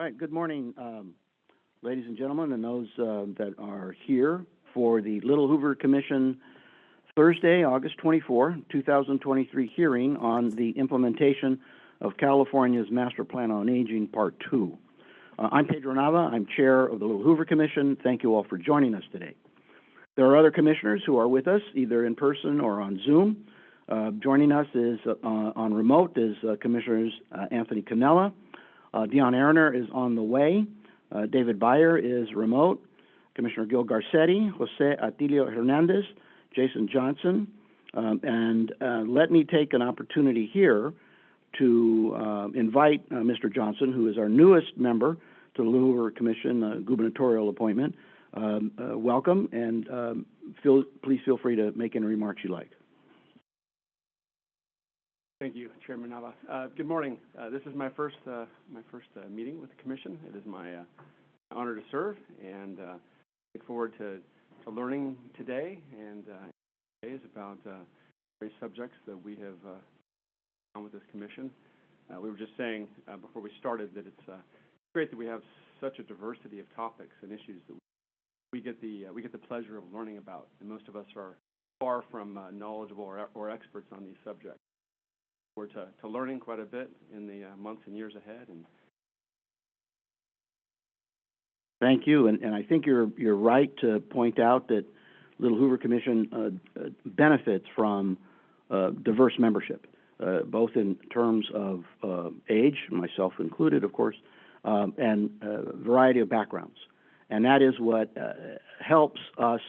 All right, good morning, ladies and gentlemen, and those that are here for the Little Hoover Commission Thursday, August 24, 2023 hearing on the implementation of California's Master Plan on Aging, Part 2. I'm Pedro Nava. I'm chair of the Little Hoover Commission. Thank you all for joining us today. There are other commissioners who are with us, either in person or on Zoom. Joining us is on remote is Commissioners Anthony Cannella. Dion Arner is on the way. David Beyer is remote. Commissioner Gil Garcetti, Jose Atilio Hernandez, Jason Johnson. And let me take an opportunity here to invite Mr. Johnson, who is our newest member to the Little Hoover Commission gubernatorial appointment. Welcome, and please feel free to make any remarks you like. Thank you, Chairman Nava. Good morning. This is my first meeting with the Commission. It is my honor to serve, and look forward to learning today and days about various subjects that we have on with this Commission. We were just saying before we started that it's great that we have such a diversity of topics and issues that we get the pleasure of learning about, and most of us are far from knowledgeable or experts on these subjects. We're to learning quite a bit in the months and years ahead. And thank you, and I think you're right to point out that Little Hoover Commission benefits from diverse membership, both in terms of age, myself included, of course, and a variety of backgrounds. And that is what helps us,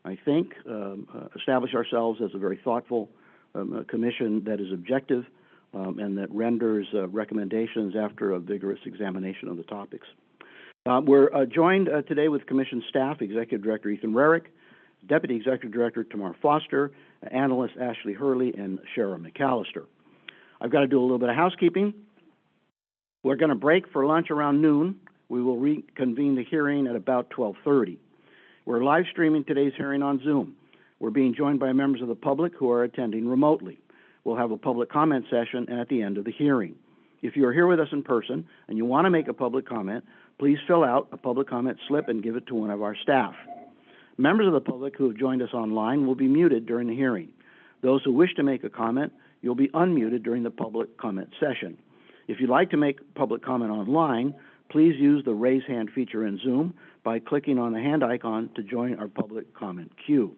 I think, establish ourselves as a very thoughtful commission that is objective and that renders recommendations after a vigorous examination of the topics. We're joined today with Commission staff, Executive Director Ethan Rarick, Deputy Executive Director Tamar Foster, Analyst Ashley Hurley, and Shara McAllister. I've got to do a little bit of housekeeping. We're going to break for lunch around noon. We will reconvene the hearing at about 12:30. We're live streaming today's hearing on Zoom. We're being joined by members of the public who are attending remotely. We'll have a public comment session at the end of the hearing. If you are here with us in person and you want to make a public comment, please fill out a public comment slip and give it to one of our staff. Members of the public who have joined us online will be muted during the hearing. Those who wish to make a comment, you'll be unmuted during the public comment session. If you'd like to make public comment online, please use the raise hand feature in Zoom by clicking on the hand icon to join our public comment queue.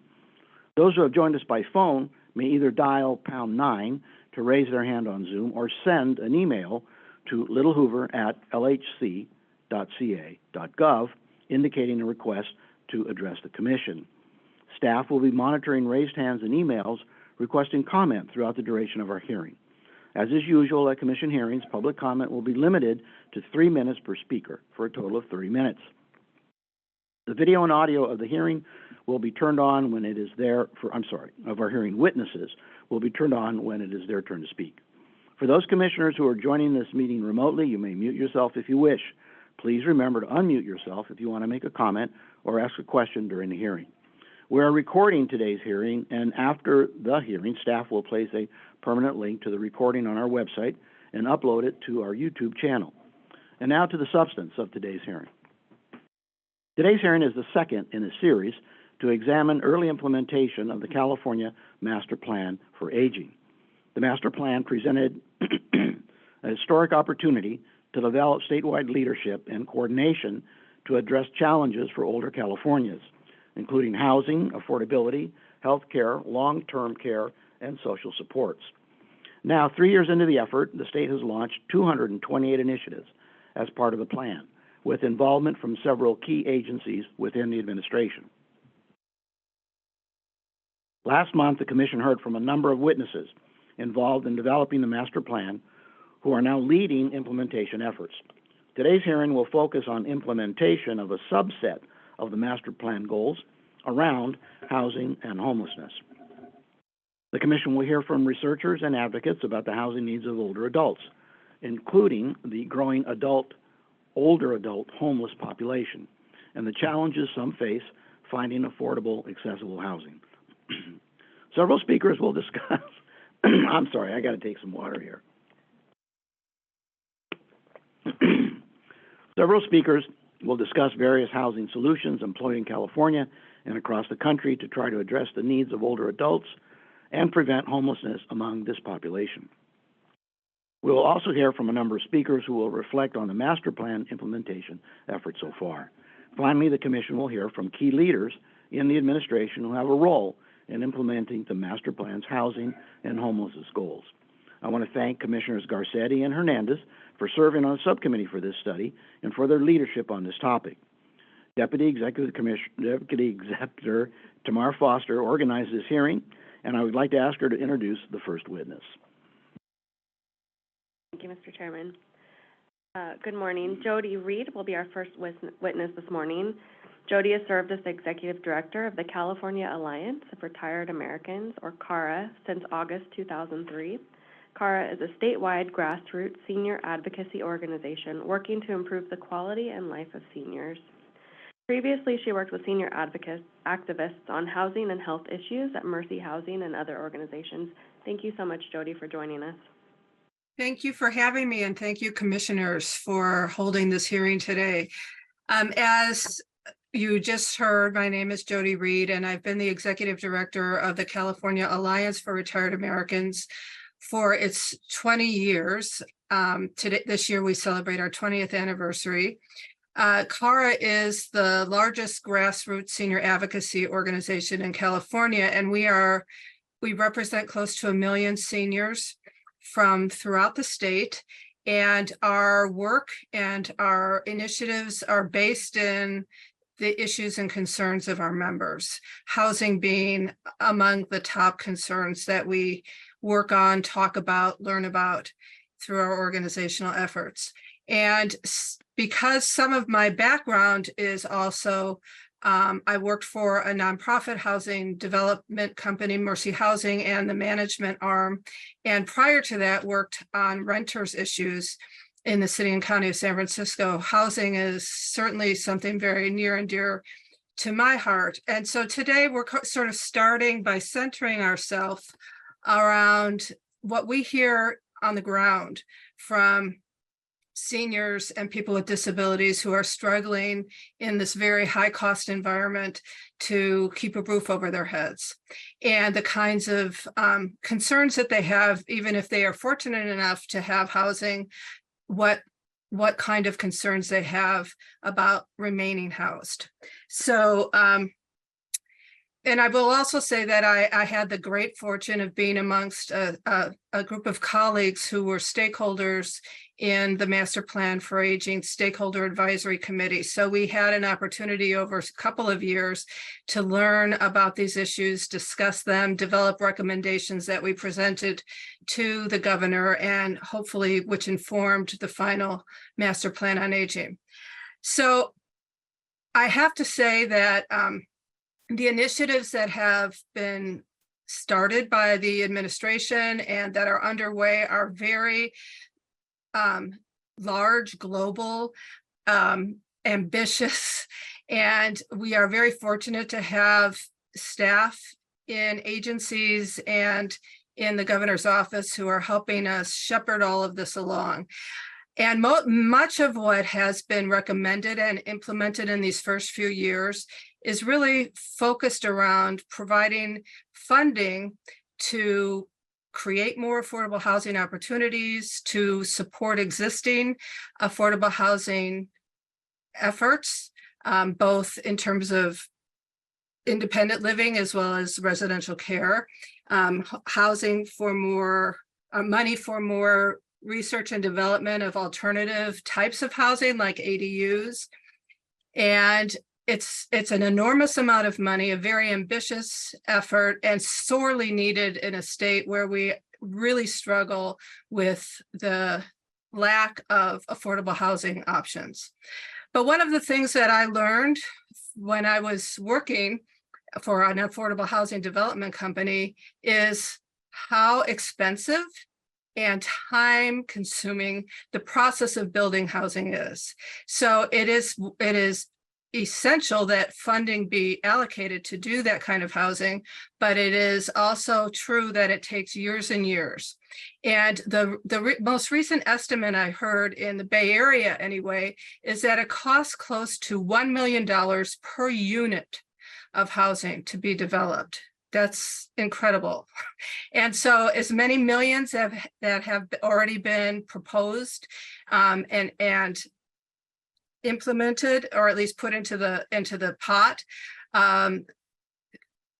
Those who have joined us by phone may either dial #9 to raise their hand on Zoom or send an email to littlehoover@lhc.ca.gov indicating a request to address the Commission. Staff will be monitoring raised hands and emails requesting comment throughout the duration of our hearing. As is usual at Commission hearings, public comment will be limited to 3 minutes per speaker for a total of 30 minutes. The video and audio of the hearing will be turned on when it is of our hearing witnesses will be turned on when it is their turn to speak. For those commissioners who are joining this meeting remotely, you may mute yourself if you wish. Please remember to unmute yourself if you want to make a comment or ask a question during the hearing. We are recording today's hearing, and after the hearing, staff will place a permanent link to the recording on our website and upload it to our YouTube channel. And now to the substance of today's hearing. Today's hearing is the second in a series to examine early implementation of the California Master Plan for Aging. The Master Plan presented a historic opportunity to develop statewide leadership and coordination to address challenges for older Californians, including housing, affordability, health care, long-term care, and social supports. Now, 3 years into the effort, the state has launched 228 initiatives as part of the plan, with involvement from several key agencies within the administration. Last month, the Commission heard from a number of witnesses involved in developing the master plan who are now leading implementation efforts. Today's hearing will focus on implementation of a subset of the master plan goals around housing and homelessness. The Commission will hear from researchers and advocates about the housing needs of older adults, including the growing older adult homeless population and the challenges some face finding affordable, accessible housing. Several speakers will discuss, I'm sorry, I got to take some water here. Several speakers will discuss various housing solutions employed in California and across the country to try to address the needs of older adults and prevent homelessness among this population. We will also hear from a number of speakers who will reflect on the master plan implementation efforts so far. Finally, the Commission will hear from key leaders in the administration who have a role in implementing the master plan's housing and homelessness goals. I want to thank Commissioners Garcetti and Hernandez for serving on the subcommittee for this study and for their leadership on this topic. Deputy Executive Tamara Foster organized this hearing, and I would like to ask her to introduce the first witness. Thank you, Mr. Chairman. Good morning. Jodi Reid will be our first witness this morning. Jodi has served as the Executive Director of the California Alliance of Retired Americans, or CARA, since August 2003. CARA is a statewide grassroots senior advocacy organization working to improve the quality and life of seniors. Previously, she worked with senior activists on housing and health issues at Mercy Housing and other organizations. Thank you so much, Jodi, for joining us. Thank you for having me, and thank you, commissioners, for holding this hearing today. As you just heard, my name is Jodi Reid, and I've been the Executive Director of the California Alliance for Retired Americans for its 20 years. This year, we celebrate our 20th anniversary. CARA is the largest grassroots senior advocacy organization in California, and we represent close to 1 million seniors from throughout the state, and our work and our initiatives are based in the issues and concerns of our members, housing being among the top concerns that we work on, talk about, learn about through our organizational efforts. And because some of my background is also I worked for a nonprofit housing development company, Mercy Housing, and the management arm. And prior to that, worked on renters issues in the city and county of San Francisco. Housing is certainly something very near and dear to my heart. And so today we're sort of starting by centering ourselves around what we hear on the ground from seniors and people with disabilities who are struggling in this very high cost environment to keep a roof over their heads, and the kinds of concerns that they have, even if they are fortunate enough to have housing, what kind of concerns they have about remaining housed. So, and I will also say that I had the great fortune of being amongst a group of colleagues who were stakeholders in the Master Plan for Aging Stakeholder Advisory Committee. So we had an opportunity over a couple of years to learn about these issues, discuss them, develop recommendations that we presented to the governor, and hopefully which informed the final Master Plan on Aging. So I have to say that the initiatives that have been started by the administration and that are underway are very large, global, ambitious, and we are very fortunate to have staff in agencies and in the governor's office who are helping us shepherd all of this along. And much of what has been recommended and implemented in these first few years is really focused around providing funding to create more affordable housing opportunities, to support existing affordable housing efforts, both in terms of independent living as well as residential care, housing for more, money for more research and development of alternative types of housing like ADUs. And it's an enormous amount of money, a very ambitious effort, and sorely needed in a state where we really struggle with the lack of affordable housing options. But one of the things that I learned when I was working for an affordable housing development company is how expensive and time-consuming the process of building housing is. So it is essential that funding be allocated to do that kind of housing, but it is also true that it takes years and years. And the most recent estimate I heard in the Bay Area anyway, is that it costs close to $1 million per unit of housing to be developed. That's incredible. And so as many millions that have already been proposed and implemented, or at least put into the pot,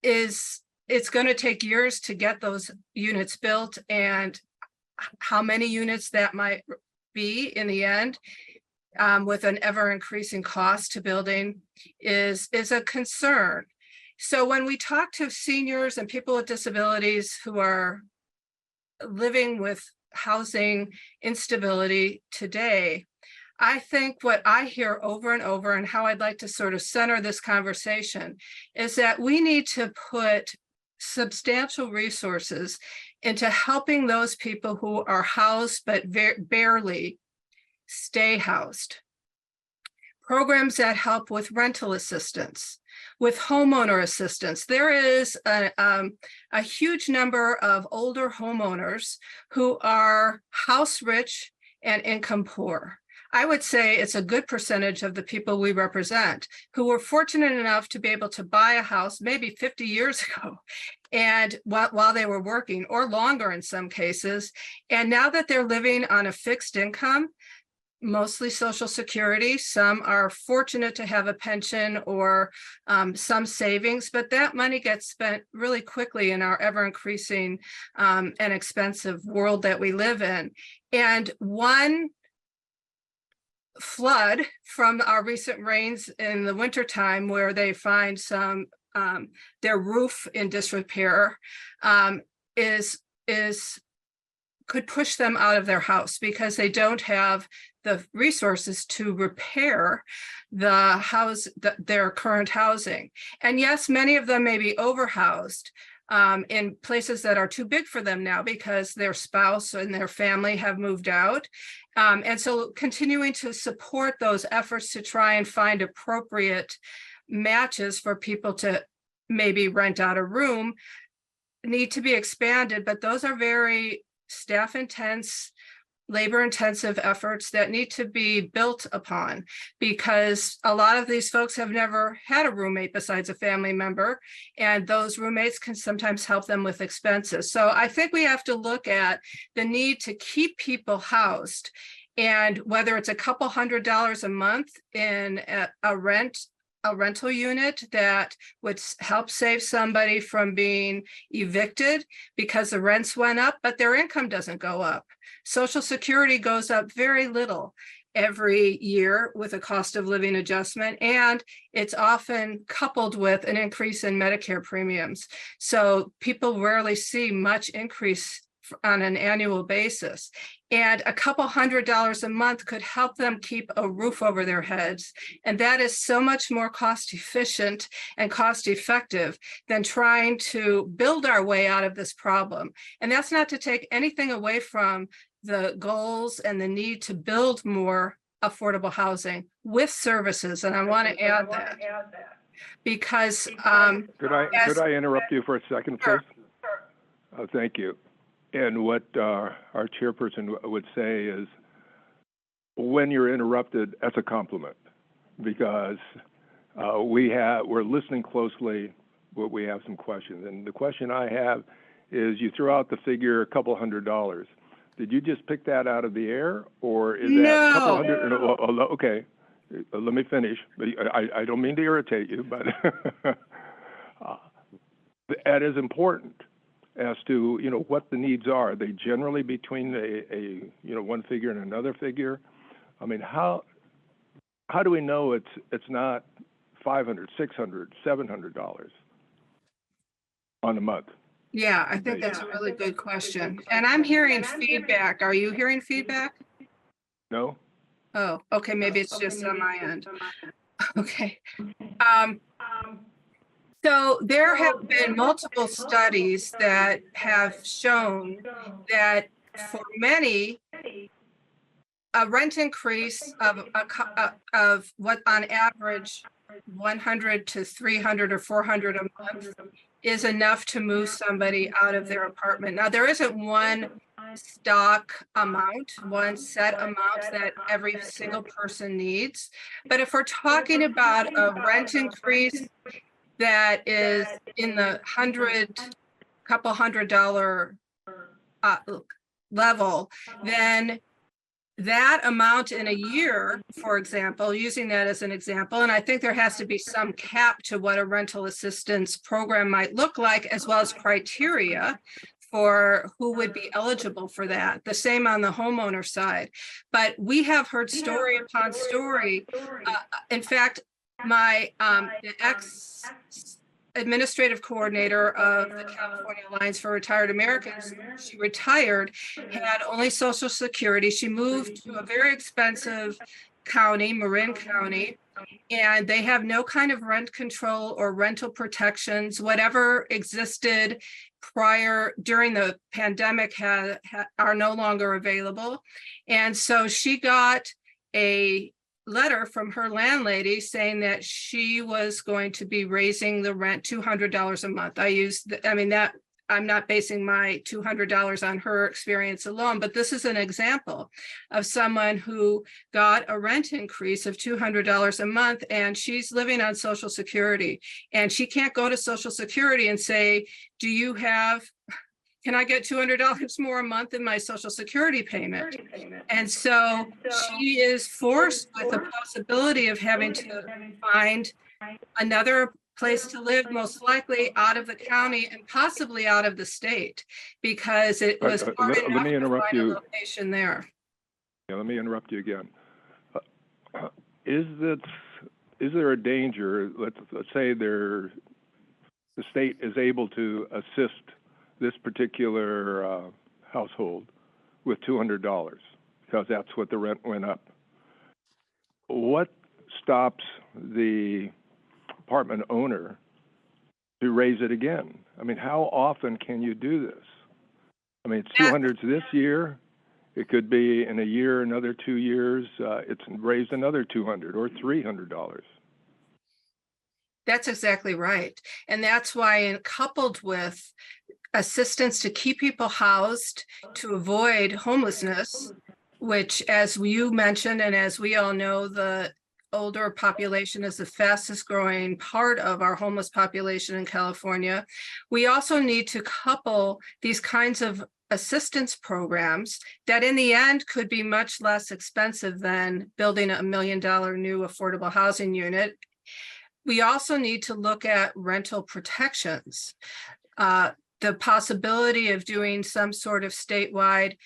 it's going to take years to get those units built, and how many units that might be in the end, with an ever increasing cost to building, is a concern. So when we talk to seniors and people with disabilities who are living with housing instability today, I think what I hear over and over, and how I'd like to sort of center this conversation, is that we need to put substantial resources into helping those people who are housed but barely stay housed. Programs that help with rental assistance, with homeowner assistance. There is a huge number of older homeowners who are house rich and income poor. I would say it's a good percentage of the people we represent who were fortunate enough to be able to buy a house maybe 50 years ago, and while they were working, or longer in some cases. And now that they're living on a fixed income, mostly Social Security, some are fortunate to have a pension or some savings, but that money gets spent really quickly in our ever increasing and expensive world that we live in. And one flood from our recent rains in the wintertime, where they find some their roof in disrepair, could push them out of their house because they don't have the resources to repair their current housing. And yes, many of them may be overhoused in places that are too big for them now because their spouse and their family have moved out. And so continuing to support those efforts to try and find appropriate matches for people to maybe rent out a room need to be expanded, but those are very staff intense, labor intensive efforts that need to be built upon, because a lot of these folks have never had a roommate besides a family member, and those roommates can sometimes help them with expenses. So I think we have to look at the need to keep people housed, and whether it's a couple $100 a month in a rental unit that would help save somebody from being evicted because the rents went up, but their income doesn't go up. Social Security goes up very little every year with a cost of living adjustment, and it's often coupled with an increase in Medicare premiums. So people rarely see much increase on an annual basis. And a couple $100 a month could help them keep a roof over their heads. And that is so much more cost efficient and cost effective than trying to build our way out of this problem. And that's not to take anything away from the goals and the need to build more affordable housing with services. And I want to add that because could I interrupt you for a second, please? Sure. Thank you. And what our chairperson would say is, when you're interrupted, that's a compliment, because we're listening closely, but we have some questions. And the question I have is, you throw out the figure, a couple $100. Did you just pick that out of the air, or is that a couple hundred? No. Okay, let me finish. I don't mean to irritate you, but that is important as to what the needs are. Are they generally between a one figure and another figure? I mean, how do we know it's not $500, $600, $700 on a month? Yeah, I think that's a really good question. And I'm hearing feedback. Are you hearing feedback? No. Oh, okay, maybe it's just on my end. Okay. So there have been multiple studies that have shown that for many, a rent increase of what on average 100 to 300 or 400 a month is enough to move somebody out of their apartment. Now, there isn't one stock amount, one set amount that every single person needs. But if we're talking about a rent increase that is in the couple $100 level, then that amount in a year, for example, using that as an example, and I think there has to be some cap to what a rental assistance program might look like, as well as criteria for who would be eligible for that. The same on the homeowner side. But we have heard story upon story. In fact, my ex-administrative coordinator of the California Alliance for Retired Americans, she retired, had only Social Security. She moved to a very expensive county, Marin County, and they have no kind of rent control or rental protections. Whatever existed during the pandemic are no longer available. And so she got a letter from her landlady saying that she was going to be raising the rent $200 a month. I'm not basing my $200 on her experience alone, but this is an example of someone who got a rent increase of $200 a month, and she's living on Social Security, and she can't go to Social Security and say, can I get $200 more a month in my Social Security payment? And so she is forced with the possibility of having to find another place to live, most likely out of the county and possibly out of the state, because it was hard enough to find a location there. Yeah, let me interrupt you again. Is there a danger? Let's say the state is able to assist this particular household with $200 because that's what the rent went up. What stops the apartment owner to raise it again? I mean, how often can you do this? I mean, it's 200s this year. It could be in a year, another 2 years, it's raised another $200 or $300. That's exactly right. And that's why, coupled with assistance to keep people housed, to avoid homelessness, which, as you mentioned, and as we all know, the older population is the fastest growing part of our homeless population in California. We also need to couple these kinds of assistance programs that in the end could be much less expensive than building $1 million new affordable housing unit. We also need to look at rental protections. The possibility of doing some sort of statewide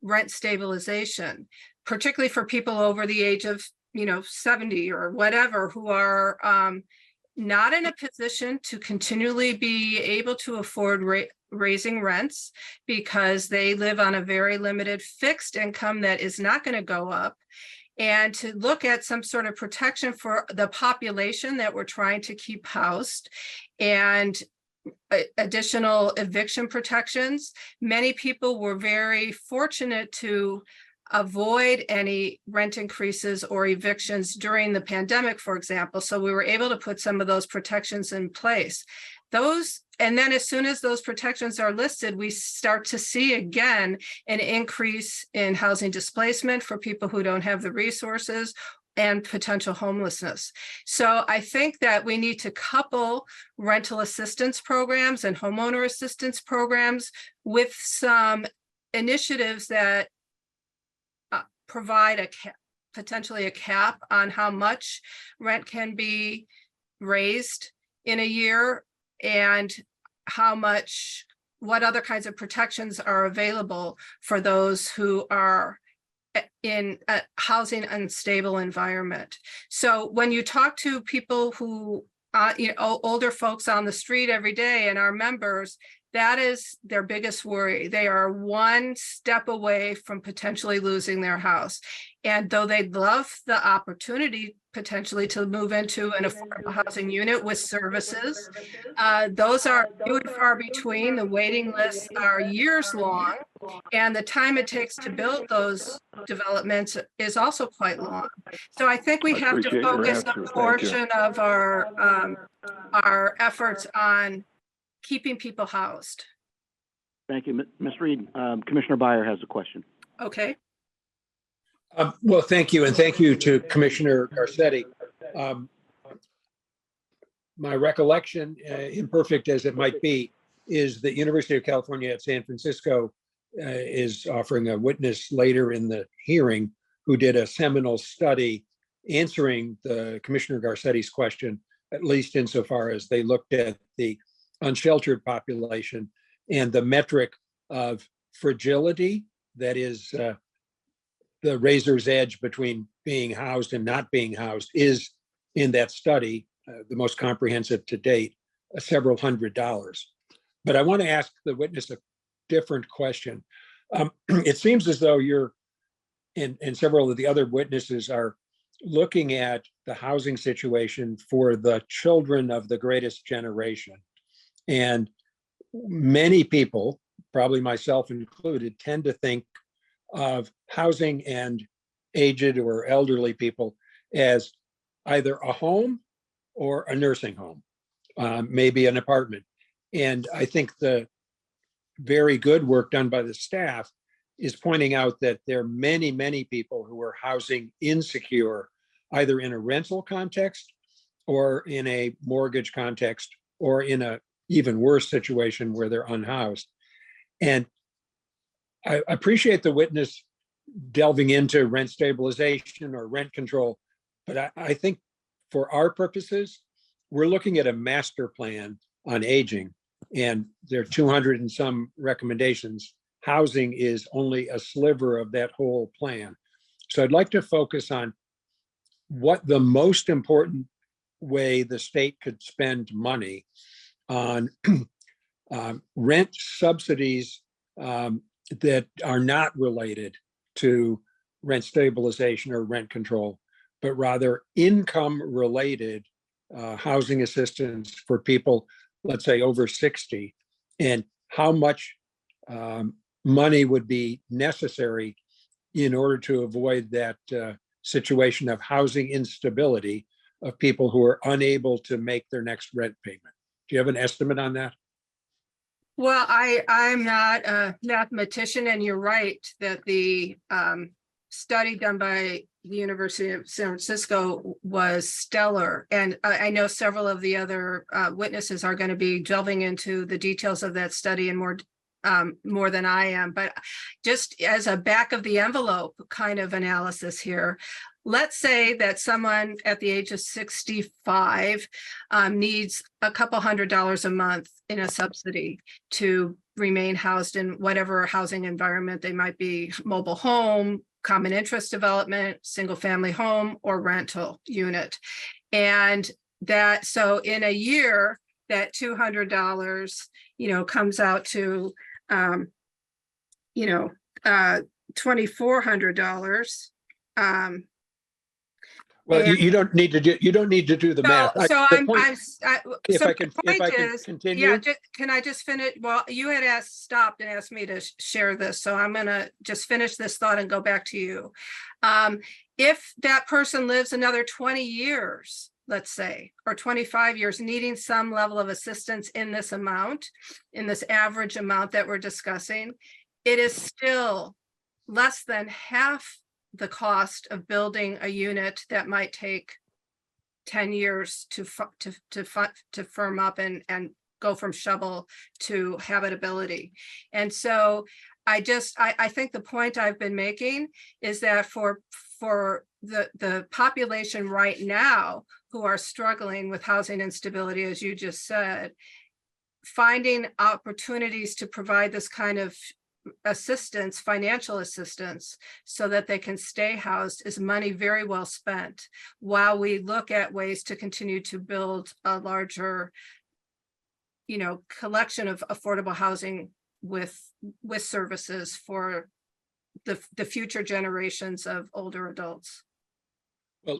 rent stabilization, particularly for people over the age of 70 or whatever, who are not in a position to continually be able to afford raising rents because they live on a very limited fixed income that is not going to go up, and to look at some sort of protection for the population that we're trying to keep housed, and additional eviction protections. Many people were very fortunate to avoid any rent increases or evictions during the pandemic, for example. So we were able to put some of those protections in place. And then as soon as those protections are listed, we start to see again an increase in housing displacement for people who don't have the resources and potential homelessness. So I think that we need to couple rental assistance programs and homeowner assistance programs with some initiatives that provide potentially a cap on how much rent can be raised in a year, and what other kinds of protections are available for those who are in a housing unstable environment. So when you talk to people who, older folks on the street every day and our members, that is their biggest worry. They are one step away from potentially losing their house. And though they'd love the opportunity potentially to move into an affordable housing unit with services, those are few and far between. The waiting lists are years long, and the time it takes to build those developments is also quite long. So I think we I have to appreciate your focus answer. a Thank you. portion of our efforts on keeping people housed. Thank you, Ms. Reid. Commissioner Byer has a question. Okay. Well, thank you, and thank you to Commissioner Garcetti. My recollection, imperfect as it might be, is the University of California at San Francisco is offering a witness later in the hearing who did a seminal study answering the Commissioner Garcetti's question, at least insofar as they looked at the unsheltered population and the metric of fragility, that is the razor's edge between being housed and not being housed, is in that study, the most comprehensive to date, several $100s. But I want to ask the witness a different question. It seems as though you're, and several of the other witnesses are looking at the housing situation for the children of the greatest generation. And many people, probably myself included, tend to think of housing and aged or elderly people as either a home or a nursing home, maybe an apartment. And I think the very good work done by the staff is pointing out that there are many, many people who are housing insecure, either in a rental context or in a mortgage context or in a even worse situation where they're unhoused. And I appreciate the witness delving into rent stabilization or rent control, but I think for our purposes, we're looking at a master plan on aging, and there are 200 and some recommendations. Housing is only a sliver of that whole plan. So I'd like to focus on what the most important way the state could spend money on rent subsidies that are not related to rent stabilization or rent control, but rather income related housing assistance for people, let's say over 60, and how much money would be necessary in order to avoid that situation of housing instability of people who are unable to make their next rent payment. Do you have an estimate on that? Well, I'm not a mathematician, and you're right that the study done by the University of San Francisco was stellar. And I know several of the other witnesses are going to be delving into the details of that study and more than I am. But just as a back of the envelope kind of analysis here, let's say that someone at the age of 65 needs a couple $100s a month in a subsidy to remain housed in whatever housing environment they might be, mobile home, common interest development, single family home, or rental unit. And that, so in a year, that $200, comes out to, $2,400. Well, you don't need to do the math. So If I can continue. Yeah, can I just finish? Well, you had stopped and asked me to share this, so I'm gonna just finish this thought and go back to you. If that person lives another 20 years, let's say, or 25 years, needing some level of assistance in this amount, in this average amount that we're discussing, it is still less than half the cost of building a unit that might take 10 years to firm up and go from shovel to habitability. And so I think the point I've been making is that for the population right now who are struggling with housing instability, as you just said, finding opportunities to provide this kind of assistance, financial assistance, so that they can stay housed is money very well spent, while we look at ways to continue to build a larger, collection of affordable housing with services for the future generations of older adults. Well,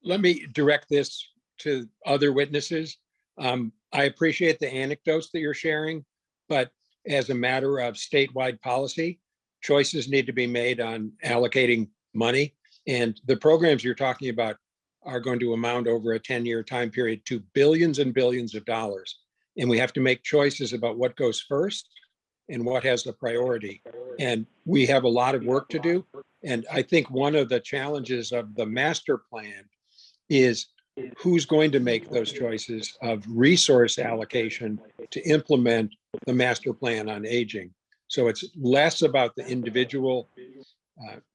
let me direct this to other witnesses. I appreciate the anecdotes that you're sharing, but as a matter of statewide policy, choices need to be made on allocating money. And the programs you're talking about are going to amount over a 10-year time period to billions and billions of dollars. And we have to make choices about what goes first and what has the priority. And we have a lot of work to do. And I think one of the challenges of the master plan is who's going to make those choices of resource allocation to implement the master plan on aging. So it's less about the individual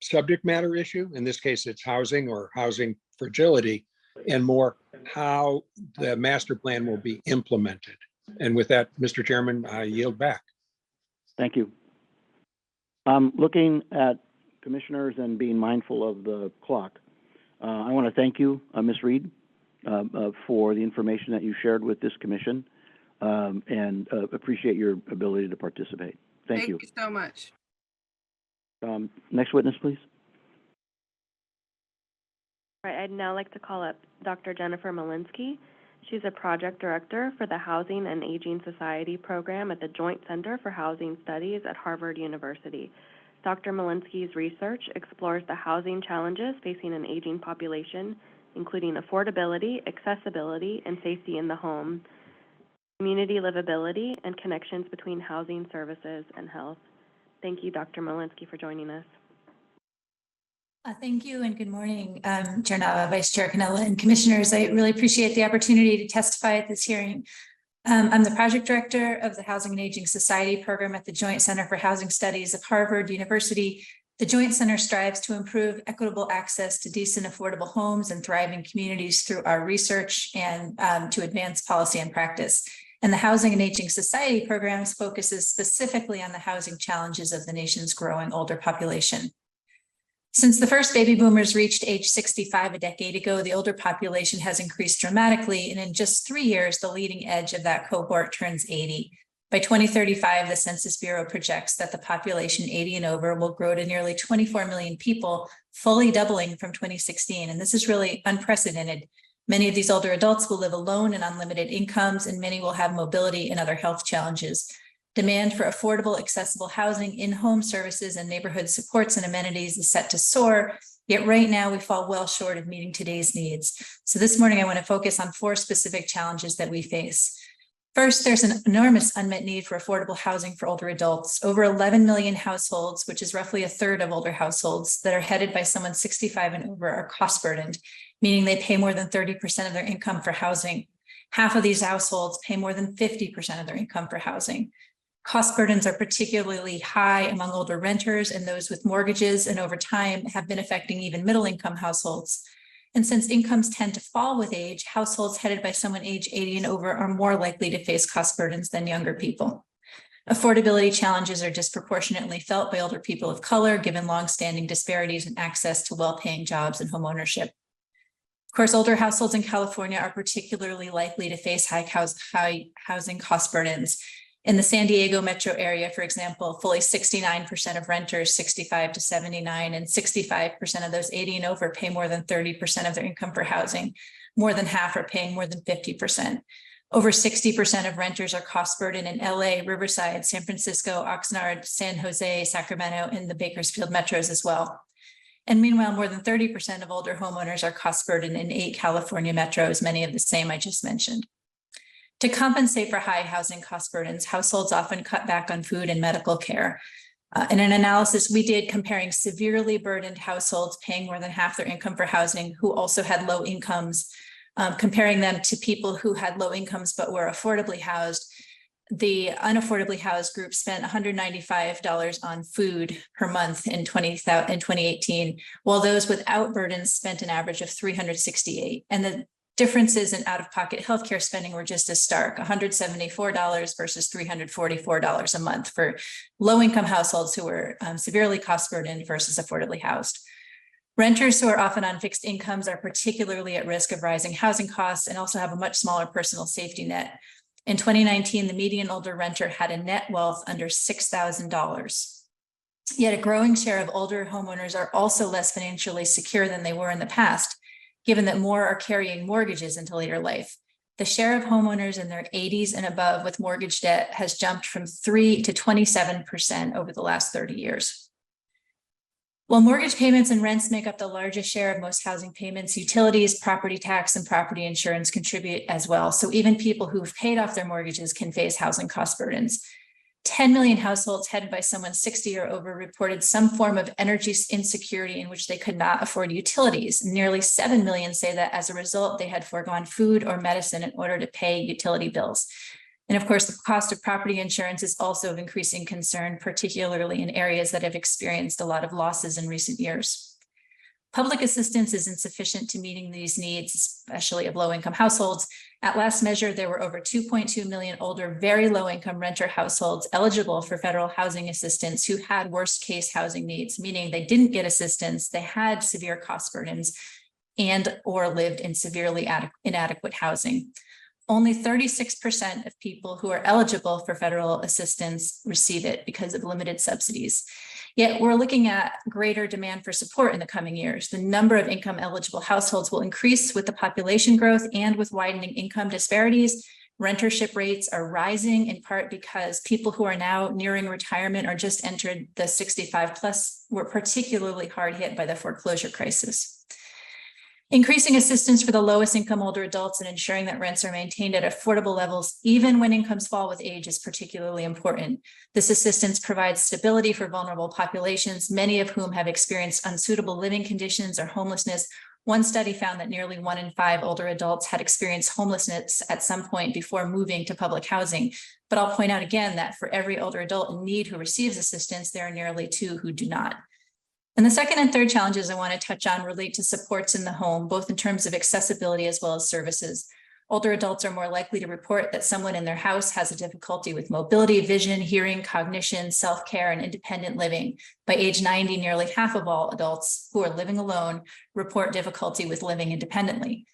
subject matter issue. In this case, it's housing or housing fragility, and more how the master plan will be implemented. And with that, Mr. Chairman, I yield back. Thank you. Looking at commissioners and being mindful of the clock, I want to thank you, Ms. Reid, for the information that you shared with this commission, and appreciate your ability to participate. Thank you. Thank you so much. Next witness, please. All right, I'd now like to call up Dr. Jennifer Molinsky. She's a project director for the Housing and Aging Society program at the Joint Center for Housing Studies at Harvard University. Dr. Molinsky's research explores the housing challenges facing an aging population, including affordability, accessibility, and safety in the home, community livability, and connections between housing services and health. Thank you, Dr. Molinsky, for joining us. Thank you and good morning, Chair Nava, Vice Chair Cannella, and commissioners. I really appreciate the opportunity to testify at this hearing. I'm the project director of the Housing and Aging Society program at the Joint Center for Housing Studies of Harvard University. The Joint Center strives to improve equitable access to decent, affordable homes and thriving communities through our research and to advance policy and practice. And the Housing and Aging Society programs focuses specifically on the housing challenges of the nation's growing older population. Since the first baby boomers reached age 65 a decade ago, the older population has increased dramatically, and in just 3 years, the leading edge of that cohort turns 80. By 2035, the Census Bureau projects that the population 80 and over will grow to nearly 24 million people, fully doubling from 2016, and this is really unprecedented. Many of these older adults will live alone and on limited incomes, and many will have mobility and other health challenges. Demand for affordable, accessible housing, in-home services, and neighborhood supports and amenities is set to soar, yet right now we fall well short of meeting today's needs. So this morning I want to focus on 4 specific challenges that we face. First, there's an enormous unmet need for affordable housing for older adults. Over 11 million households, which is roughly a third of older households that are headed by someone 65 and over, are cost burdened, meaning they pay more than 30% of their income for housing. Half of these households pay more than 50% of their income for housing. Cost burdens are particularly high among older renters and those with mortgages, and over time have been affecting even middle-income households. And since incomes tend to fall with age, households headed by someone age 80 and over are more likely to face cost burdens than younger people. Affordability challenges are disproportionately felt by older people of color, given longstanding disparities in access to well-paying jobs and homeownership. Of course, older households in California are particularly likely to face high housing cost burdens. In the San Diego metro area, for example, fully 69% of renters 65 to 79 and 65% of those 80 and over pay more than 30% of their income for housing. More than half are paying more than 50%. Over 60% of renters are cost burdened in LA, Riverside, San Francisco, Oxnard, San Jose, Sacramento, and the Bakersfield metros as well. And meanwhile, more than 30% of older homeowners are cost burdened in 8 California metros, many of the same I just mentioned. To compensate for high housing cost burdens, households often cut back on food and medical care. In an analysis we did comparing severely burdened households paying more than half their income for housing who also had low incomes, comparing them to people who had low incomes but were affordably housed, the unaffordably housed group spent $195 on food per month in 2018, while those without burdens spent an average of $368. And the differences in out-of-pocket healthcare spending were just as stark, $174 versus $344 a month for low-income households who were severely cost-burdened versus affordably housed. Renters who are often on fixed incomes are particularly at risk of rising housing costs and also have a much smaller personal safety net. In 2019, the median older renter had a net wealth under $6,000. Yet a growing share of older homeowners are also less financially secure than they were in the past, given that more are carrying mortgages into later life. The share of homeowners in their 80s and above with mortgage debt has jumped from 3 to 27% over the last 30 years. While mortgage payments and rents make up the largest share of most housing payments, utilities, property tax, and property insurance contribute as well. So even people who've paid off their mortgages can face housing cost burdens. 10 million households headed by someone 60 or over reported some form of energy insecurity in which they could not afford utilities. Nearly 7 million say that as a result, they had foregone food or medicine in order to pay utility bills. And of course, the cost of property insurance is also of increasing concern, particularly in areas that have experienced a lot of losses in recent years. Public assistance is insufficient to meeting these needs, especially of low-income households. At last measure, there were over 2.2 million older, very low-income renter households eligible for federal housing assistance who had worst-case housing needs, meaning they didn't get assistance, they had severe cost burdens, and or lived in severely inadequate housing. Only 36% of people who are eligible for federal assistance receive it because of limited subsidies. Yet we're looking at greater demand for support in the coming years. The number of income eligible households will increase with the population growth and with widening income disparities. Rentership rates are rising in part because people who are now nearing retirement or just entered the 65 plus were particularly hard hit by the foreclosure crisis. Increasing assistance for the lowest income older adults and ensuring that rents are maintained at affordable levels, even when incomes fall with age, is particularly important. This assistance provides stability for vulnerable populations, many of whom have experienced unsuitable living conditions or homelessness. One study found that nearly 1 in 5 older adults had experienced homelessness at some point before moving to public housing. But I'll point out again that for every older adult in need who receives assistance, there are nearly 2 who do not. And the second and third challenges I want to touch on relate to supports in the home, both in terms of accessibility as well as services. Older adults are more likely to report that someone in their house has a difficulty with mobility, vision, hearing, cognition, self-care, and independent living. By age 90, nearly half of all adults who are living alone report difficulty with living independently.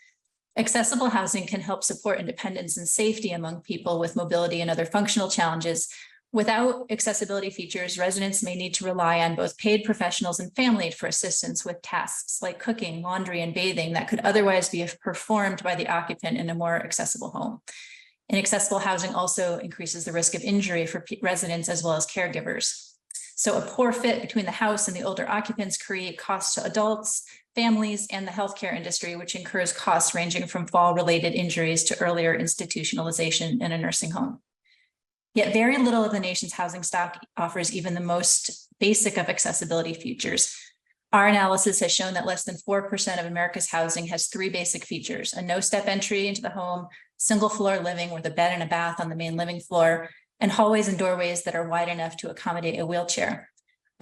Accessible housing can help support independence and safety among people with mobility and other functional challenges. Without accessibility features, residents may need to rely on both paid professionals and family for assistance with tasks like cooking, laundry, and bathing that could otherwise be performed by the occupant in a more accessible home. Inaccessible housing also increases the risk of injury for residents as well as caregivers. So a poor fit between the house and the older occupants create costs to adults, families, and the healthcare industry, which incurs costs ranging from fall-related injuries to earlier institutionalization in a nursing home. Yet very little of the nation's housing stock offers even the most basic of accessibility features. Our analysis has shown that less than 4% of America's housing has 3 basic features: a no-step entry into the home, single-floor living with a bed and a bath on the main living floor, and hallways and doorways that are wide enough to accommodate a wheelchair.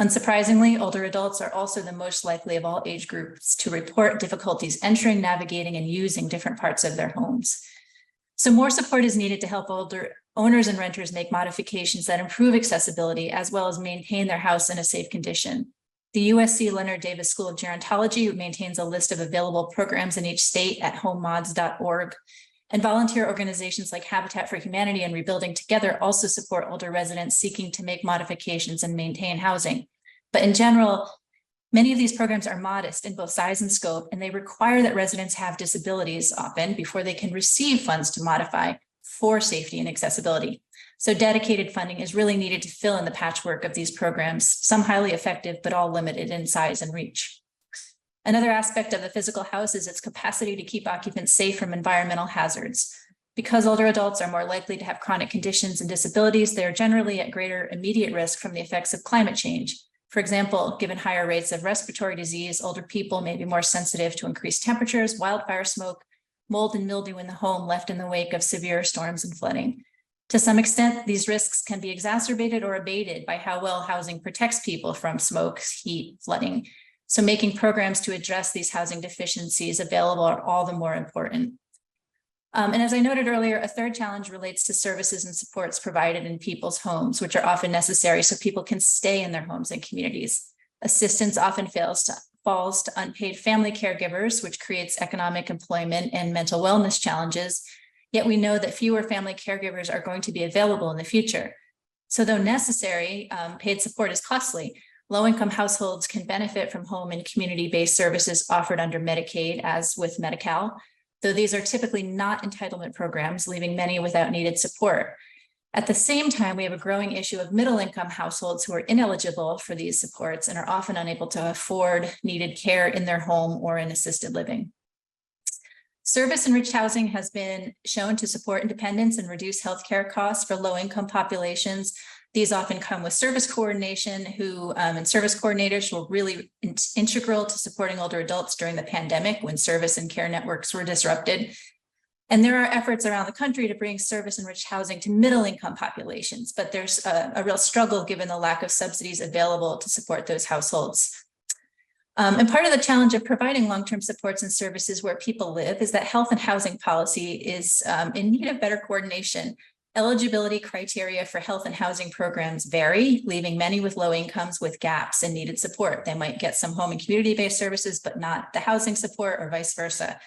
Unsurprisingly, older adults are also the most likely of all age groups to report difficulties entering, navigating, and using different parts of their homes. So more support is needed to help older owners and renters make modifications that improve accessibility as well as maintain their house in a safe condition. The USC Leonard Davis School of Gerontology maintains a list of available programs in each state at homemods.org. And volunteer organizations like Habitat for Humanity and Rebuilding Together also support older residents seeking to make modifications and maintain housing. But in general, many of these programs are modest in both size and scope, and they require that residents have disabilities often before they can receive funds to modify for safety and accessibility. So dedicated funding is really needed to fill in the patchwork of these programs, some highly effective, but all limited in size and reach. Another aspect of the physical house is its capacity to keep occupants safe from environmental hazards. Because older adults are more likely to have chronic conditions and disabilities, they are generally at greater immediate risk from the effects of climate change. For example, given higher rates of respiratory disease, older people may be more sensitive to increased temperatures, wildfire smoke, mold and mildew in the home left in the wake of severe storms and flooding. To some extent, these risks can be exacerbated or abated by how well housing protects people from smoke, heat, flooding. So making programs to address these housing deficiencies available are all the more important. And as I noted earlier, a third challenge relates to services and supports provided in people's homes, which are often necessary so people can stay in their homes and communities. Assistance often falls to unpaid family caregivers, which creates economic employment and mental wellness challenges. Yet we know that fewer family caregivers are going to be available in the future. So though necessary, paid support is costly. Low-income households can benefit from home and community-based services offered under Medicaid, as with Medi-Cal, though these are typically not entitlement programs, leaving many without needed support. At the same time, we have a growing issue of middle-income households who are ineligible for these supports and are often unable to afford needed care in their home or in assisted living. Service-enriched housing has been shown to support independence and reduce healthcare costs for low-income populations. These often come with service coordination, and service coordinators were really integral to supporting older adults during the pandemic when service and care networks were disrupted. And there are efforts around the country to bring service-enriched housing to middle-income populations, but there's a real struggle given the lack of subsidies available to support those households. And part of the challenge of providing long-term supports and services where people live is that health and housing policy is in need of better coordination. Eligibility criteria for health and housing programs vary, leaving many with low incomes with gaps in needed support. They might get some home and community-based services, but not the housing support, or vice versa.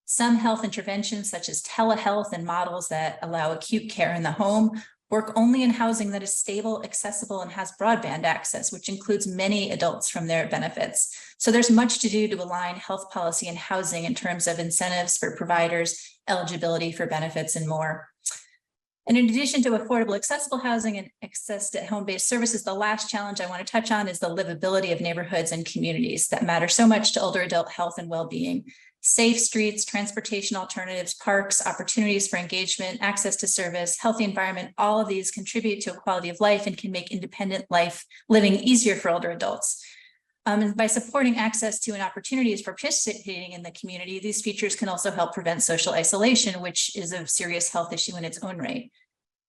Some health interventions, such as telehealth and models that allow acute care in the home, work only in housing that is stable, accessible, and has broadband access, which includes many adults from their benefits. So there's much to do to align health policy and housing in terms of incentives for providers, eligibility for benefits, and more. And in addition to affordable, accessible housing and access to home-based services, the last challenge I want to touch on is the livability of neighborhoods and communities that matter so much to older adult health and well-being. Safe streets, transportation alternatives, parks, opportunities for engagement, access to service, healthy environment, all of these contribute to a quality of life and can make independent life living easier for older adults. And by supporting access to and opportunities for participating in the community, these features can also help prevent social isolation, which is a serious health issue in its own right.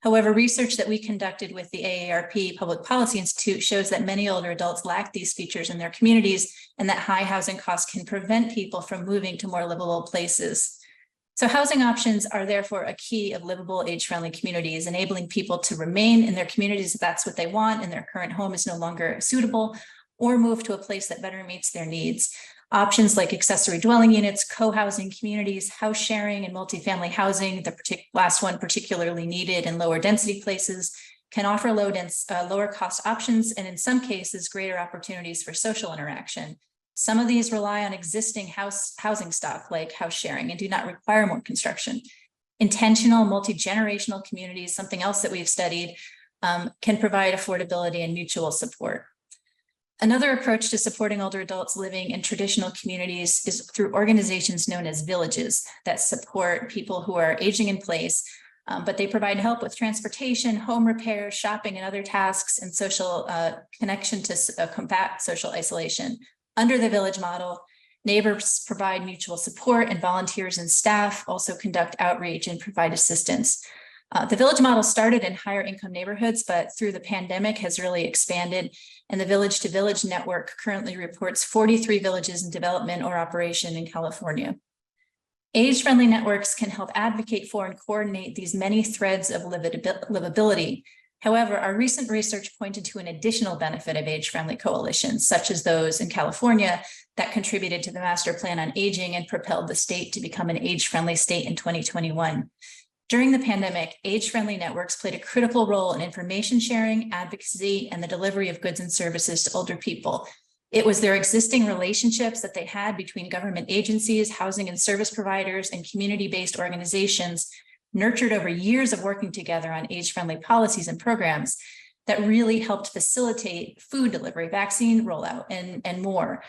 However, research that we conducted with the AARP Public Policy Institute shows that many older adults lack these features in their communities and that high housing costs can prevent people from moving to more livable places. So housing options are therefore a key of livable, age-friendly communities, enabling people to remain in their communities if that's what they want and their current home is no longer suitable, or move to a place that better meets their needs. Options like accessory dwelling units, co-housing communities, house sharing, and multifamily housing, the last one particularly needed in lower density places, can offer lower cost options, and in some cases, greater opportunities for social interaction. Some of these rely on existing housing stock like house sharing and do not require more construction. Intentional multi-generational communities, something else that we've studied, can provide affordability and mutual support. Another approach to supporting older adults living in traditional communities is through organizations known as villages that support people who are aging in place, but they provide help with transportation, home repair, shopping, and other tasks, and social connection to combat social isolation. Under the village model, neighbors provide mutual support, and volunteers and staff also conduct outreach and provide assistance. The village model started in higher income neighborhoods, but through the pandemic has really expanded, and the Village to Village network currently reports 43 villages in development or operation in California. Age-friendly networks can help advocate for and coordinate these many threads of livability. However, our recent research pointed to an additional benefit of age-friendly coalitions, such as those in California that contributed to the Master Plan on Aging and propelled the state to become an age-friendly state in 2021. During the pandemic, age-friendly networks played a critical role in information sharing, advocacy, and the delivery of goods and services to older people. It was their existing relationships that they had between government agencies, housing and service providers, and community-based organizations, nurtured over years of working together on age-friendly policies and programs, that really helped facilitate food delivery, vaccine rollout, and more.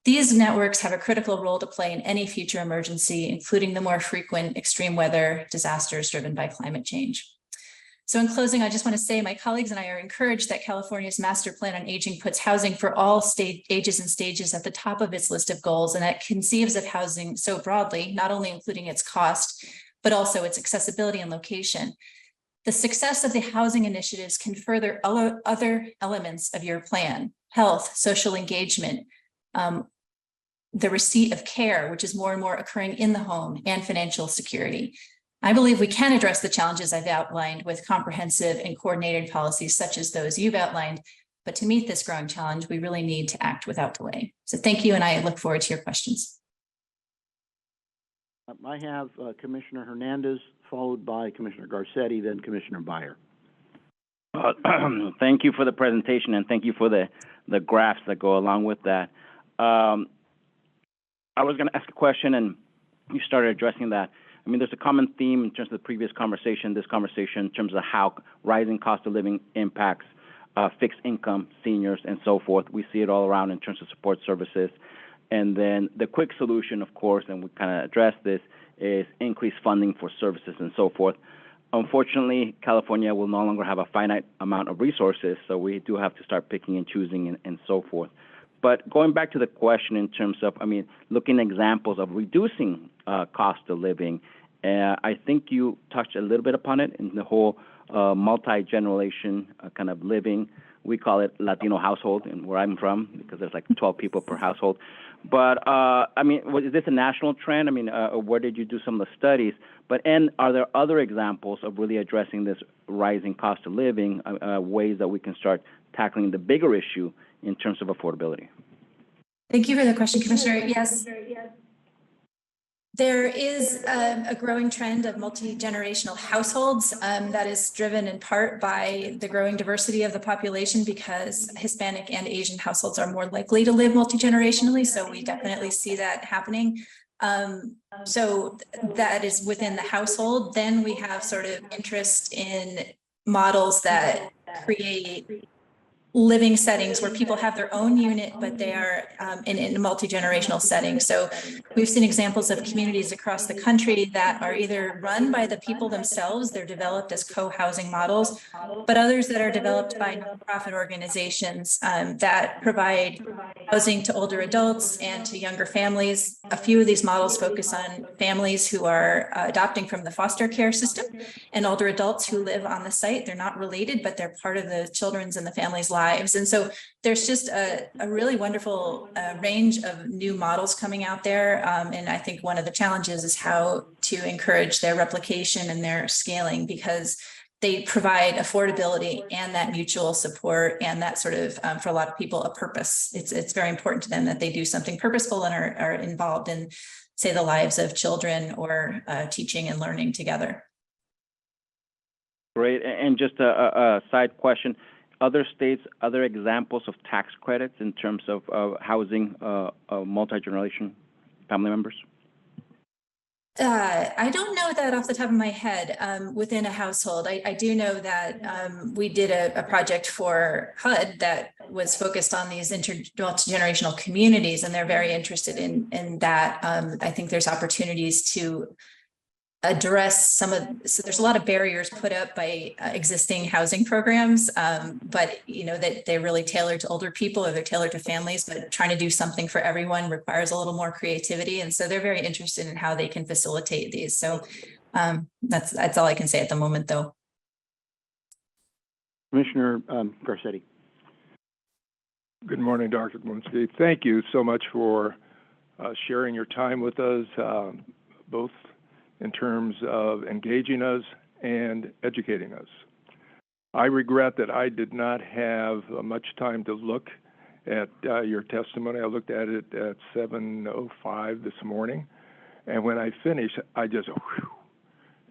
These networks have a critical role to play in any future emergency, including the more frequent extreme weather disasters driven by climate change. So in closing, I just want to say my colleagues and I are encouraged that California's Master Plan on Aging puts housing for all ages and stages at the top of its list of goals, and that conceives of housing so broadly, not only including its cost, but also its accessibility and location. The success of the housing initiatives can further other elements of your plan: health, social engagement, the receipt of care, which is more and more occurring in the home, and financial security. I believe we can address the challenges I've outlined with comprehensive and coordinated policies such as those you've outlined, but to meet this growing challenge, we really need to act without delay. So thank you, and I look forward to your questions. I have Commissioner Hernandez, followed by Commissioner Garcetti, then Commissioner Byer. Thank you for the presentation, and thank you for the graphs that go along with that. I was going to ask a question, and you started addressing that. I mean, there's a common theme in terms of the previous conversation, this conversation, in terms of how rising cost of living impacts fixed income, seniors, and so forth. We see it all around in terms of support services. And then the quick solution, of course, and we kind of address this, is increased funding for services and so forth. Unfortunately, California will no longer have a finite amount of resources, so we do have to start picking and choosing and so forth. But going back to the question in terms of, I mean, looking at examples of reducing cost of living, I think you touched a little bit upon it in the whole multi-generation kind of living. We call it Latino household, and where I'm from, because there's like 12 people per household. But, I mean, is this a national trend? I mean, where did you do some of the studies? And are there other examples of really addressing this rising cost of living, ways that we can start tackling the bigger issue in terms of affordability? Thank you for the question, Commissioner. Yes. There is a growing trend of multi-generational households that is driven in part by the growing diversity of the population, because Hispanic and Asian households are more likely to live multi-generationally. So we definitely see that happening. So that is within the household. Then we have sort of interest in models that create living settings where people have their own unit, but they are in a multi-generational setting. So we've seen examples of communities across the country that are either run by the people themselves, they're developed as co-housing models, but others that are developed by nonprofit organizations that provide housing to older adults and to younger families. A few of these models focus on families who are adopting from the foster care system and older adults who live on the site. They're not related, but they're part of the children's and the family's lives. And so there's just a really wonderful range of new models coming out there. And I think one of the challenges is how to encourage their replication and their scaling, because they provide affordability and that mutual support and that sort of, for a lot of people, a purpose. It's very important to them that they do something purposeful and are involved in, say, the lives of children or teaching and learning together. Great. And just a side question. Other states, other examples of tax credits in terms of housing multi-generation family members? I don't know that off the top of my head within a household. I do know that we did a project for HUD that was focused on these multi-generational communities, and they're very interested in that. I think there's opportunities to address so there's a lot of barriers put up by existing housing programs, but that they're really tailored to older people or they're tailored to families, but trying to do something for everyone requires a little more creativity. And so they're very interested in how they can facilitate these. So that's all I can say at the moment, though. Commissioner Garcetti. Good morning, Dr. Molinsky. Thank you so much for sharing your time with us, both in terms of engaging us and educating us. I regret that I did not have much time to look at your testimony. I looked at it at 7:05 this morning, and when I finished, I just,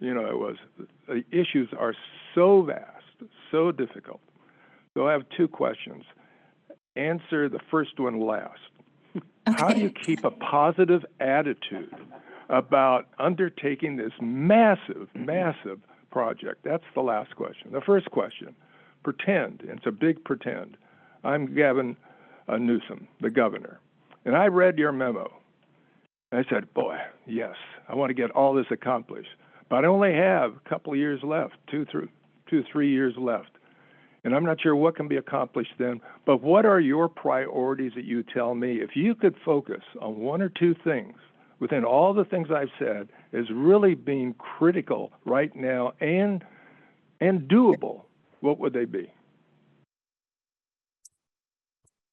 the issues are so vast, so difficult. So I have two questions. Answer the first one last. Okay. How do you keep a positive attitude about undertaking this massive, massive project? That's the last question. The first question, pretend, it's a big pretend. I'm Gavin Newsom, the governor, and I read your memo. I said, boy, yes, I want to get all this accomplished, but I only have a couple of years left, 3 years left, and I'm not sure what can be accomplished then, but what are your priorities that you tell me? If you could focus on one or two things within all the things I've said is really being critical right now and doable, what would they be?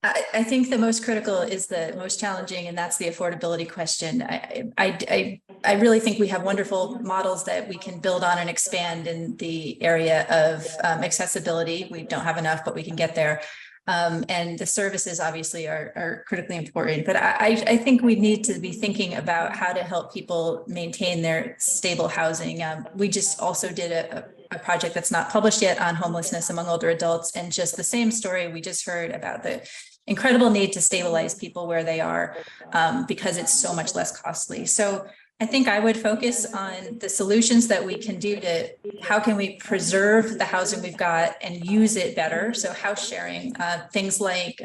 I think the most critical is the most challenging, and that's the affordability question. I really think we have wonderful models that we can build on and expand in the area of accessibility. We don't have enough, but we can get there. And the services obviously are critically important, but I think we need to be thinking about how to help people maintain their stable housing. We just also did a project that's not published yet on homelessness among older adults, and just the same story we just heard about the incredible need to stabilize people where they are because it's so much less costly. So I think I would focus on the solutions that we can do to, how can we preserve the housing we've got and use it better? So house sharing, things like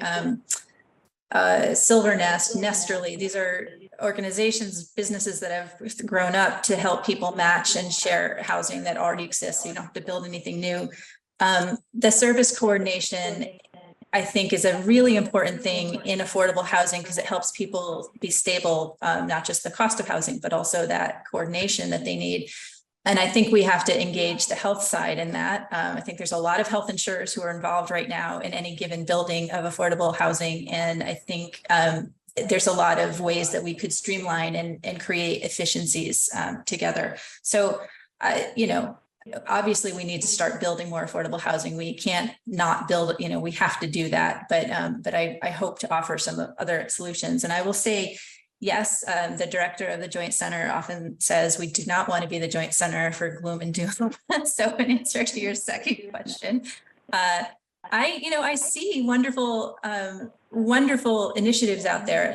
Silver Nest, Nesterly, these are organizations, businesses that have grown up to help people match and share housing that already exists. So you don't have to build anything new. The service coordination, I think, is a really important thing in affordable housing because it helps people be stable, not just the cost of housing, but also that coordination that they need. And I think we have to engage the health side in that. I think there's a lot of health insurers who are involved right now in any given building of affordable housing. And I think there's a lot of ways that we could streamline and create efficiencies together. So, you know, obviously we need to start building more affordable housing. We can't not build, you know, we have to do that. But I hope to offer some other solutions. And I will say, yes, the director of the Joint Center often says we do not want to be the Joint Center for gloom and doom. So in answer to your second question, I see wonderful initiatives out there,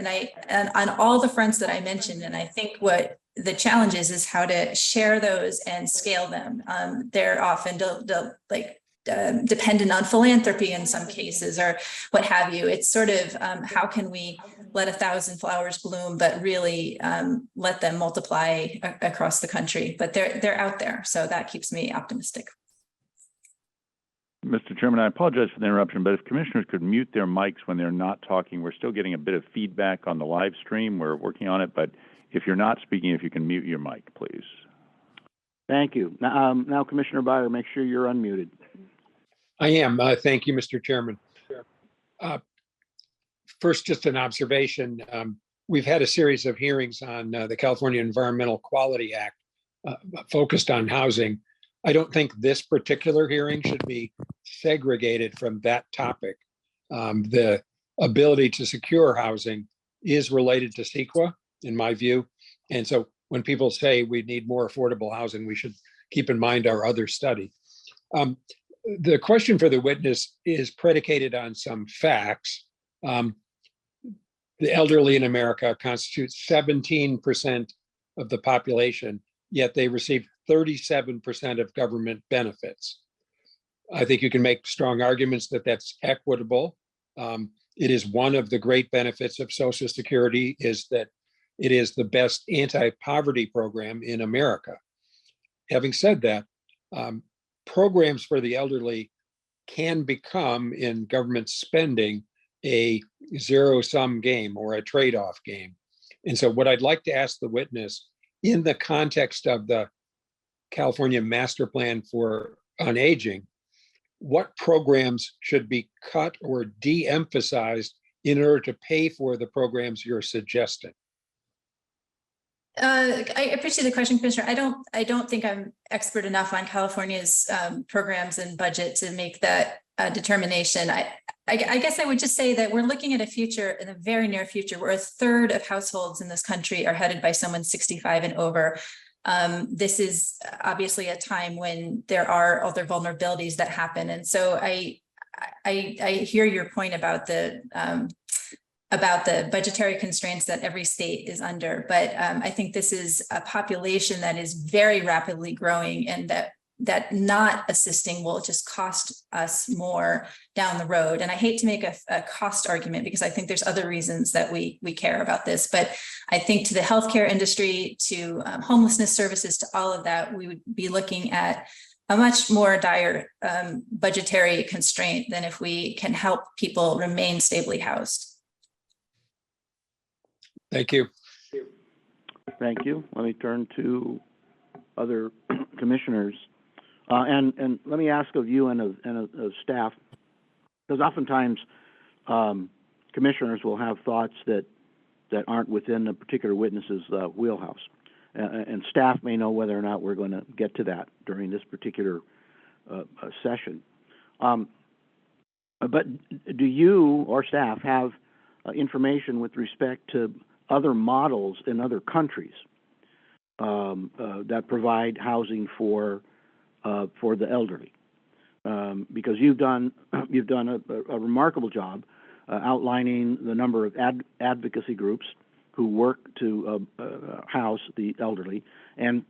and on all the fronts that I mentioned. And I think what the challenge is how to share those and scale them. They're often dependent on philanthropy in some cases, or what have you. It's sort of how can we let 1,000 flowers bloom, but really let them multiply across the country. But they're out there, so that keeps me optimistic. Mr. Chairman, I apologize for the interruption, but if commissioners could mute their mics when they're not talking, we're still getting a bit of feedback on the live stream. We're working on it, but if you're not speaking, if you can mute your mic, please. Thank you. Now, Commissioner Byer, make sure you're unmuted. I am. Thank you, Mr. Chairman. First, just an observation. We've had a series of hearings on the California Environmental Quality Act focused on housing. I don't think this particular hearing should be segregated from that topic. The ability to secure housing is related to CEQA, in my view. And so when people say we need more affordable housing, we should keep in mind our other study. The question for the witness is predicated on some facts. The elderly in America constitute 17% of the population, yet they receive 37% of government benefits. I think you can make strong arguments that that's equitable. It is one of the great benefits of Social Security is that it is the best anti-poverty program in America. Having said that, programs for the elderly can become, in government spending, a zero-sum game or a trade-off game. And so what I'd like to ask the witness, in the context of the California Master Plan on Aging, what programs should be cut or de-emphasized in order to pay for the programs you're suggesting? I appreciate the question, Commissioner. I don't think I'm expert enough on California's programs and budget to make that determination. I guess I would just say that we're looking at a future, in the very near future, where 1/3 of households in this country are headed by someone 65 and over. This is obviously a time when there are other vulnerabilities that happen. And so I hear your point about the budgetary constraints that every state is under. But I think this is a population that is very rapidly growing, and that not assisting will just cost us more down the road. And I hate to make a cost argument, because I think there's other reasons that we care about this. But I think to the healthcare industry, to homelessness services, to all of that, we would be looking at a much more dire budgetary constraint than if we can help people remain stably housed. Thank you. Thank you. Let me turn to other commissioners. And let me ask of you and of staff, because oftentimes commissioners will have thoughts that aren't within a particular witness's wheelhouse. And staff may know whether or not we're going to get to that during this particular session. But do you or staff have information with respect to other models in other countries that provide housing for the elderly? Because you've done a remarkable job outlining the number of advocacy groups who work to house the elderly, and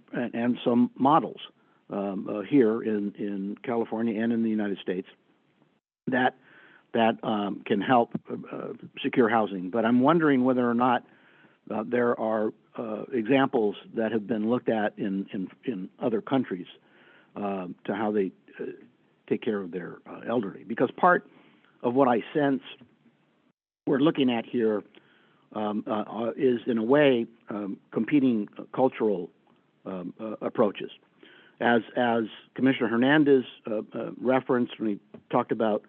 some models here in California and in the United States that can help secure housing. But I'm wondering whether or not there are examples that have been looked at in other countries to how they take care of their elderly. Because part of what I sense we're looking at here is, in a way, competing cultural approaches. As Commissioner Hernandez referenced when he talked about,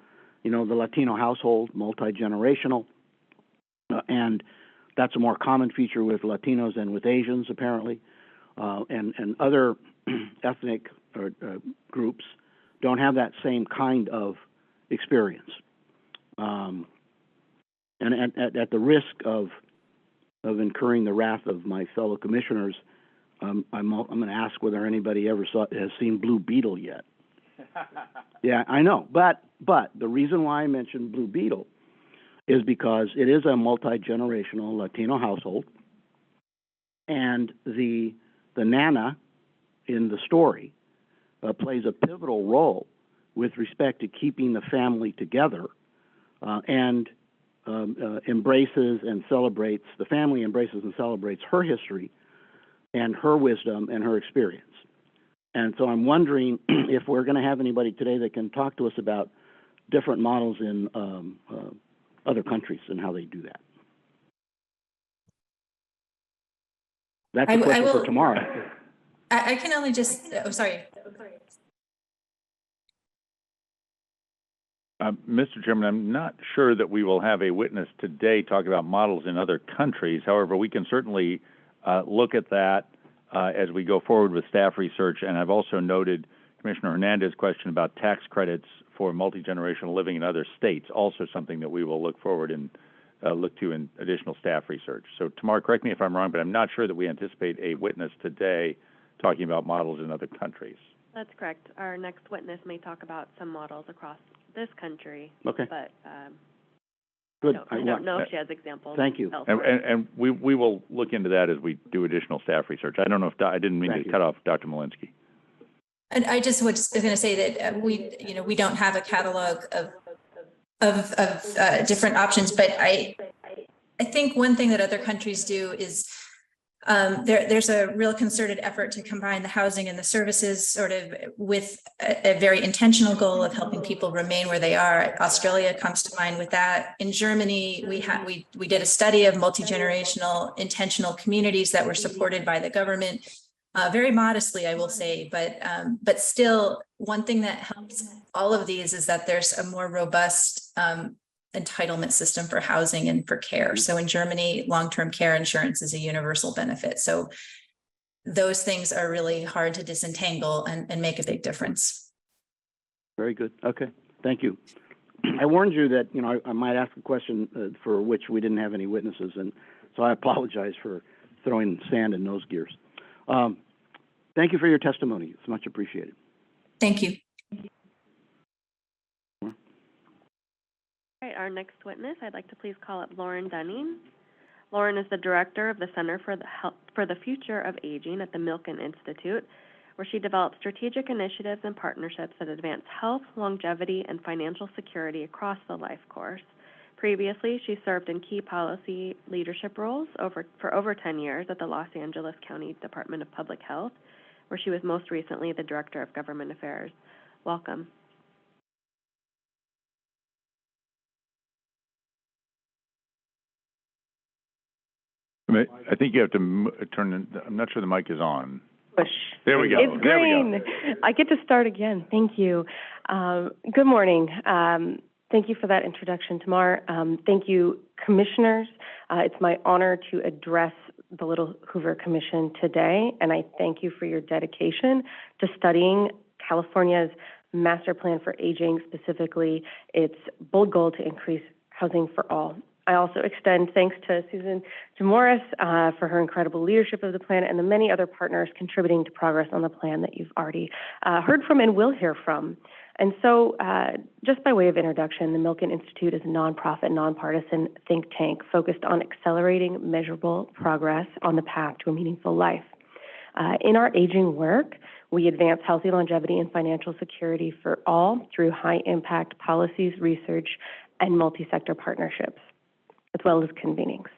the Latino household, multi-generational, and that's a more common feature with Latinos than with Asians, apparently, and other ethnic groups don't have that same kind of experience. And at the risk of incurring the wrath of my fellow commissioners, I'm going to ask whether anybody has seen Blue Beetle yet. Yeah, I know, but the reason why I mentioned Blue Beetle is because it is a multi-generational Latino household, and the Nana in the story plays a pivotal role with respect to keeping the family together, and embraces and celebrates her history and her wisdom and her experience. And so I'm wondering if we're going to have anybody today that can talk to us about different models in other countries and how they do that. That's a question for tomorrow. I can only just, sorry. Mr. Chairman, I'm not sure that we will have a witness today talk about models in other countries. However, we can certainly look at that as we go forward with staff research. And I've also noted Commissioner Hernandez's question about tax credits for multi-generational living in other states, also something that we will look forward and look to in additional staff research. So, Tamar, correct me if I'm wrong, but I'm not sure that we anticipate a witness today talking about models in other countries. That's correct. Our next witness may talk about some models across this country. Okay. But good. I don't know if she has examples. Thank you. And we will look into that as we do additional staff research. I don't know if I didn't mean to cut off Dr. Molinsky. And I just was going to say that we don't have a catalog of different options, but I think one thing that other countries do is there's a real concerted effort to combine the housing and the services sort of with a very intentional goal of helping people remain where they are. Australia comes to mind with that. In Germany, we did a study of multi-generational intentional communities that were supported by the government, very modestly, I will say, but still, one thing that helps all of these is that there's a more robust entitlement system for housing and for care. So in Germany, long-term care insurance is a universal benefit. So those things are really hard to disentangle and make a big difference. Very good. Okay. Thank you. I warned you that, I might ask a question for which we didn't have any witnesses, and so I apologize for throwing sand in those gears. Thank you for your testimony. It's much appreciated. Thank you. All right, our next witness, I'd like to please call up Lauren Dunning. Lauren is the director of the Center for the Future of Aging at the Milken Institute, where she develops strategic initiatives and partnerships that advance health, longevity, and financial security across the life course. Previously, she served in key policy leadership roles for over 10 years at the Los Angeles County Department of Public Health, where she was most recently the Director of Government Affairs. Welcome. I think you have to turn. I'm not sure the mic is on. Push. There we go. It's green. I get to start again. Thank you. Good morning. Thank you for that introduction, Tamar. Thank you, commissioners. It's my honor to address the Little Hoover Commission today, and I thank you for your dedication to studying California's Master Plan for Aging, specifically its bold goal to increase housing for all. I also extend thanks to Susan DeMarois for her incredible leadership of the plan and the many other partners contributing to progress on the plan that you've already heard from and will hear from. And so just by way of introduction, the Milken Institute is a nonprofit, nonpartisan think tank focused on accelerating measurable progress on the path to a meaningful life. In our aging work, we advance healthy longevity and financial security for all through high-impact policies, research, and multi-sector partnerships, as well as convenings.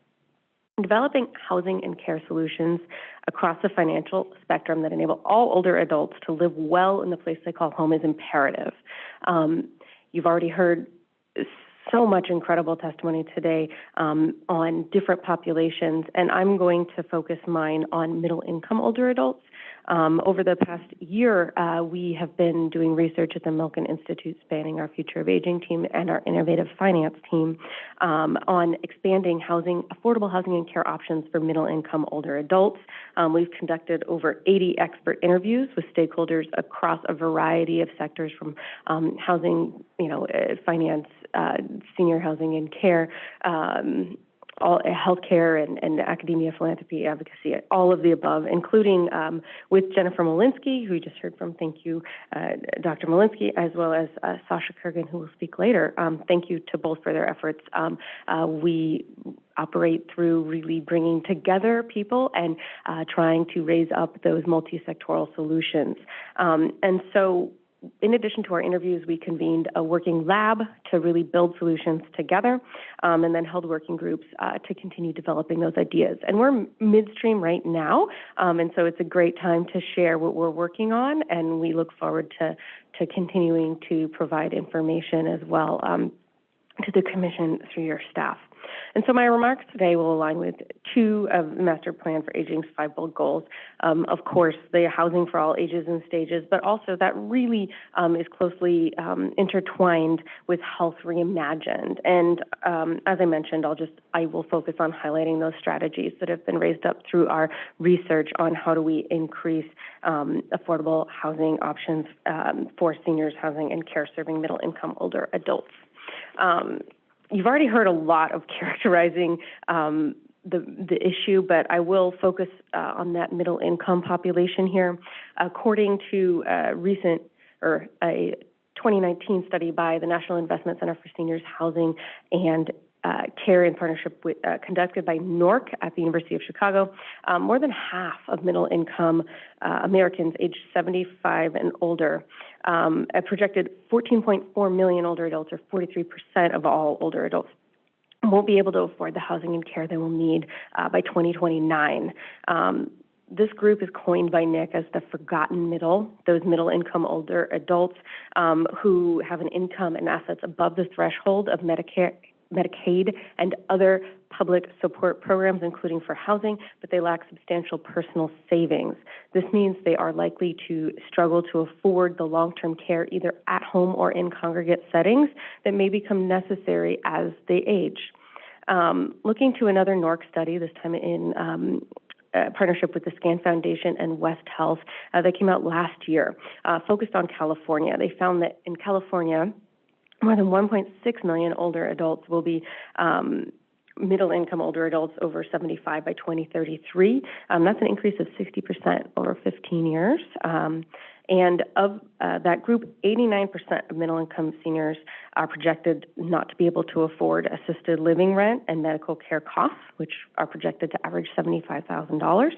Developing housing and care solutions across the financial spectrum that enable all older adults to live well in the place they call home is imperative. You've already heard so much incredible testimony today on different populations, and I'm going to focus mine on middle-income older adults. Over the past year, we have been doing research at the Milken Institute spanning our Future of Aging team and our Innovative Finance team on expanding affordable housing and care options for middle-income older adults. We've conducted over 80 expert interviews with stakeholders across a variety of sectors from housing, finance, senior housing and care, all healthcare and academia, philanthropy, advocacy, all of the above, including with Jennifer Molinsky, who we just heard from. Thank you, Dr. Molinsky, as well as Sasha Kergan, who will speak later. Thank you to both for their efforts. We operate through really bringing together people and trying to raise up those multi-sectoral solutions. And so in addition to our interviews, we convened a working lab to really build solutions together, and then held working groups to continue developing those ideas. And we're midstream right now, and so it's a great time to share what we're working on, and we look forward to continuing to provide information as well to the Commission through your staff. And so my remarks today will align with two of the Master Plan for Aging's 5 bold goals. Of course, the housing for all ages and stages, but also that really is closely intertwined with health reimagined. And as I mentioned, I will focus on highlighting those strategies that have been raised up through our research on how do we increase affordable housing options for seniors housing and care serving middle income older adults. You've already heard a lot of characterizing the issue, but I will focus on that middle income population here. According to a 2019 study by the National Investment Center for Seniors Housing and Care in partnership with, conducted by NORC at the University of Chicago, more than half of middle-income Americans aged 75 and older, a projected 14.4 million older adults, or 43% of all older adults, won't be able to afford the housing and care they will need by 2029. This group is coined by Nick as the forgotten middle, those middle-income older adults who have an income and assets above the threshold of Medicaid and other public support programs, including for housing, but they lack substantial personal savings. This means they are likely to struggle to afford the long-term care either at home or in congregate settings that may become necessary as they age. Looking to another NORC study, this time in partnership with the SCAN Foundation and West Health, that came out last year, focused on California. They found that in California, more than 1.6 million older adults will be middle-income older adults over 75 by 2033. That's an increase of 60% over 15 years. And of that group, 89% of middle-income seniors are projected not to be able to afford assisted living rent and medical care costs, which are projected to average $75,000.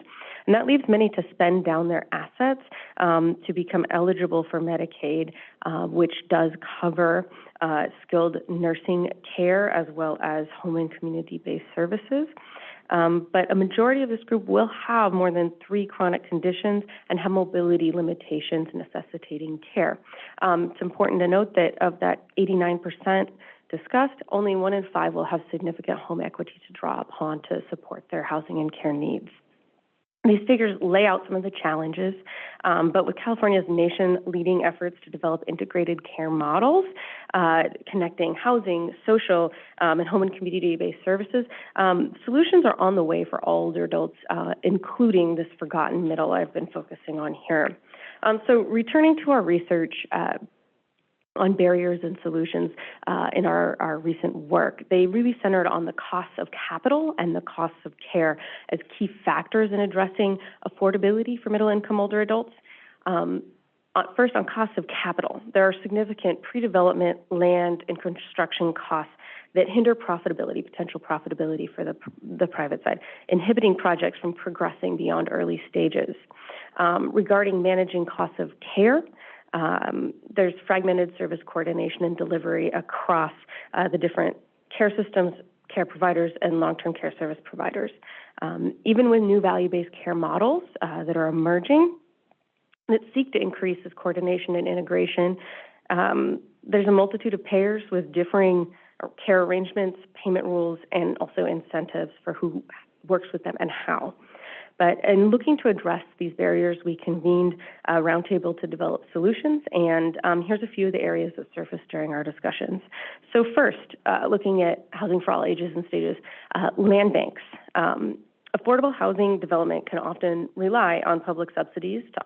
And that leaves many to spend down their assets to become eligible for Medicaid, which does cover skilled nursing care as well as home and community-based services. But a majority of this group will have more than 3 chronic conditions and have mobility limitations necessitating care. It's important to note that of that 89% discussed, only 1 in 5 will have significant home equity to draw upon to support their housing and care needs. These figures lay out some of the challenges, but with California's nation-leading efforts to develop integrated care models, connecting housing, social, and home and community-based services, solutions are on the way for all older adults, including this forgotten middle I've been focusing on here. So returning to our research, on barriers and solutions in our recent work. They really centered on the costs of capital and the costs of care as key factors in addressing affordability for middle-income older adults. First, on costs of capital, there are significant pre-development land and construction costs that hinder profitability, potential profitability for the private side, inhibiting projects from progressing beyond early stages. Regarding managing costs of care, there's fragmented service coordination and delivery across the different care systems, care providers, and long-term care service providers. Even with new value-based care models that are emerging that seek to increase this coordination and integration, there's a multitude of payers with differing care arrangements, payment rules, and also incentives for who works with them and how. But in looking to address these barriers, we convened a roundtable to develop solutions, and here's a few of the areas that surfaced during our discussions. So first, looking at housing for all ages and stages, land banks. Affordable housing development can often rely on public subsidies to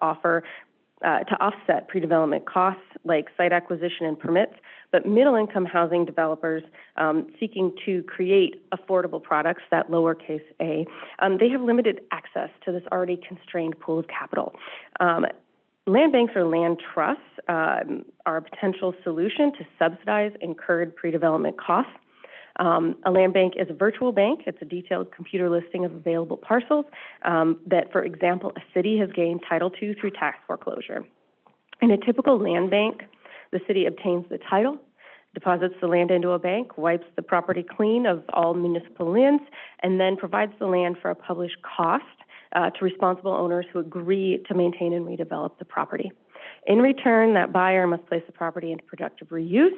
offset pre-development costs like site acquisition and permits, but middle-income housing developers seeking to create affordable products, that lowercase a, they have limited access to this already constrained pool of capital. Land banks or land trusts are a potential solution to subsidize incurred pre-development costs. A land bank is a virtual bank. It's a detailed computer listing of available parcels that, for example, a city has gained title to through tax foreclosure. In a typical land bank, the city obtains the title, deposits the land into a bank, wipes the property clean of all municipal liens, and then provides the land for a published cost to responsible owners who agree to maintain and redevelop the property. In return, that buyer must place the property into productive reuse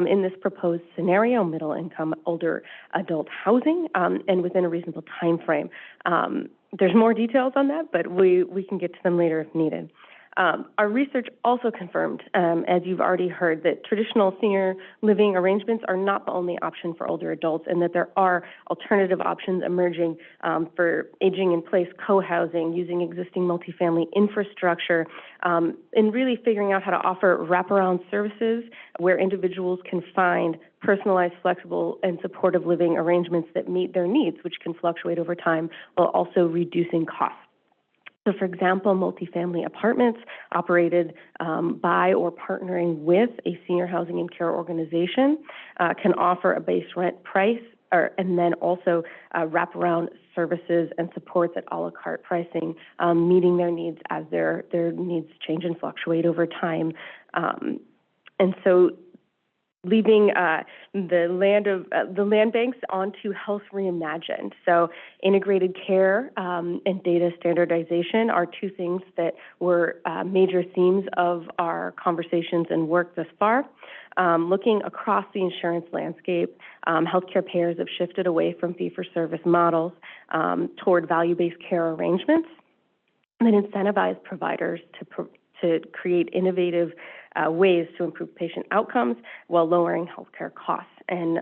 in this proposed scenario, middle-income older adult housing, and within a reasonable time frame. There's more details on that, but we can get to them later if needed. Our research also confirmed, as you've already heard, that traditional senior living arrangements are not the only option for older adults, and that there are alternative options emerging for aging in place co-housing, using existing multifamily infrastructure, and really figuring out how to offer wraparound services where individuals can find personalized, flexible, and supportive living arrangements that meet their needs, which can fluctuate over time while also reducing costs. So, for example, multifamily apartments operated by or partnering with a senior housing and care organization can offer a base rent price and then also wraparound services and supports at a la carte pricing, meeting their needs as their needs change and fluctuate over time. And so leaving the land banks onto Health Reimagined. So integrated care and data standardization are two things that were major themes of our conversations and work thus far. Looking across the insurance landscape, healthcare payers have shifted away from fee-for-service models toward value-based care arrangements that incentivize providers to create innovative ways to improve patient outcomes while lowering healthcare costs. And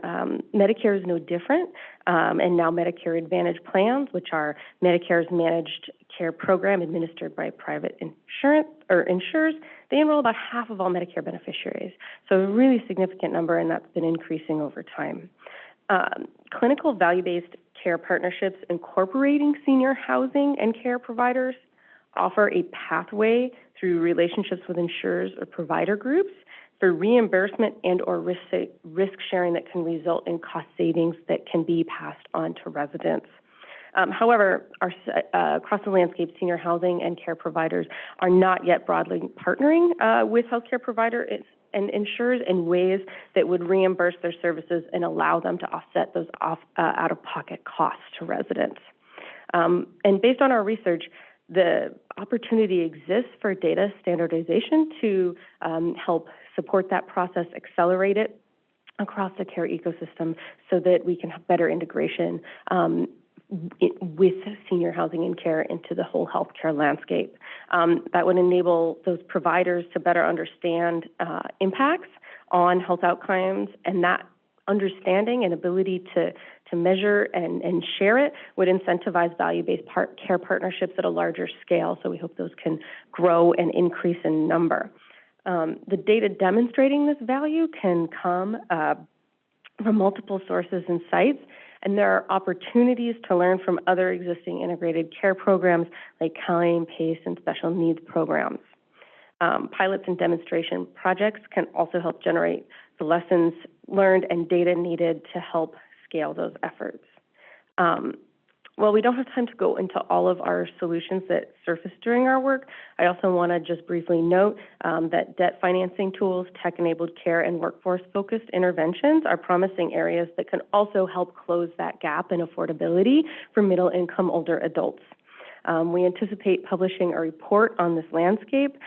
Medicare is no different. And now Medicare Advantage plans, which are Medicare's managed care program administered by private insurers, they enroll about half of all Medicare beneficiaries. So a really significant number, and that's been increasing over time. Clinical value-based care partnerships incorporating senior housing and care providers offer a pathway through relationships with insurers or provider groups for reimbursement and or risk sharing that can result in cost savings that can be passed on to residents. However, across the landscape, senior housing and care providers are not yet broadly partnering with healthcare providers and insurers in ways that would reimburse their services and allow them to offset those out-of-pocket costs to residents. And based on our research, the opportunity exists for data standardization to help support that process, accelerate it across the care ecosystem so that we can have better integration with senior housing and care into the whole healthcare landscape. That would enable those providers to better understand impacts on health outcomes, and that understanding and ability to measure and share it would incentivize value-based care partnerships at a larger scale. So we hope those can grow and increase in number. The data demonstrating this value can come from multiple sources and sites, and there are opportunities to learn from other existing integrated care programs like CalAIM, PACE, and special needs programs. Pilots and demonstration projects can also help generate the lessons learned and data needed to help scale those efforts. While we don't have time to go into all of our solutions that surfaced during our work, I also want to just briefly note that debt financing tools, tech-enabled care, and workforce-focused interventions are promising areas that can also help close that gap in affordability for middle-income older adults. We anticipate publishing a report on this landscape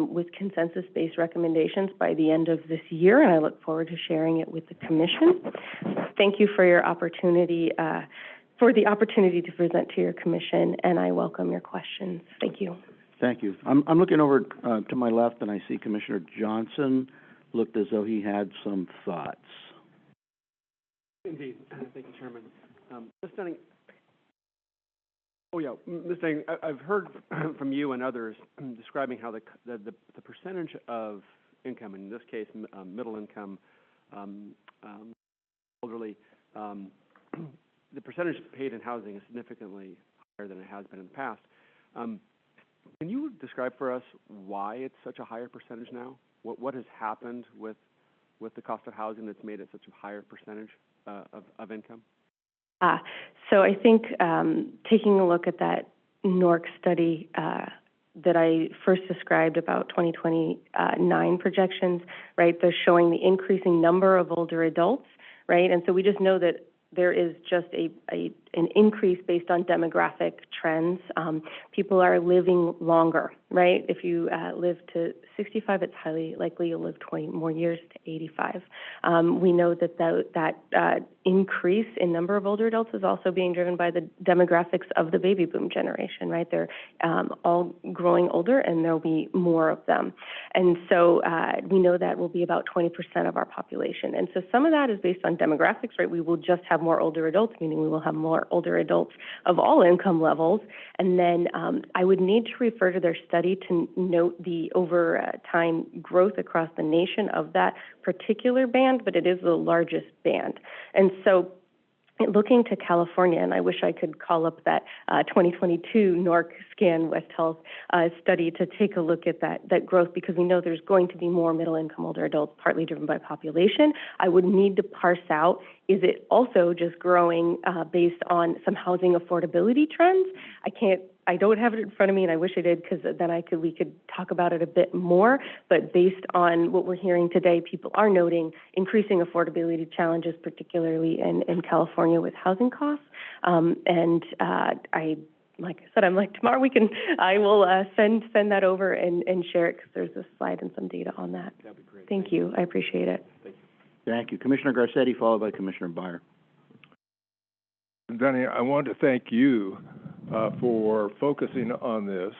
with consensus-based recommendations by the end of this year, and I look forward to sharing it with the Commission. Thank you for your opportunity, for the opportunity to present to your Commission, and I welcome your questions. Thank you. Thank you. I'm looking over to my left, and I see Commissioner Johnson looked as though he had some thoughts. Indeed. Thank you, Chairman. Ms. Dunning, Ms. Dunning, I've heard from you and others describing how the percentage of income, in this case, middle income, elderly, the percentage paid in housing is significantly higher than it has been in the past. Can you describe for us why it's such a higher percentage now? What has happened with the cost of housing that's made it such a higher percentage of income? So I think taking a look at that NORC study that I first described about 2029 projections, right, they're showing the increasing number of older adults, right? And so we just know that there is just an increase based on demographic trends. People are living longer, right? If you live to 65, it's highly likely you'll live 20 more years to 85. We know that increase in number of older adults is also being driven by the demographics of the baby boom generation, right? They're all growing older, and there'll be more of them. And so we know that will be about 20% of our population. And so some of that is based on demographics, right? We will just have more older adults, meaning we will have more older adults of all income levels. And then I would need to refer to their study to note the over time growth across the nation of that particular band, but it is the largest band. And so looking to California, and I wish I could call up that 2022 NORC Scan West Health study to take a look at that growth, because we know there's going to be more middle-income older adults, partly driven by population. I would need to parse out, is it also just growing based on some housing affordability trends? I don't have it in front of me, and I wish I did, because then we could talk about it a bit more. But based on what we're hearing today, people are noting increasing affordability challenges, particularly in California with housing costs. Like I said, I'm like, tomorrow I will send that over and share it, because there's a slide and some data on that. That'd be great. Thank you. I appreciate it. Thank you. Thank you. Commissioner Garcetti, followed by Commissioner Byer. Danny, I want to thank you for focusing on this,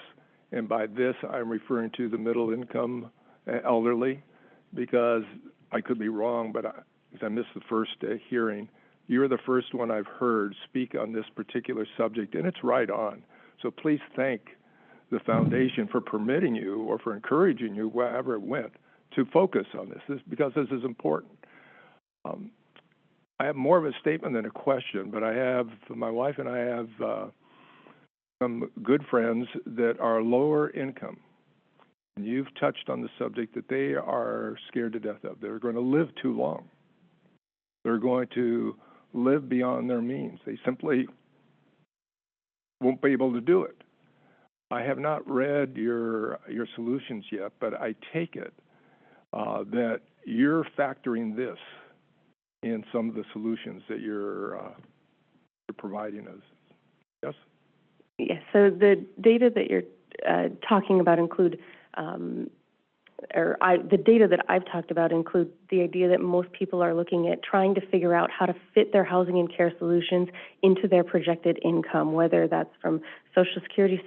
and by this I'm referring to the middle income elderly, because I could be wrong, but because I missed the first hearing. You're the first one I've heard speak on this particular subject, and it's right on. So please thank the foundation for permitting you or for encouraging you, wherever it went, to focus on this because this is important. I have more of a statement than a question, but my wife and I have some good friends that are lower income. And you've touched on the subject that they are scared to death of. They're going to live too long. They're going to live beyond their means. They simply won't be able to do it. I have not read your solutions yet, but I take it that you're factoring this in some of the solutions that you're providing us. Yes? Yes, so the data that you're talking about include, the data that I've talked about include the idea that most people are looking at trying to figure out how to fit their housing and care solutions into their projected income, whether that's from Social Security,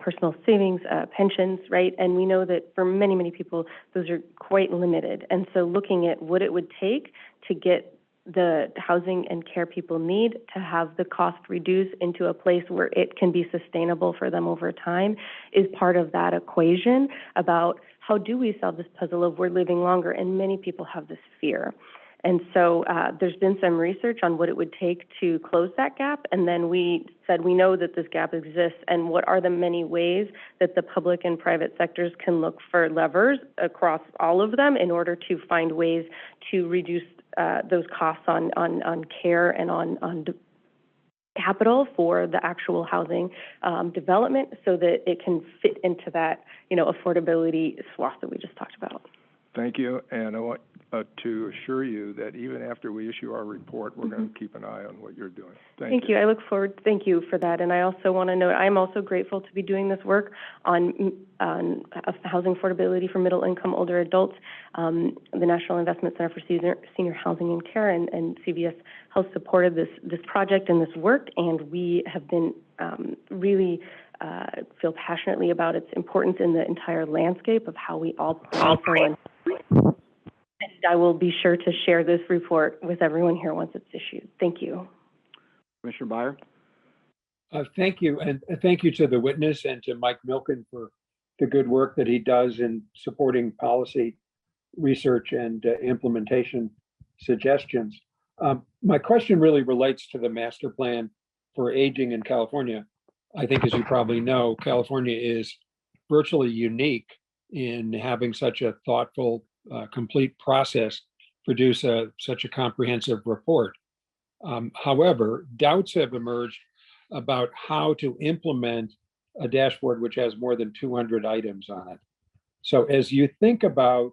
personal savings, pensions, right? And we know that for many, many people, those are quite limited. And so looking at what it would take to get the housing and care people need to have the cost reduced into a place where it can be sustainable for them over time is part of that equation about how do we solve this puzzle of we're living longer, and many people have this fear. And so there's been some research on what it would take to close that gap, and then we said we know that this gap exists, and what are the many ways that the public and private sectors can look for levers across all of them in order to find ways to reduce those costs on care and on capital for the actual housing development, so that it can fit into that, affordability swath that we just talked about. Thank you, and I want to assure you that even after we issue our report, we're going to keep an eye on what you're doing. Thank you. I look forward, thank you for that. And I also want to note, I'm also grateful to be doing this work on housing affordability for middle income older adults. The National Investment Center for Senior Housing and Care and CVS Health supported this project and this work, and we have been really feel passionately about its importance in the entire landscape of how we all plan. And I will be sure to share this report with everyone here once it's issued. Thank you. Commissioner Byer? Thank you, and thank you to the witness and to Mike Milken for the good work that he does in supporting policy research and implementation suggestions. My question really relates to the master plan for aging in California. I think, as you probably know, California is virtually unique in having such a thoughtful, complete process produce such a comprehensive report. However, doubts have emerged about how to implement a dashboard which has more than 200 items on it. So as you think about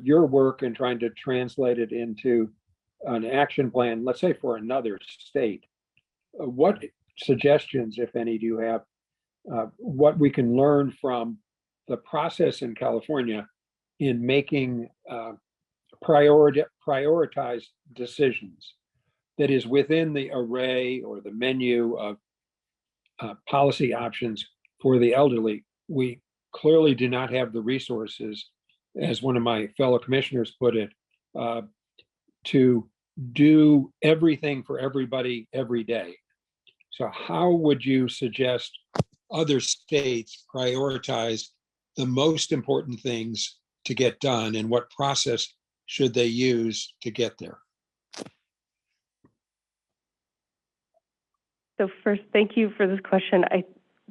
your work and trying to translate it into an action plan, let's say for another state, what suggestions, if any, do you have, what we can learn from the process in California in making prioritized decisions that is within the array or the menu of policy options for the elderly? We clearly do not have the resources, as one of my fellow commissioners put it, to do everything for everybody every day. So how would you suggest other states prioritize the most important things to get done, and what process should they use to get there? So first, thank you for this question. I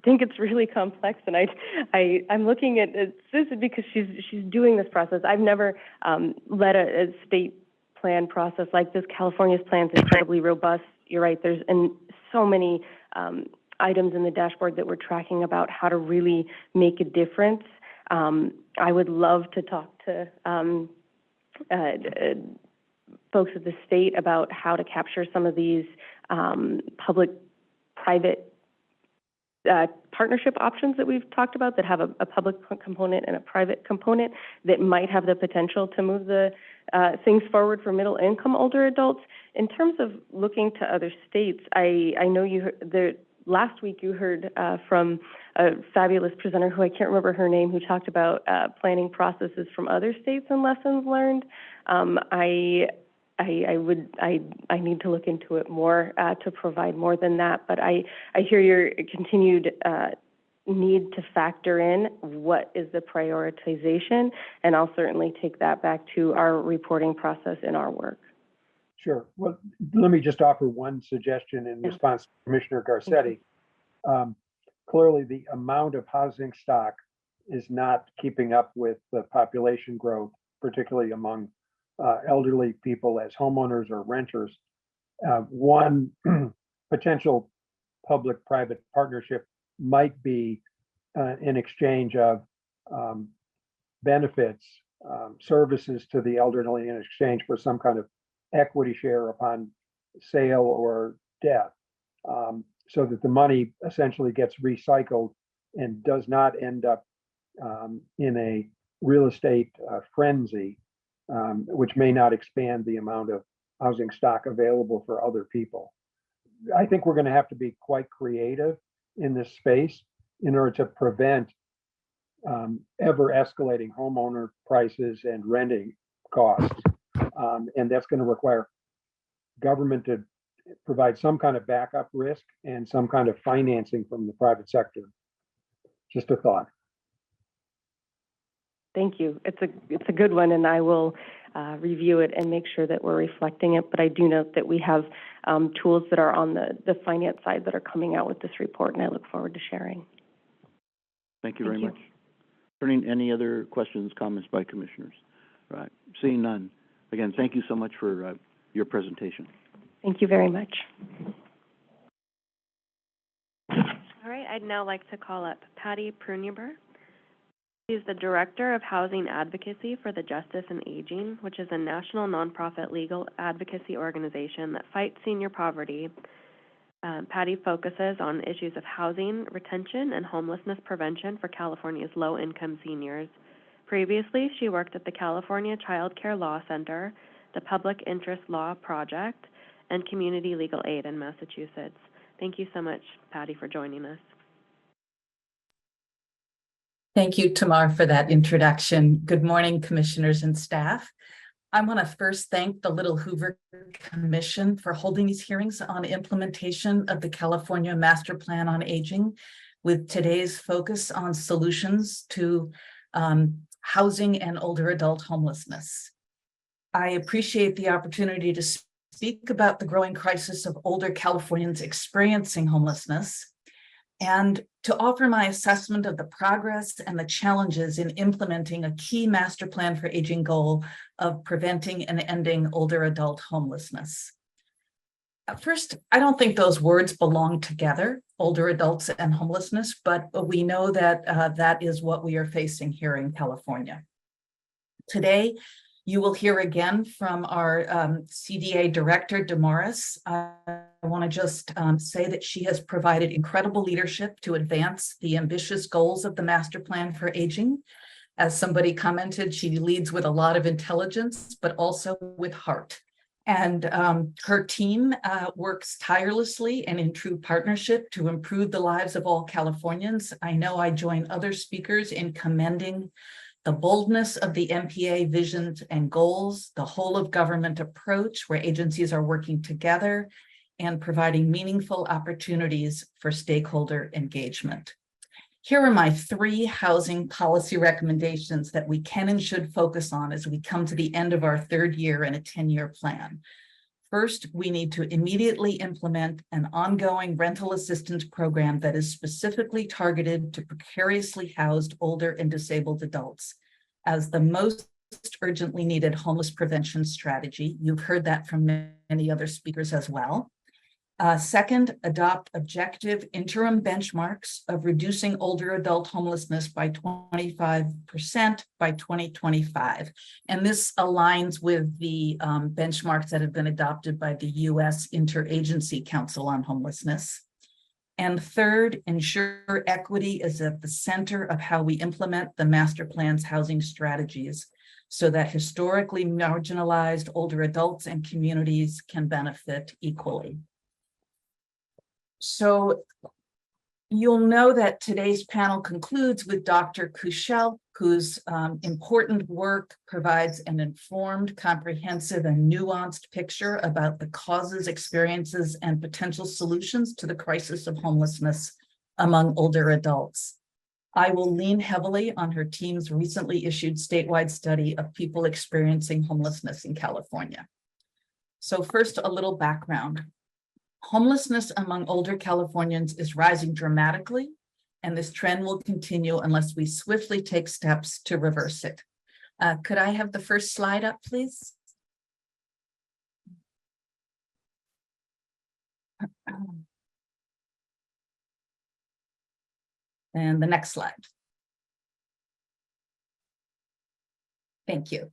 think it's really complex, and I'm looking at Susan because she's doing this process. I've never led a state plan process like this. California's plan is incredibly robust. You're right. There's so many items in the dashboard that we're tracking about how to really make a difference. I would love to talk to folks at the state about how to capture some of these public-private partnership options that we've talked about that have a public component and a private component that might have the potential to move the things forward for middle-income older adults. In terms of looking to other states, I know last week you heard from a fabulous presenter who I can't remember her name, who talked about planning processes from other states and lessons learned. I need to look into it more to provide more than that, but I hear your continued need to factor in what is the prioritization, and I'll certainly take that back to our reporting process in our work. Sure. Well, let me just offer one suggestion in response to Commissioner Garcetti. Clearly, the amount of housing stock is not keeping up with the population growth, particularly among elderly people as homeowners or renters. One potential public-private partnership might be an exchange of benefits, services to the elderly in exchange for some kind of equity share upon sale or death, so that the money essentially gets recycled and does not end up in a real estate frenzy, which may not expand the amount of housing stock available for other people. I think we're going to have to be quite creative in this space in order to prevent ever escalating homeowner prices and renting costs. And that's going to require government to provide some kind of backup risk and some kind of financing from the private sector. Just a thought. Thank you. It's a good one, and I will review it and make sure that we're reflecting it. But I do note that we have tools that are on the finance side that are coming out with this report, and I look forward to sharing. Thank you very much. Turning any other questions, comments by commissioners? Right. Seeing none. Again, thank you so much for your presentation. Thank you very much. All right, I'd now like to call up Patti Prunhuber. She's the Director of Housing Advocacy for the Justice and Aging, which is a national nonprofit legal advocacy organization that fights senior poverty. Patti focuses on issues of housing, retention, and homelessness prevention for California's low-income seniors. Previously, she worked at the California Child Care Law Center, the Public Interest Law Project, and Community Legal Aid in Massachusetts. Thank you so much, Patti, for joining us. Thank you, Tamar, for that introduction. Good morning, commissioners and staff. I want to first thank the Little Hoover Commission for holding these hearings on implementation of the California Master Plan on Aging, with today's focus on solutions to housing and older adult homelessness. I appreciate the opportunity to speak about the growing crisis of older Californians experiencing homelessness, and to offer my assessment of the progress and the challenges in implementing a key master plan for aging goal of preventing and ending older adult homelessness. First, I don't think those words belong together, older adults and homelessness, but we know that that is what we are facing here in California. Today, you will hear again from our CDA director, DeMarois. I want to just say that she has provided incredible leadership to advance the ambitious goals of the Master Plan for Aging. As somebody commented, she leads with a lot of intelligence, but also with heart. And her team works tirelessly and in true partnership to improve the lives of all Californians. I know I join other speakers in commending the boldness of the MPA visions and goals, the whole of government approach where agencies are working together and providing meaningful opportunities for stakeholder engagement. Here are my 3 housing policy recommendations that we can and should focus on as we come to the end of our 3rd year in a 10-year plan. First, we need to immediately implement an ongoing rental assistance program that is specifically targeted to precariously housed older and disabled adults as the most urgently needed homeless prevention strategy. You've heard that from many other speakers as well. Second, adopt objective interim benchmarks of reducing older adult homelessness by 25% by 2025. And this aligns with the benchmarks that have been adopted by the U.S. Interagency Council on Homelessness. And third, ensure equity is at the center of how we implement the master plan's housing strategies so that historically marginalized older adults and communities can benefit equally. So you'll know that today's panel concludes with Dr. Kushel, whose important work provides an informed, comprehensive, and nuanced picture about the causes, experiences, and potential solutions to the crisis of homelessness among older adults. I will lean heavily on her team's recently issued statewide study of people experiencing homelessness in California. So first, a little background. Homelessness among older Californians is rising dramatically, and this trend will continue unless we swiftly take steps to reverse it. Could I have the first slide up, please? And the next slide. Thank you.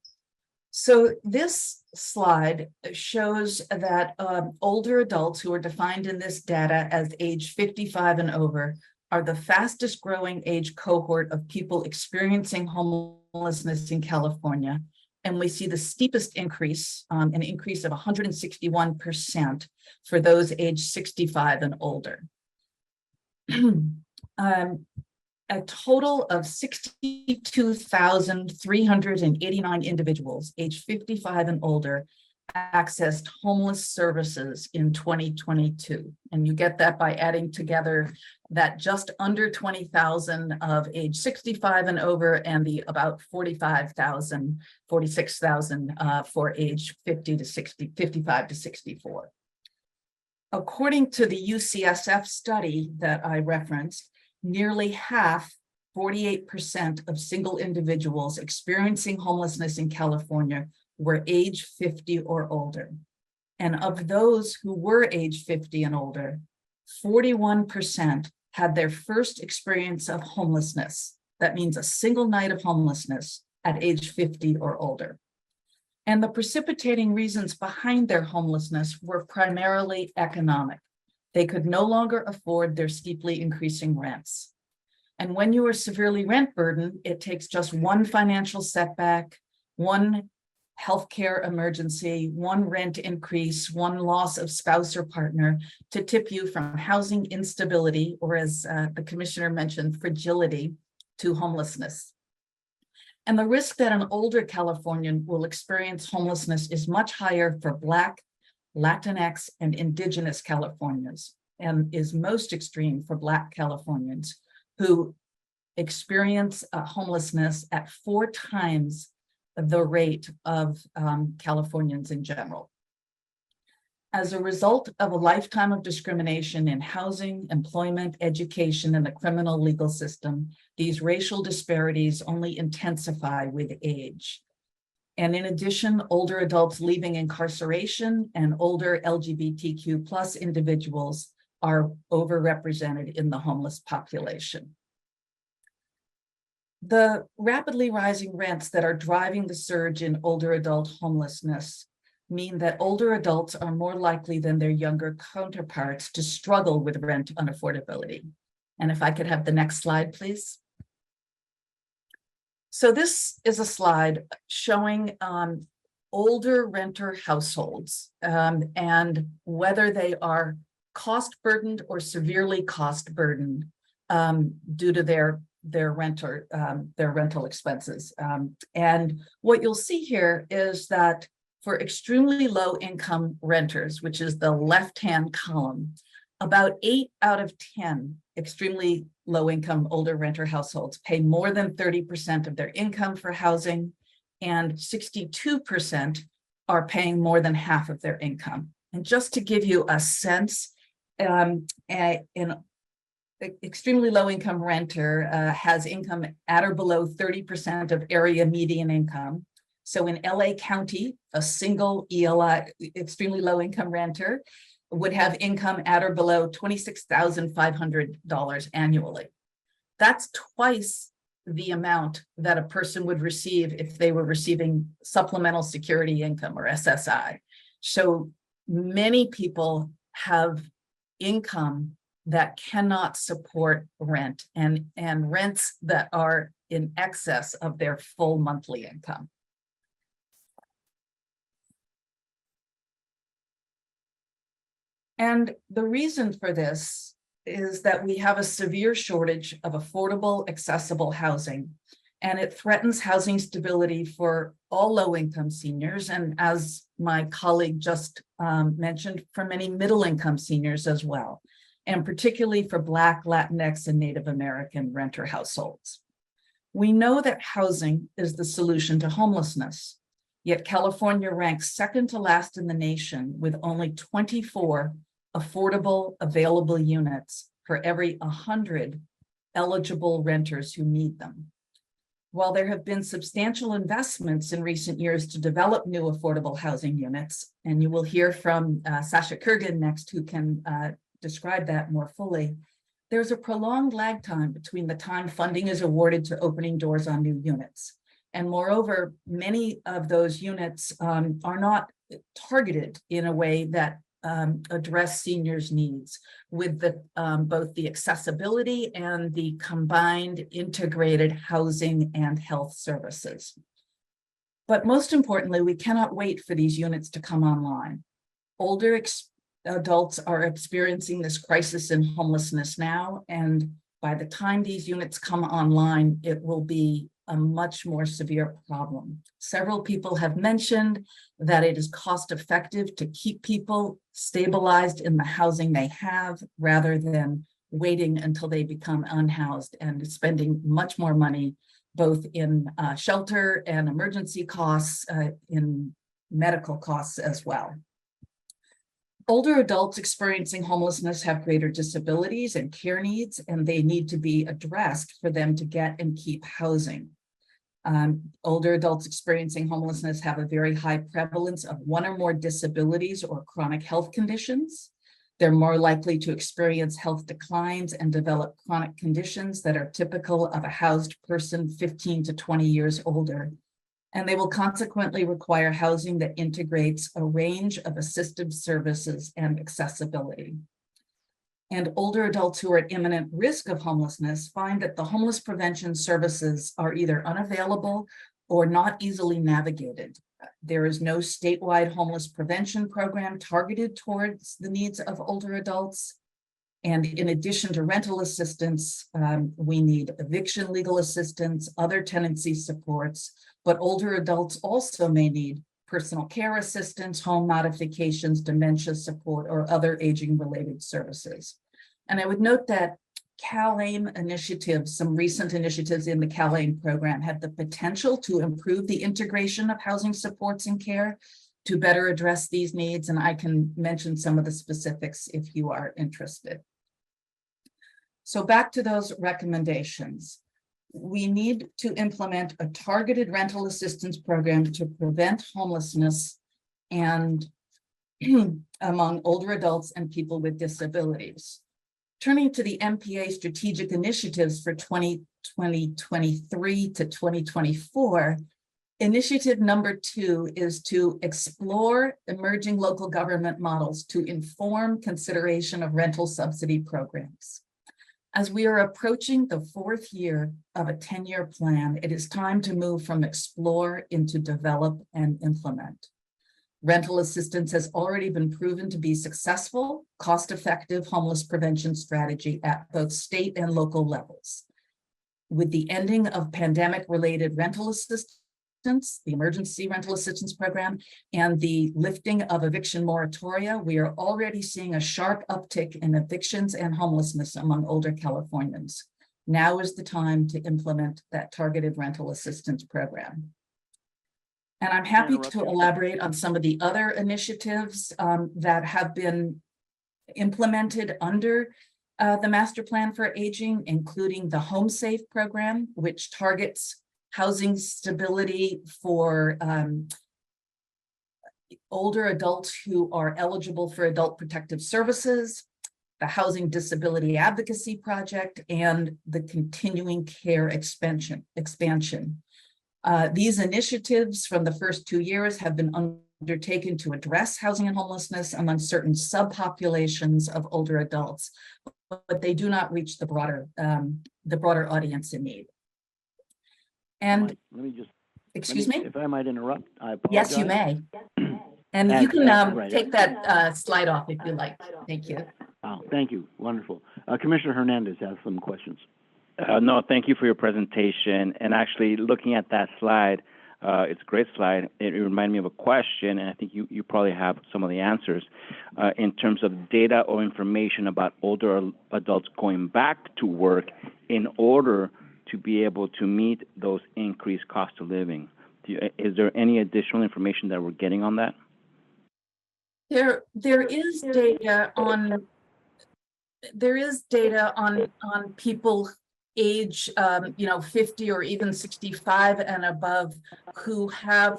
So this slide shows that older adults who are defined in this data as age 55 and over are the fastest growing age cohort of people experiencing homelessness in California. And we see the steepest increase, an increase of 161% for those age 65 and older. A total of 62,389 individuals aged 55 and older accessed homeless services in 2022. And you get that by adding together that just under 20,000 of age 65 and over, and the about 46,000 for age 55 to 64. According to the UCSF study that I referenced, nearly half, 48% of single individuals experiencing homelessness in California were age 50 or older. And of those who were age 50 and older, 41% had their first experience of homelessness. That means a single night of homelessness at age 50 or older. And the precipitating reasons behind their homelessness were primarily economic. They could no longer afford their steeply increasing rents. And when you are severely rent burdened, it takes just one financial setback, one healthcare emergency, one rent increase, one loss of spouse or partner to tip you from housing instability, or as the commissioner mentioned, fragility, to homelessness. And the risk that an older Californian will experience homelessness is much higher for Black, Latinx, and Indigenous Californians, and is most extreme for Black Californians who experience homelessness at 4 times the rate of Californians in general. As a result of a lifetime of discrimination in housing, employment, education, and the criminal legal system, these racial disparities only intensify with age. And in addition, older adults leaving incarceration and older LGBTQ+ individuals are overrepresented in the homeless population. The rapidly rising rents that are driving the surge in older adult homelessness mean that older adults are more likely than their younger counterparts to struggle with rent unaffordability. And if I could have the next slide, please. So this is a slide showing older renter households and whether they are cost burdened or severely cost burdened due to their rental expenses. And what you'll see here is that for extremely low income renters, which is the left-hand column, about 8 out of 10 extremely low income older renter households pay more than 30% of their income for housing, and 62% are paying more than half of their income. And just to give you a sense, an extremely low income renter has income at or below 30% of area median income. So in LA County, a single ELI, extremely low income renter, would have income at or below $26,500 annually. That's twice the amount that a person would receive if they were receiving supplemental security income, or SSI. So many people have income that cannot support rent, and rents that are in excess of their full monthly income. And the reason for this is that we have a severe shortage of affordable, accessible housing, and it threatens housing stability for all low-income seniors, and as my colleague just mentioned, for many middle-income seniors as well, and particularly for Black, Latinx, and Native American renter households. We know that housing is the solution to homelessness, yet California ranks second to last in the nation with only 24 affordable available units for every 100 eligible renters who need them. While there have been substantial investments in recent years to develop new affordable housing units, and you will hear from Sasha Kergan next, who can describe that more fully, there's a prolonged lag time between the time funding is awarded to opening doors on new units. And moreover, many of those units are not targeted in a way that address seniors' needs with both the accessibility and the combined integrated housing and health services. But most importantly, we cannot wait for these units to come online. Older adults are experiencing this crisis in homelessness now, and by the time these units come online, it will be a much more severe problem. Several people have mentioned that it is cost effective to keep people stabilized in the housing they have rather than waiting until they become unhoused and spending much more money both in shelter and emergency costs, in medical costs as well. Older adults experiencing homelessness have greater disabilities and care needs, and they need to be addressed for them to get and keep housing. Older adults experiencing homelessness have a very high prevalence of one or more disabilities or chronic health conditions. They're more likely to experience health declines and develop chronic conditions that are typical of a housed person 15 to 20 years older. And they will consequently require housing that integrates a range of assistive services and accessibility. And older adults who are at imminent risk of homelessness find that the homeless prevention services are either unavailable or not easily navigated. There is no statewide homeless prevention program targeted towards the needs of older adults. And in addition to rental assistance, we need eviction legal assistance, other tenancy supports, but older adults also may need personal care assistance, home modifications, dementia support, or other aging-related services. And I would note that CalAIM initiatives, some recent initiatives in the CalAIM program have the potential to improve the integration of housing supports and care to better address these needs, and I can mention some of the specifics if you are interested. So back to those recommendations. We need to implement a targeted rental assistance program to prevent homelessness and among older adults and people with disabilities. Turning to the MPA strategic initiatives for 2023 to 2024, initiative number 2 is to explore emerging local government models to inform consideration of rental subsidy programs. As we are approaching the 4th year of a 10-year plan, it is time to move from explore into develop and implement. Rental assistance has already been proven to be successful, cost-effective homeless prevention strategy at both state and local levels. With the ending of pandemic-related rental assistance, the emergency rental assistance program, and the lifting of eviction moratoria, we are already seeing a sharp uptick in evictions and homelessness among older Californians. Now is the time to implement that targeted rental assistance program. And I'm happy to elaborate on some of the other initiatives that have been implemented under the Master Plan for Aging, including the Home Safe program, which targets housing stability for older adults who are eligible for adult protective services, the Housing Disability Advocacy Project, and the Continuing Care expansion. These initiatives from the first 2 years have been undertaken to address housing and homelessness among certain subpopulations of older adults, but they do not reach the broader audience in need. And let me just, excuse me? if I might interrupt, I apologize. Yes, you may. And you can take that slide off if you like. Thank you. Oh, thank you. Wonderful. Commissioner Hernandez has some questions. No, thank you for your presentation. And actually, looking at that slide, it's a great slide. It reminded me of a question, and I think you probably have some of the answers in terms of data or information about older adults going back to work in order to be able to meet those increased cost of living. Is there any additional information that we're getting on that? There is data on people age 50 or even 65 and above who have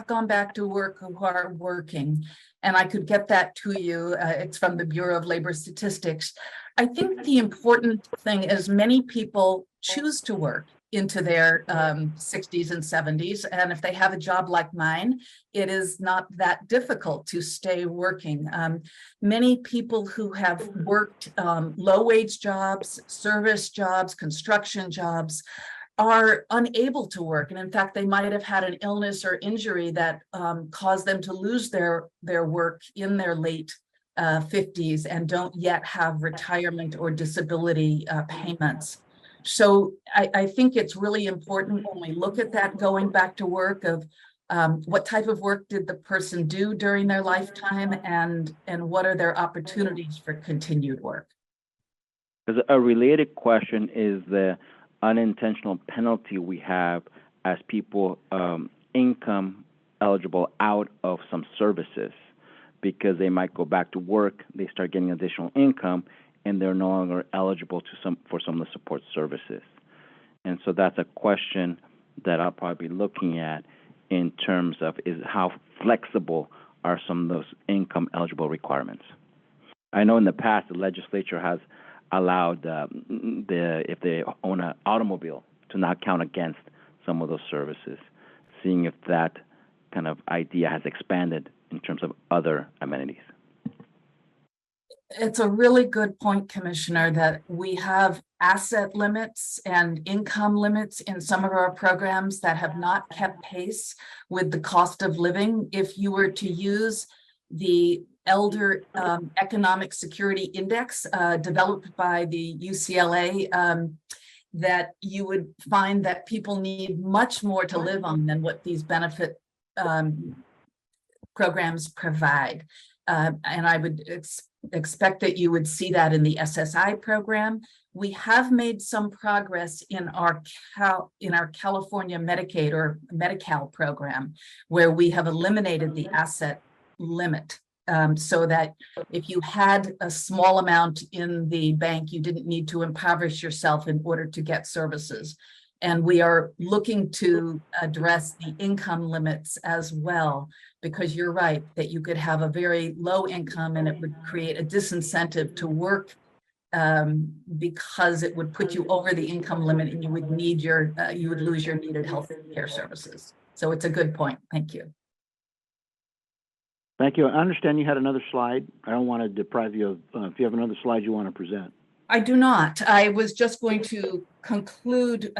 gone back to work, who are working, and I could get that to you. It's from the Bureau of Labor Statistics. I think the important thing is many people choose to work into their 60s and 70s, and if they have a job like mine, it is not that difficult to stay working. Many people who have worked low-wage jobs, service jobs, construction jobs, are unable to work, and in fact, they might have had an illness or injury that caused them to lose their work in their late 50s and don't yet have retirement or disability payments. So I think it's really important when we look at that going back to work of what type of work did the person do during their lifetime, and what are their opportunities for continued work? Because a related question is the unintentional penalty we have as people income eligible out of some services, because they might go back to work, they start getting additional income, and they're no longer eligible for some of the support services. And so that's a question that I'll probably be looking at in terms of is how flexible are some of those income eligible requirements. I know in the past the legislature has allowed if they own an automobile to not count against some of those services, seeing if that kind of idea has expanded in terms of other amenities. It's a really good point, Commissioner, that we have asset limits and income limits in some of our programs that have not kept pace with the cost of living. If you were to use the Elder Economic Security Index developed by the UCLA, that you would find that people need much more to live on than what these benefit programs provide. And I would expect that you would see that in the SSI program. We have made some progress in our California Medicaid or Medi-Cal program, where we have eliminated the asset limit, so that if you had a small amount in the bank, you didn't need to impoverish yourself in order to get services. And we are looking to address the income limits as well, because you're right that you could have a very low income and it would create a disincentive to work, because it would put you over the income limit and you would need you would lose your needed health care services. So it's a good point. Thank you. Thank you. I understand you had another slide. I don't want to deprive you of, if you have another slide you want to present. I do not. I was just going to conclude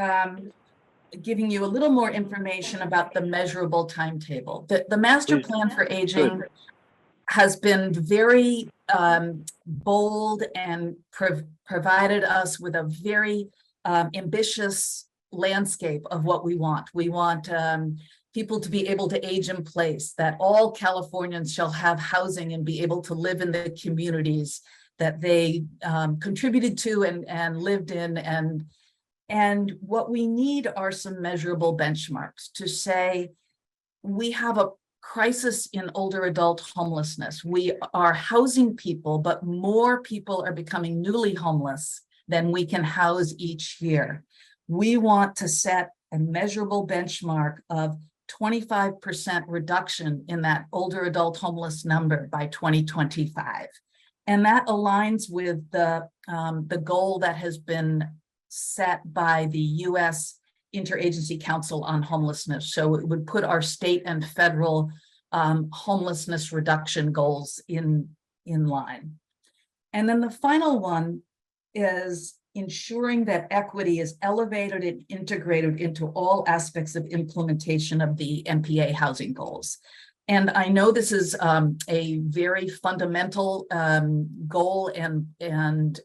giving you a little more information about the measurable timetable. The Master Plan for Aging has been very bold and provided us with a very ambitious landscape of what we want. We want people to be able to age in place, that all Californians shall have housing and be able to live in the communities that they contributed to and lived in. And what we need are some measurable benchmarks to say, we have a crisis in older adult homelessness. We are housing people, but more people are becoming newly homeless than we can house each year. We want to set a measurable benchmark of 25% reduction in that older adult homeless number by 2025. And that aligns with the goal that has been set by the U.S. Interagency Council on Homelessness. So it would put our state and federal homelessness reduction goals in line. And then the final one is ensuring that equity is elevated and integrated into all aspects of implementation of the MPA housing goals. And I know this is a very fundamental goal and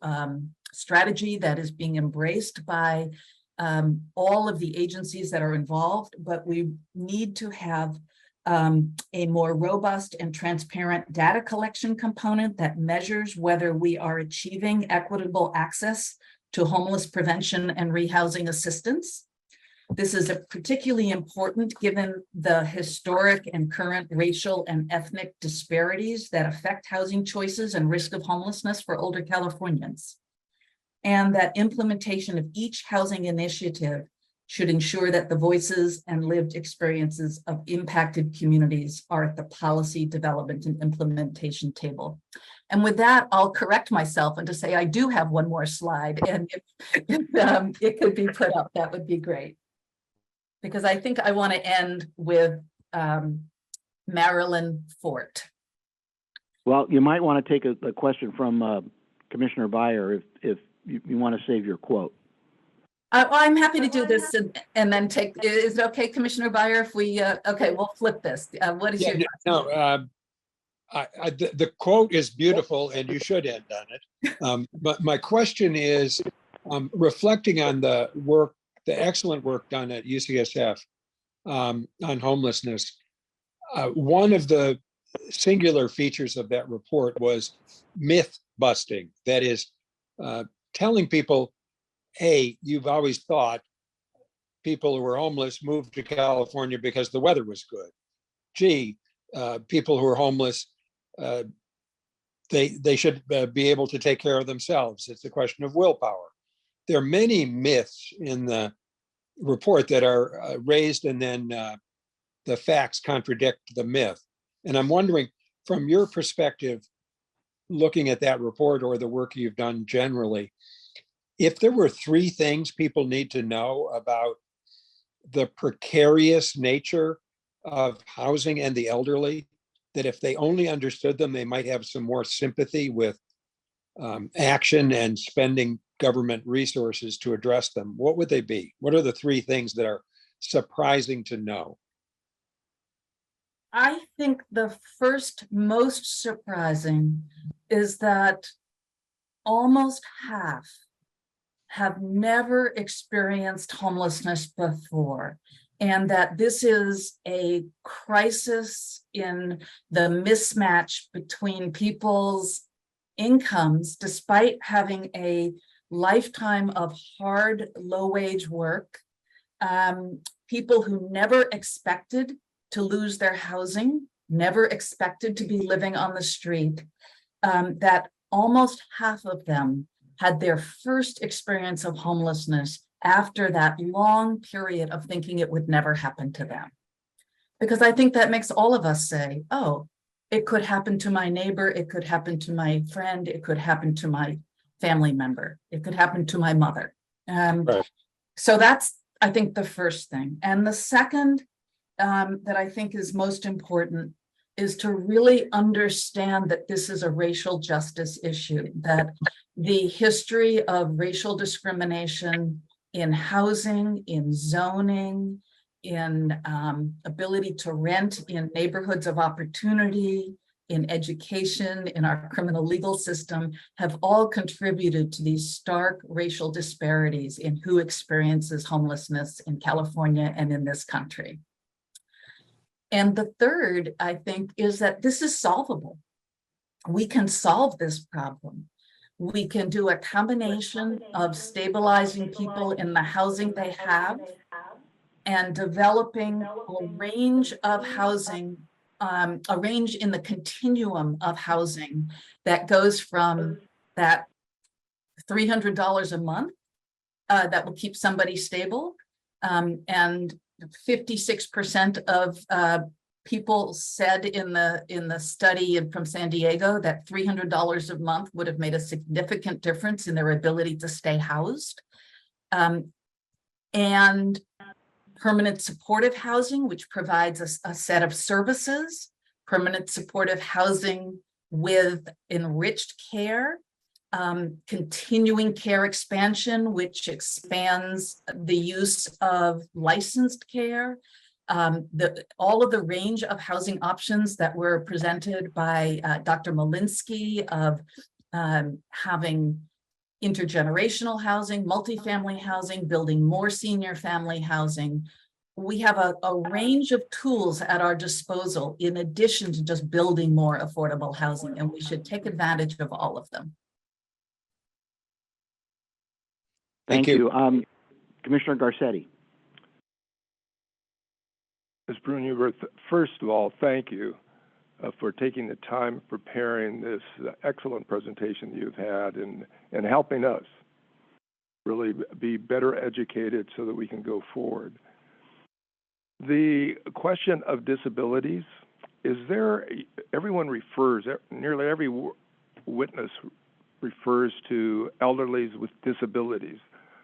strategy that is being embraced by all of the agencies that are involved, but we need to have a more robust and transparent data collection component that measures whether we are achieving equitable access to homeless prevention and rehousing assistance. This is particularly important given the historic and current racial and ethnic disparities that affect housing choices and risk of homelessness for older Californians. And that implementation of each housing initiative should ensure that the voices and lived experiences of impacted communities are at the policy development and implementation table. And with that, I'll correct myself and to say I do have one more slide, and if it could be put up, that would be great. Because I think I want to end with Marilyn Fort. Well, you might want to take a question from Commissioner Byer if you want to save your quote. Well, I'm happy to do this and then take, is it okay, Commissioner Byer, if we, okay, we'll flip this. What is your? No, the quote is beautiful and you should end on it. But my question is, Reflecting on the work, the excellent work done at UCSF on homelessness, one of the singular features of that report was myth busting. That is, telling people, hey, you've always thought people who are homeless moved to California because the weather was good. Gee, people who are homeless, they should be able to take care of themselves. It's a question of willpower. There are many myths in the report that are raised, and then the facts contradict the myth. And I'm wondering, from your perspective, looking at that report or the work you've done generally, if there were 3 things people need to know about the precarious nature of housing and the elderly, that if they only understood them, they might have some more sympathy with action and spending government resources to address them, what would they be? What are the 3 things that are surprising to know? I think the first most surprising is that almost half have never experienced homelessness before, and that this is a crisis in the mismatch between people's incomes, despite having a lifetime of hard, low-wage work, people who never expected to lose their housing, never expected to be living on the street, that almost half of them had their first experience of homelessness after that long period of thinking it would never happen to them. Because I think that makes all of us say, oh, it could happen to my neighbor, it could happen to my friend, it could happen to my family member, it could happen to my mother. Right. So that's, I think, the first thing. And the second that I think is most important is to really understand that this is a racial justice issue, that the history of racial discrimination in housing, in zoning, in ability to rent in neighborhoods of opportunity, in education, in our criminal legal system, have all contributed to these stark racial disparities in who experiences homelessness in California and in this country. And the third, I think, is that this is solvable. We can solve this problem. We can do a combination of stabilizing people in the housing they have and developing a range of housing, a range in the continuum of housing that goes from that $300 a month that will keep somebody stable, and 56% of people said in the study from San Diego that $300 a month would have made a significant difference in their ability to stay housed. And permanent supportive housing, which provides a set of services, permanent supportive housing with enriched care, continuing care expansion, which expands the use of licensed care, all of the range of housing options that were presented by Dr. Molinsky of having intergenerational housing, multifamily housing, building more senior family housing. We have a range of tools at our disposal in addition to just building more affordable housing, and we should take advantage of all of them. Thank you. Commissioner Garcetti. Ms. Prunhuber, first of all, thank you for taking the time preparing this excellent presentation you've had and helping us really be better educated so that we can go forward. The question of disabilities, nearly every witness refers to elderlies with disabilities.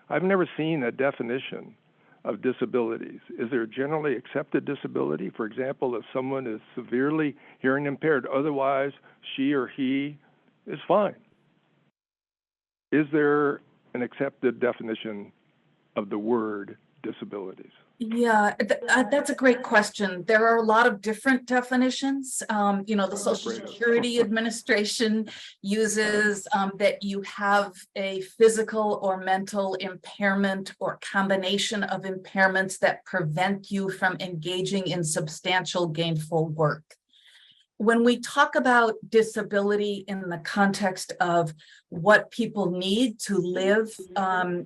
I've never seen a definition of disabilities. Is there a generally accepted disability? For example, if someone is severely hearing impaired, otherwise she or he is fine. Is there an accepted definition of the word disabilities? Yeah, that's a great question. There are a lot of different definitions. The Social Security Administration uses that you have a physical or mental impairment or combination of impairments that prevent you from engaging in substantial gainful work. When we talk about disability in the context of what people need to live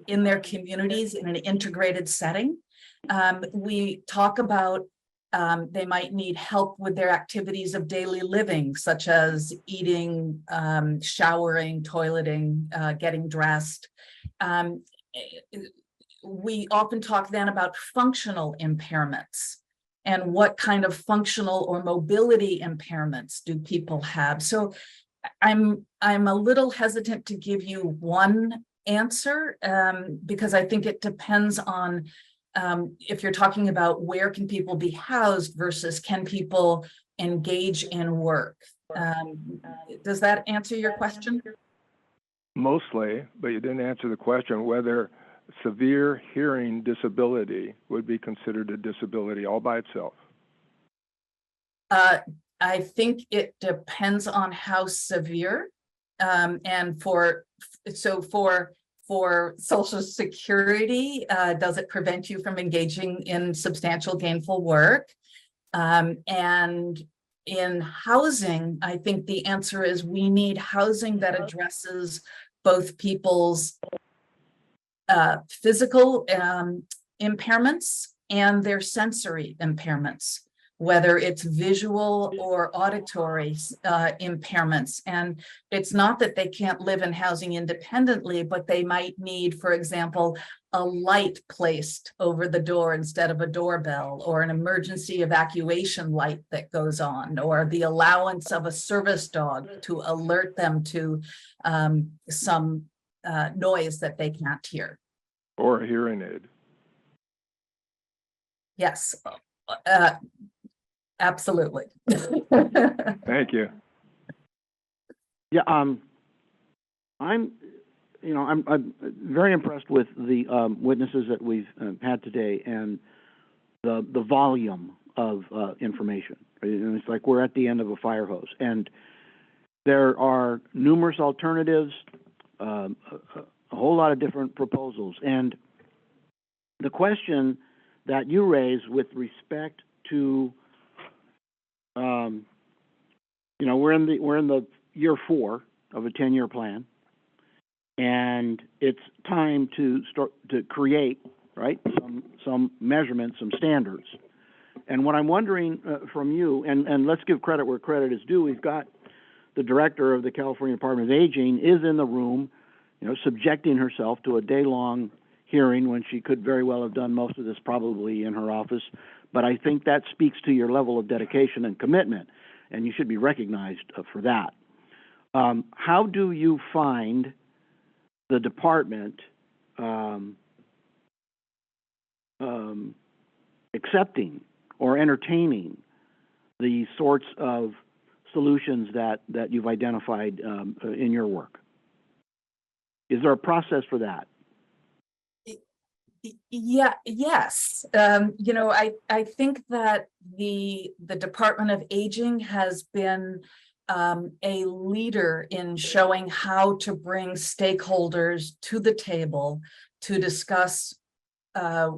in their communities in an integrated setting, we talk about they might need help with their activities of daily living, such as eating, showering, toileting, getting dressed. We often talk then about functional impairments and what kind of functional or mobility impairments do people have. So I'm a little hesitant to give you one answer because I think it depends on if you're talking about where can people be housed versus can people engage in work. Does that answer your question? Mostly, but you didn't answer the question whether severe hearing disability would be considered a disability all by itself. I think it depends on how severe, and for Social Security, does it prevent you from engaging in substantial gainful work? And in housing, I think the answer is we need housing that addresses both people's physical impairments and their sensory impairments, whether it's visual or auditory impairments. And it's not that they can't live in housing independently, but they might need, for example, a light placed over the door instead of a doorbell, or an emergency evacuation light that goes on, or the allowance of a service dog to alert them to some noise that they can't hear. Or a hearing aid. Yes, absolutely. Thank you. Yeah, I'm very impressed with the witnesses that we've had today and the volume of information. And it's like we're at the end of a fire hose. And there are numerous alternatives, a whole lot of different proposals. And the question that you raise with respect to, we're in the year 4 of a 10-year plan, and it's time to start to create, right, some measurements, some standards. And what I'm wondering from you, and let's give credit where credit is due, we've got the director of the California Department of Aging is in the room, subjecting herself to a day-long hearing when she could very well have done most of this probably in her office. But I think that speaks to your level of dedication and commitment, and you should be recognized for that. How do you find the department accepting or entertaining the sorts of solutions that you've identified in your work? Is there a process for that? Yeah, yes. I think that the Department of Aging has been a leader in showing how to bring stakeholders to the table to discuss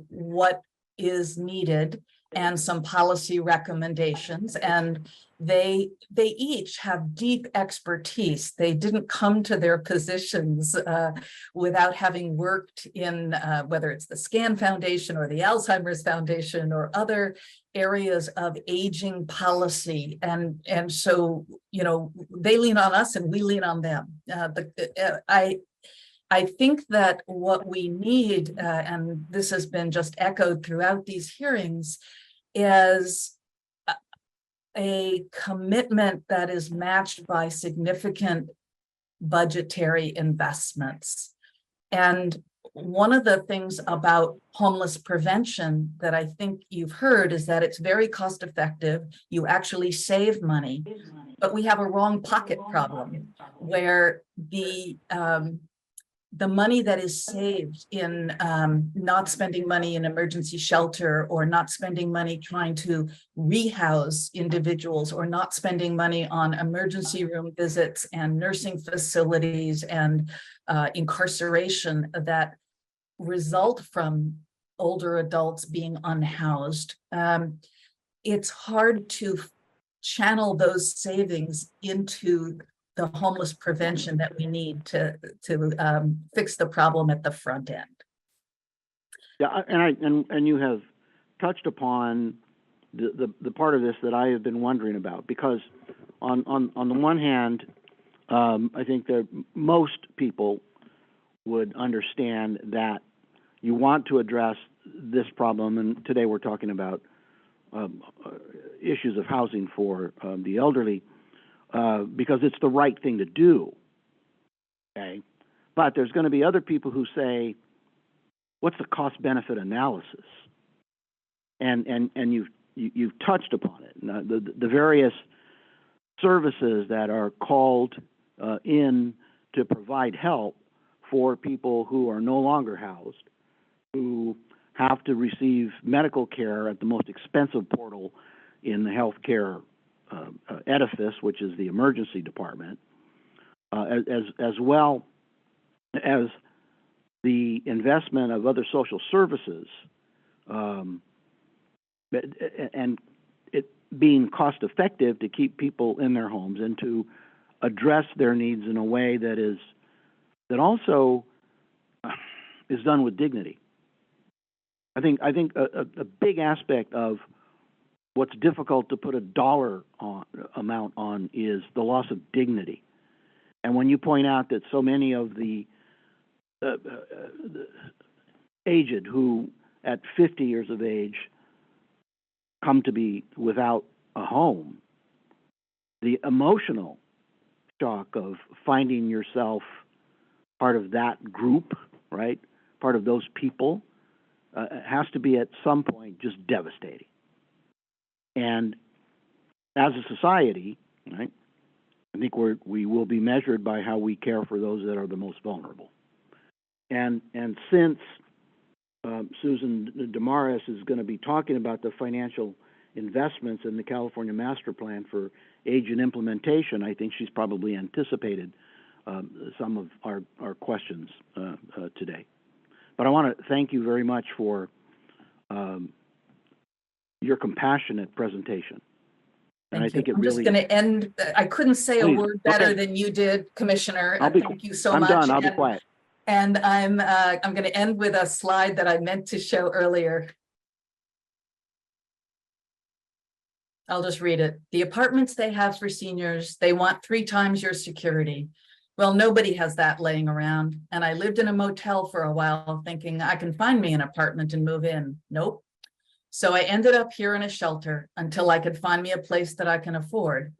what is needed and some policy recommendations. And they each have deep expertise. They didn't come to their positions without having worked in whether it's the SCAN Foundation or the Alzheimer's Foundation or other areas of aging policy. And so, they lean on us and we lean on them. I think that what we need, and this has been just echoed throughout these hearings, is a commitment that is matched by significant budgetary investments. And one of the things about homeless prevention that I think you've heard is that it's very cost effective. You actually save money, but we have a wrong pocket problem where the money that is saved in not spending money in emergency shelter, or not spending money trying to rehouse individuals, or not spending money on emergency room visits and nursing facilities and incarceration that result from older adults being unhoused. It's hard to channel those savings into the homeless prevention that we need to fix the problem at the front end. Yeah, and you have touched upon the part of this that I have been wondering about, because on the one hand, I think that most people would understand that you want to address this problem, and today we're talking about issues of housing for the elderly, because it's the right thing to do, okay? But there's going to be other people who say, what's the cost-benefit analysis? And you've touched upon it. Now, the various services that are called in to provide help for people who are no longer housed, who have to receive medical care at the most expensive portal in the healthcare edifice, which is the emergency department, as well as the investment of other social services, and it being cost effective to keep people in their homes and to address their needs in a way that also is done with dignity. I think a big aspect of what's difficult to put a dollar amount on is the loss of dignity. And when you point out that so many of the aged who at 50 years of age come to be without a home, the emotional shock of finding yourself part of that group, right, part of those people, has to be at some point just devastating. And as a society, right, I think we will be measured by how we care for those that are the most vulnerable. And since Susan DeMarois is going to be talking about the financial investments in the California Master Plan for Age and Implementation, I think she's probably anticipated some of our questions today. But I want to thank you very much for your compassionate presentation. And I think it I'm really. just going to end. I couldn't say a Please. word better Okay. than you did, Commissioner. Thank you so I'm much. done. I'll be quiet. And I'm going to end with a slide that I meant to show earlier. I'll just read it. The apartments they have for seniors, they want 3 times your security. Well, nobody has that laying around. And I lived in a motel for a while thinking I can find me an apartment and move in. Nope. So I ended up here in a shelter until I could find me a place that I can afford.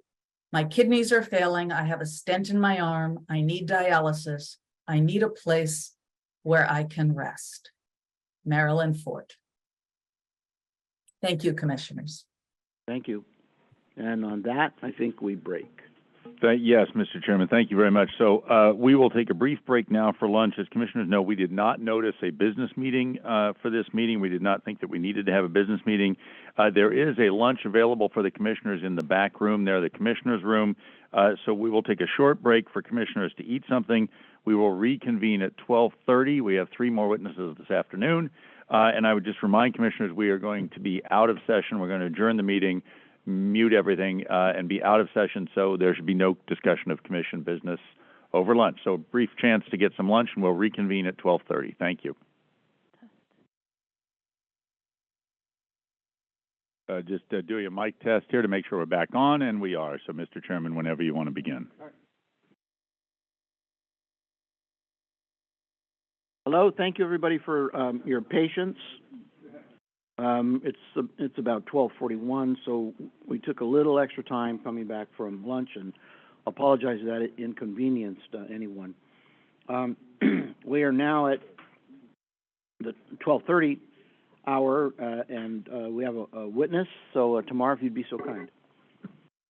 My kidneys are failing. I have a stent in my arm. I need dialysis. I need a place where I can rest. Marilyn Fort. Thank you, commissioners. Thank you. And on that, I think we break. Yes, Mr. Chairman, thank you very much. So we will take a brief break now for lunch. As commissioners know, we did not notice a business meeting for this meeting. We did not think that we needed to have a business meeting. There is a lunch available for the commissioners in the back room there, the commissioners' room. So we will take a short break for commissioners to eat something. We will reconvene at 12:30. We have 3 more witnesses this afternoon. And I would just remind commissioners we are going to be out of session. We're going to adjourn the meeting, mute everything, and be out of session, so there should be no discussion of commission business over lunch. So a brief chance to get some lunch, and we'll reconvene at 12:30. Thank you. Just doing a mic test here to make sure we're back on, and we are. So, Mr. Chairman, whenever you want to begin. Hello, thank you everybody for your patience. It's about 12:41, so we took a little extra time coming back from lunch, and apologize that it inconvenienced anyone. We are now at the 12:30 hour, and we have a witness. So Tamara, if you'd be so kind.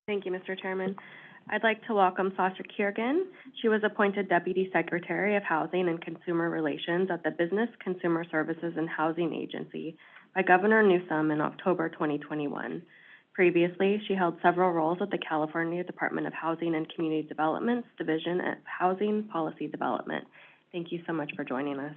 Thank you, Mr. Chairman. I'd like to welcome Sasha Kergan. She was appointed Deputy Secretary of Housing and Consumer Relations at the Business, Consumer Services, and Housing Agency by Governor Newsom in October 2021. Previously, she held several roles at the California Department of Housing and Community Development's Division of Housing Policy Development. Thank you so much for joining us.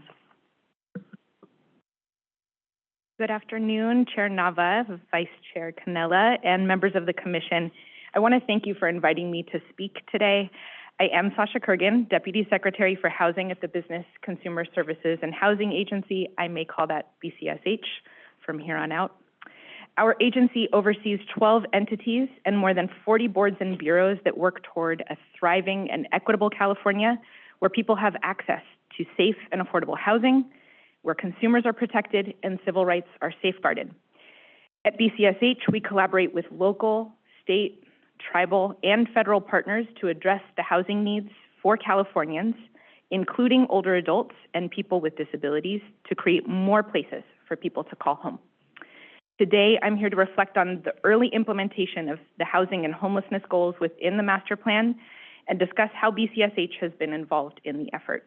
Good afternoon, Chair Nava, Vice Chair Canella, and members of the Commission. I want to thank you for inviting me to speak today. I am Sasha Kergan, Deputy Secretary for Housing at the Business, Consumer Services, and Housing Agency. I may call that BCSH from here on out. Our agency oversees 12 entities and more than 40 boards and bureaus that work toward a thriving and equitable California where people have access to safe and affordable housing, where consumers are protected and civil rights are safeguarded. At BCSH, we collaborate with local, state, tribal, and federal partners to address the housing needs for Californians, including older adults and people with disabilities, to create more places for people to call home. Today, I'm here to reflect on the early implementation of the housing and homelessness goals within the master plan and discuss how BCSH has been involved in the effort.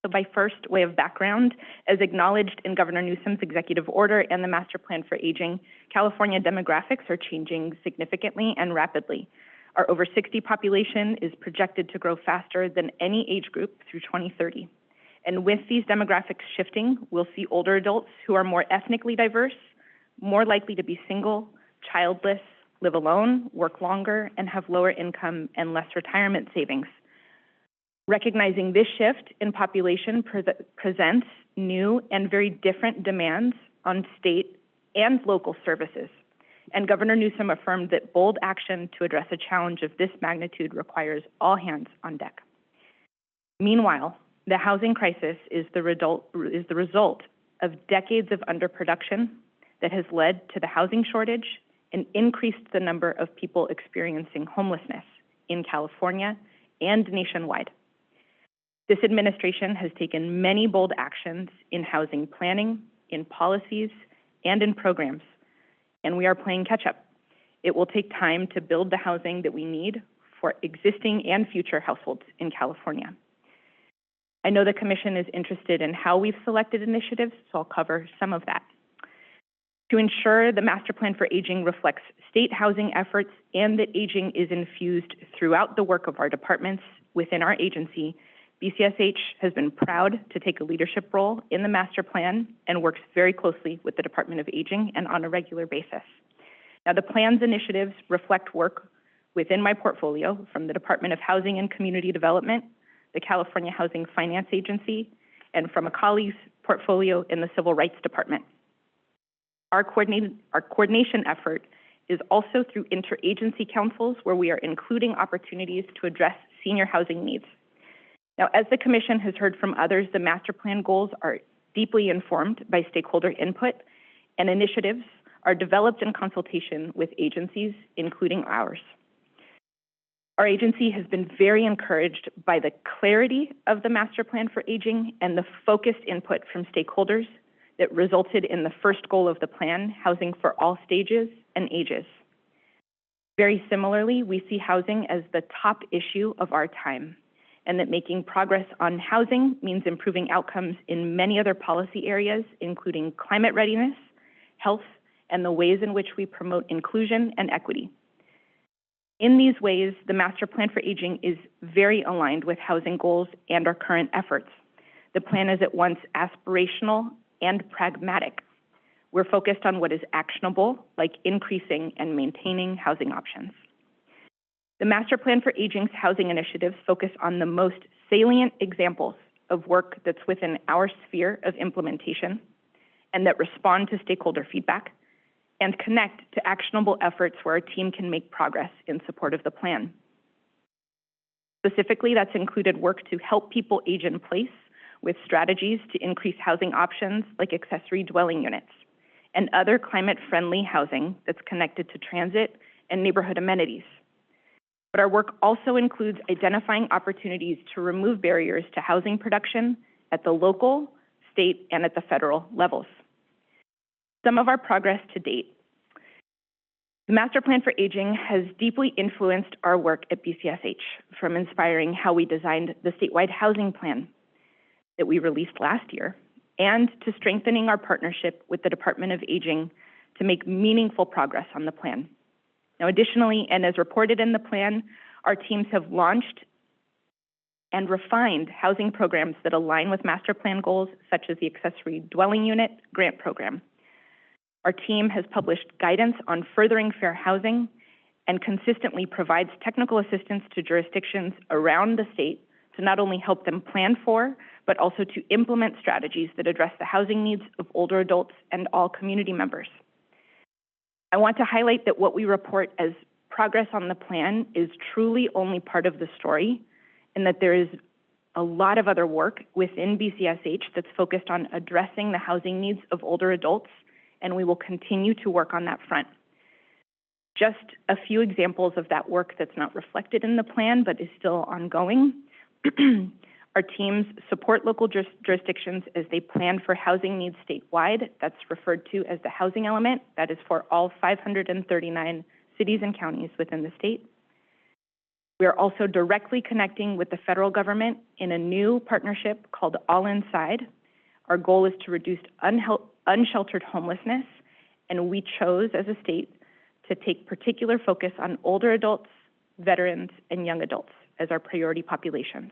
So by first way of background, as acknowledged in Governor Newsom's executive order and the master plan for aging, California demographics are changing significantly and rapidly. Our over 60 population is projected to grow faster than any age group through 2030. And with these demographics shifting, we'll see older adults who are more ethnically diverse, more likely to be single, childless, live alone, work longer, and have lower income and less retirement savings. Recognizing this shift in population presents new and very different demands on state and local services. And Governor Newsom affirmed that bold action to address a challenge of this magnitude requires all hands on deck. Meanwhile, the housing crisis is the result of decades of underproduction that has led to the housing shortage and increased the number of people experiencing homelessness in California and nationwide. This administration has taken many bold actions in housing planning, in policies, and in programs, and we are playing catch up. It will take time to build the housing that we need for existing and future households in California. I know the Commission is interested in how we've selected initiatives, so I'll cover some of that. To ensure the Master Plan for Aging reflects state housing efforts and that aging is infused throughout the work of our departments within our agency, BCSH has been proud to take a leadership role in the Master Plan and works very closely with the Department of Aging and on a regular basis. Now, the plan's initiatives reflect work within my portfolio from the Department of Housing and Community Development, the California Housing Finance Agency, and from a colleague's portfolio in the Civil Rights Department. Our coordination effort is also through interagency councils where we are including opportunities to address senior housing needs. Now, as the Commission has heard from others, the master plan goals are deeply informed by stakeholder input, and initiatives are developed in consultation with agencies, including ours. Our agency has been very encouraged by the clarity of the master plan for aging and the focused input from stakeholders that resulted in the first goal of the plan, housing for all stages and ages. Very similarly, we see housing as the top issue of our time, and that making progress on housing means improving outcomes in many other policy areas, including climate readiness, health, and the ways in which we promote inclusion and equity. In these ways, the Master Plan for Aging is very aligned with housing goals and our current efforts. The plan is at once aspirational and pragmatic. We're focused on what is actionable, like increasing and maintaining housing options. The Master Plan for Aging's housing initiatives focus on the most salient examples of work that's within our sphere of implementation and that respond to stakeholder feedback and connect to actionable efforts where our team can make progress in support of the plan. Specifically, that's included work to help people age in place with strategies to increase housing options like accessory dwelling units and other climate-friendly housing that's connected to transit and neighborhood amenities. But our work also includes identifying opportunities to remove barriers to housing production at the local, state, and at the federal levels. Some of our progress to date. The Master Plan for Aging has deeply influenced our work at BCSH, from inspiring how we designed the statewide housing plan that we released last year, and to strengthening our partnership with the Department of Aging to make meaningful progress on the plan. Now, additionally, and as reported in the plan, our teams have launched and refined housing programs that align with master plan goals, such as the Accessory Dwelling Unit Grant Program. Our team has published guidance on furthering fair housing and consistently provides technical assistance to jurisdictions around the state to not only help them plan for, but also to implement strategies that address the housing needs of older adults and all community members. I want to highlight that what we report as progress on the plan is truly only part of the story, and that there is a lot of other work within BCSH that's focused on addressing the housing needs of older adults, and we will continue to work on that front. Just a few examples of that work that's not reflected in the plan but is still ongoing. Our teams support local jurisdictions as they plan for housing needs statewide. That's referred to as the housing element. That is for all 539 cities and counties within the state. We are also directly connecting with the federal government in a new partnership called All Inside. Our goal is to reduce unsheltered homelessness, and we chose as a state to take particular focus on older adults, veterans, and young adults as our priority populations.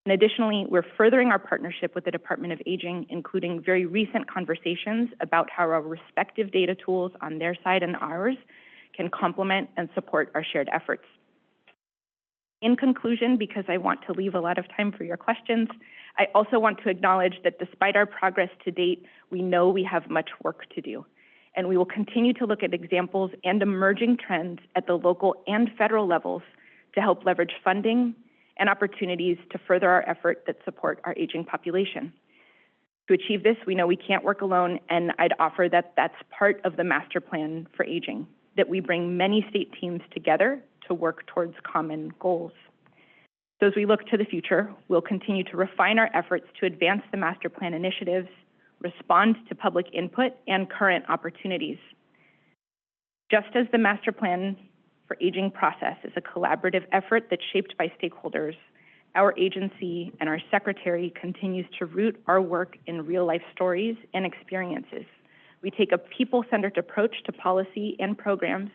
And additionally, we're furthering our partnership with the Department of Aging, including very recent conversations about how our respective data tools on their side and ours can complement and support our shared efforts. In conclusion, because I want to leave a lot of time for your questions, I also want to acknowledge that despite our progress to date, we know we have much work to do. And we will continue to look at examples and emerging trends at the local and federal levels to help leverage funding and opportunities to further our effort that support our aging population. To achieve this, we know we can't work alone, and I'd offer that that's part of the Master Plan for Aging, that we bring many state teams together to work towards common goals. So as we look to the future, we'll continue to refine our efforts to advance the Master Plan initiatives, respond to public input and current opportunities. Just as the Master Plan for Aging process is a collaborative effort that's shaped by stakeholders, our agency and our secretary continues to root our work in real-life stories and experiences. We take a people-centered approach to policy and programs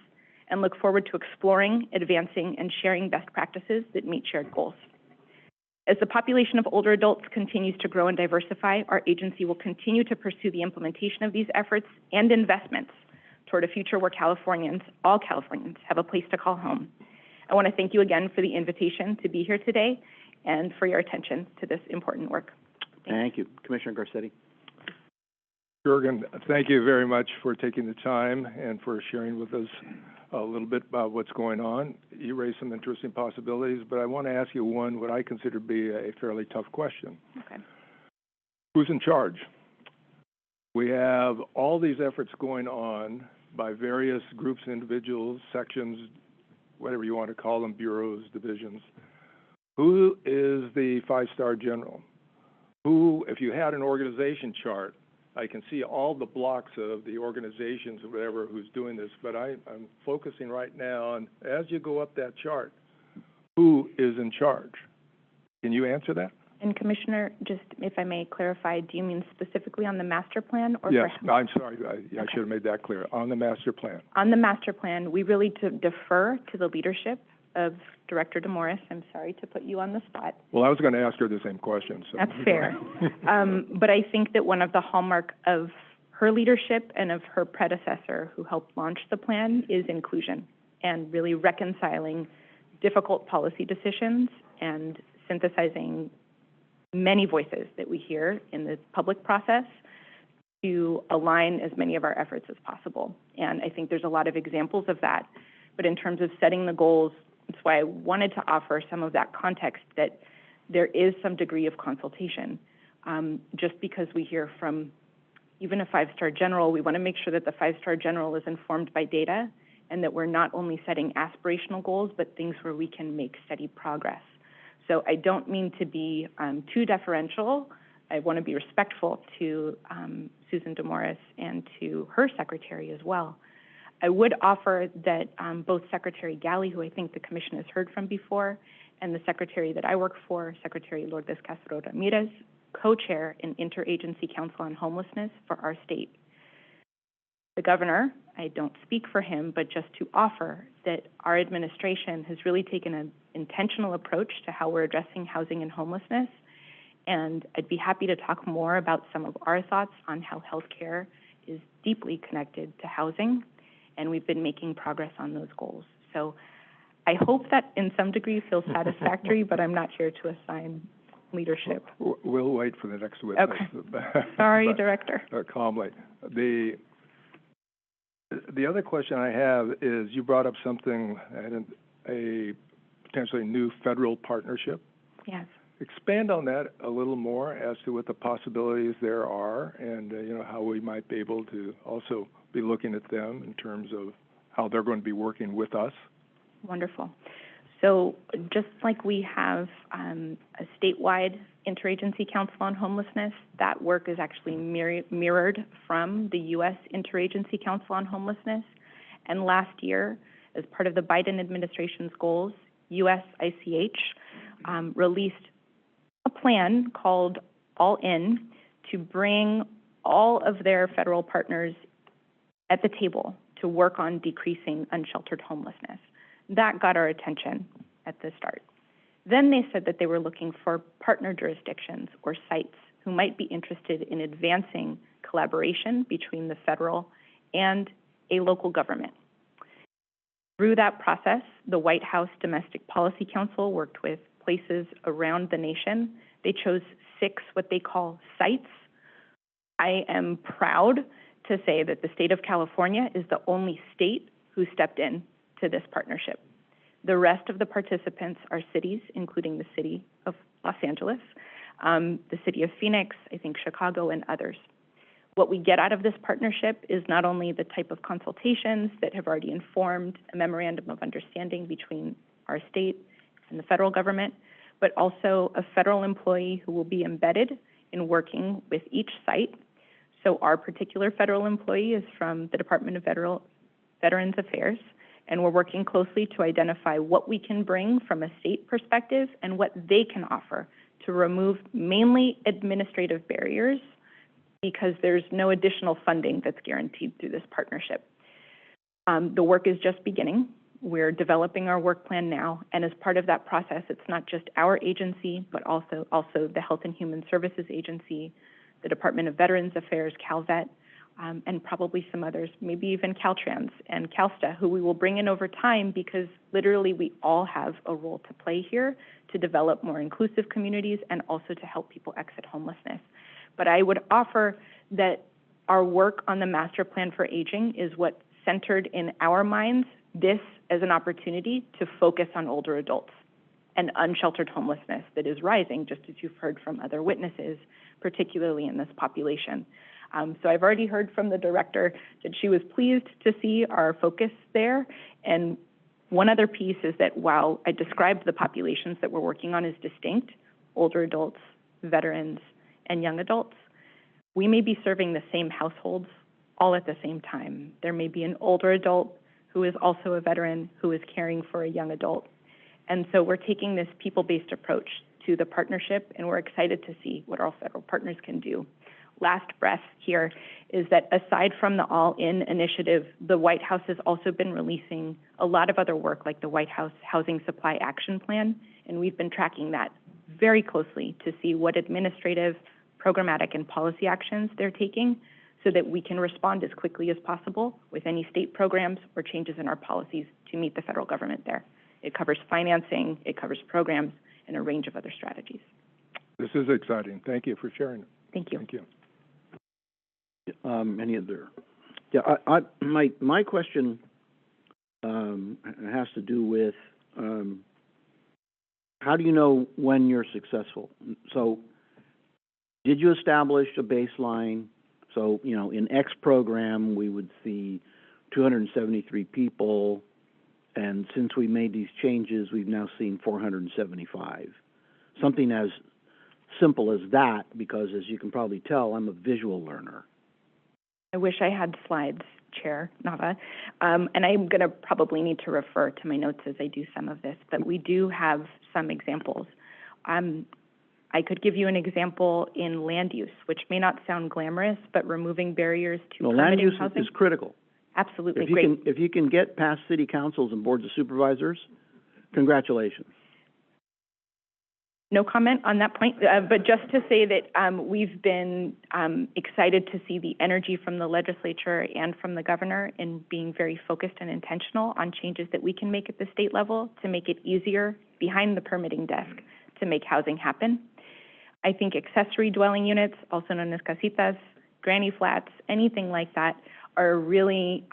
and look forward to exploring, advancing, and sharing best practices that meet shared goals. As the population of older adults continues to grow and diversify, our agency will continue to pursue the implementation of these efforts and investments toward a future where Californians, all Californians, have a place to call home. I want to thank you again for the invitation to be here today and for your attention to this important work. Thank you. Commissioner Garcetti. Kergan, thank you very much for taking the time and for sharing with us a little bit about what's going on. You raised some interesting possibilities, but I want to ask you one, what I consider to be a fairly tough question. Okay. Who's in charge? We have all these efforts going on by various groups, individuals, sections, whatever you want to call them, bureaus, divisions. Who is the five-star general? Who, if you had an organization chart, I can see all the blocks of the organizations or whatever who's doing this, but I'm focusing right now on, as you go up that chart, who is in charge? Can you answer that? And Commissioner, just if I may clarify, do you mean specifically on the master plan? Or yes, I'm sorry, I should have made that clear. On the master plan. On the master plan, we really defer to the leadership of Director DeMarois. I'm sorry to put you on the spot. Well, I was going to ask her the same question. So. That's fair. But I think that one of the hallmark of her leadership and of her predecessor who helped launch the plan is inclusion and really reconciling difficult policy decisions and synthesizing many voices that we hear in the public process to align as many of our efforts as possible. And I think there's a lot of examples of that. But in terms of setting the goals, that's why I wanted to offer some of that context that there is some degree of consultation. Just because we hear from even a five-star general, we want to make sure that the five-star general is informed by data and that we're not only setting aspirational goals, but things where we can make steady progress. So I don't mean to be too deferential. I want to be respectful to Susan DeMarois and to her secretary as well. I would offer that both Secretary Galley, who I think the Commission has heard from before, and the Secretary that I work for, Secretary Lourdes Castro Ramirez, co-chair an interagency council on homelessness for our state. The governor, I don't speak for him, but just to offer that our administration has really taken an intentional approach to how we're addressing housing and homelessness. And I'd be happy to talk more about some of our thoughts on how healthcare is deeply connected to housing, and we've been making progress on those goals. So I hope that in some degree feels satisfactory, but I'm not here to assign leadership. We'll wait for the next witness. Okay. Sorry, Director. Calmly. The other question I have is, you brought up something, a potentially new federal partnership. Yes. Expand on that a little more as to what the possibilities there are, and how we might be able to also be looking at them in terms of how they're going to be working with us. Wonderful. So just like we have a statewide interagency council on homelessness, that work is actually mirrored from the U.S. Interagency Council on Homelessness. And last year, as part of the Biden administration's goals, USICH released a plan called All In to bring all of their federal partners at the table to work on decreasing unsheltered homelessness. That got our attention at the start. Then they said that they were looking for partner jurisdictions or sites who might be interested in advancing collaboration between the federal and a local government. Through that process, the White House Domestic Policy Council worked with places around the nation. They chose 6 what they call sites. I am proud to say that the state of California is the only state who stepped in to this partnership. The rest of the participants are cities, including the city of Los Angeles, the city of Phoenix, I think Chicago, and others. What we get out of this partnership is not only the type of consultations that have already informed a memorandum of understanding between our state and the federal government, but also a federal employee who will be embedded in working with each site. So our particular federal employee is from the Department of Veterans Affairs, and we're working closely to identify what we can bring from a state perspective and what they can offer to remove mainly administrative barriers, because there's no additional funding that's guaranteed through this partnership. The work is just beginning. We're developing our work plan now, and as part of that process, it's not just our agency, but also the Health and Human Services Agency, the Department of Veterans Affairs, CalVet, and probably some others, maybe even Caltrans and CalSTA, who we will bring in over time, because literally we all have a role to play here to develop more inclusive communities and also to help people exit homelessness. But I would offer that our work on the master plan for aging is what centered in our minds this as an opportunity to focus on older adults and unsheltered homelessness that is rising, just as you've heard from other witnesses, particularly in this population. So I've already heard from the director that she was pleased to see our focus there. And one other piece is that while I described the populations that we're working on as distinct, older adults, veterans, and young adults, we may be serving the same households all at the same time. There may be an older adult who is also a veteran who is caring for a young adult. And so we're taking this people-based approach to the partnership, and we're excited to see what our federal partners can do. Last breath here is that aside from the All-In initiative, the White House has also been releasing a lot of other work, like the White House Housing Supply Action Plan, and we've been tracking that very closely to see what administrative, programmatic, and policy actions they're taking so that we can respond as quickly as possible with any state programs or changes in our policies to meet the federal government there. It covers financing, it covers programs, and a range of other strategies. This is exciting. Thank you for sharing it. Thank you. Thank you. Any other? Yeah, my question has to do with how do you know when you're successful? So did you establish a baseline? So, in X program, we would see 273 people, and since we made these changes, we've now seen 475. Something as simple as that, because as you can probably tell, I'm a visual learner. I wish I had slides, Chair Nava. And I'm going to probably need to refer to my notes as I do some of this, but we do have some examples. I could give you an example in land use, which may not sound glamorous, but removing barriers to land permitting use housing. is critical. Absolutely, If you can get past city councils and boards of supervisors, congratulations. No comment on that point, but just to say that we've been excited to see the energy from the legislature and from the governor in being very focused and intentional on changes that we can make at the state level to make it easier behind the permitting desk to make housing happen. I think accessory dwelling units, also known as casitas, granny flats, anything like that, are a really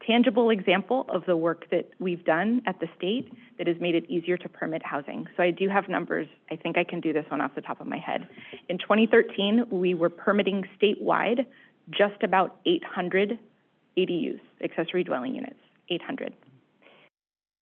tangible example of the work that we've done at the state that has made it easier to permit housing. So I do have numbers. I think I can do this one off the top of my head. In 2013, we were permitting statewide just about 800 ADUs, accessory dwelling units, 800.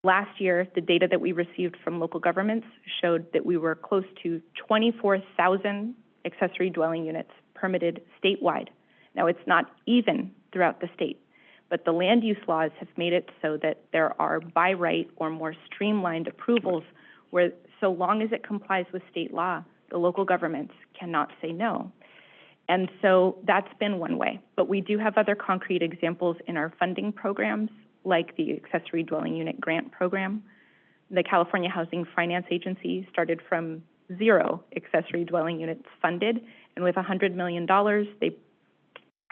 Last year, the data that we received from local governments showed that we were close to 24,000 accessory dwelling units permitted statewide. Now, it's not even throughout the state, but the land use laws have made it so that there are by right or more streamlined approvals where, so long as it complies with state law, the local governments cannot say no. And so that's been one way. But we do have other concrete examples in our funding programs, like the Accessory Dwelling Unit Grant Program. The California Housing Finance Agency started from 0 accessory dwelling units funded, and with $100 million, they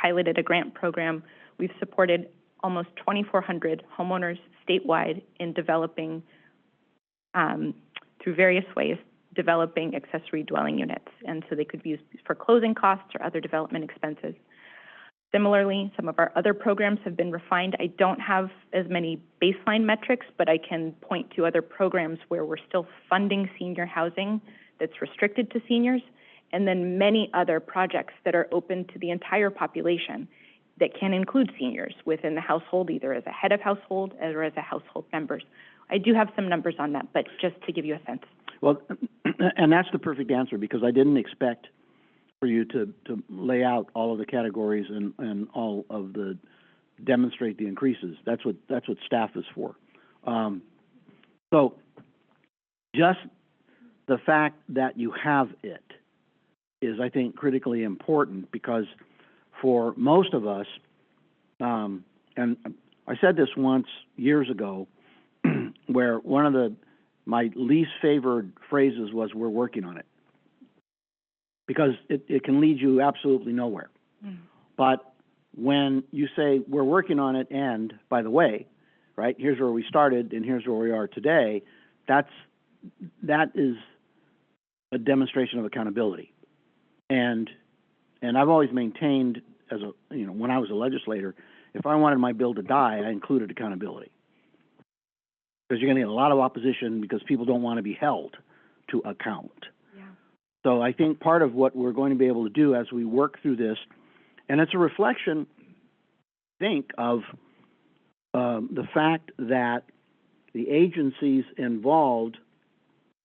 piloted a grant program. We've supported almost 2,400 homeowners statewide in developing, through various ways, developing accessory dwelling units. And so they could be used for closing costs or other development expenses. Similarly, some of our other programs have been refined. I don't have as many baseline metrics, but I can point to other programs where we're still funding senior housing that's restricted to seniors, and then many other projects that are open to the entire population that can include seniors within the household, either as a head of household or as a household members. I do have some numbers on that, but just to give you a sense. Well, and that's the perfect answer, because I didn't expect for you to lay out all of the categories and all of the demonstrate the increases. That's what staff is for. So just the fact that you have it is, I think, critically important, because for most of us, and I said this once years ago, where one of my least favored phrases was, "We're working on it," because it can lead you absolutely nowhere. But when you say, "We're working on it," and by the way, right, here's where we started and here's where we are today, that is a demonstration of accountability. And I've always maintained, when I was a legislator, if I wanted my bill to die, I included accountability. Because you're going to get a lot of opposition because people don't want to be held to account. Yeah. So I think part of what we're going to be able to do as we work through this, and it's a reflection, I think, of the fact that the agencies involved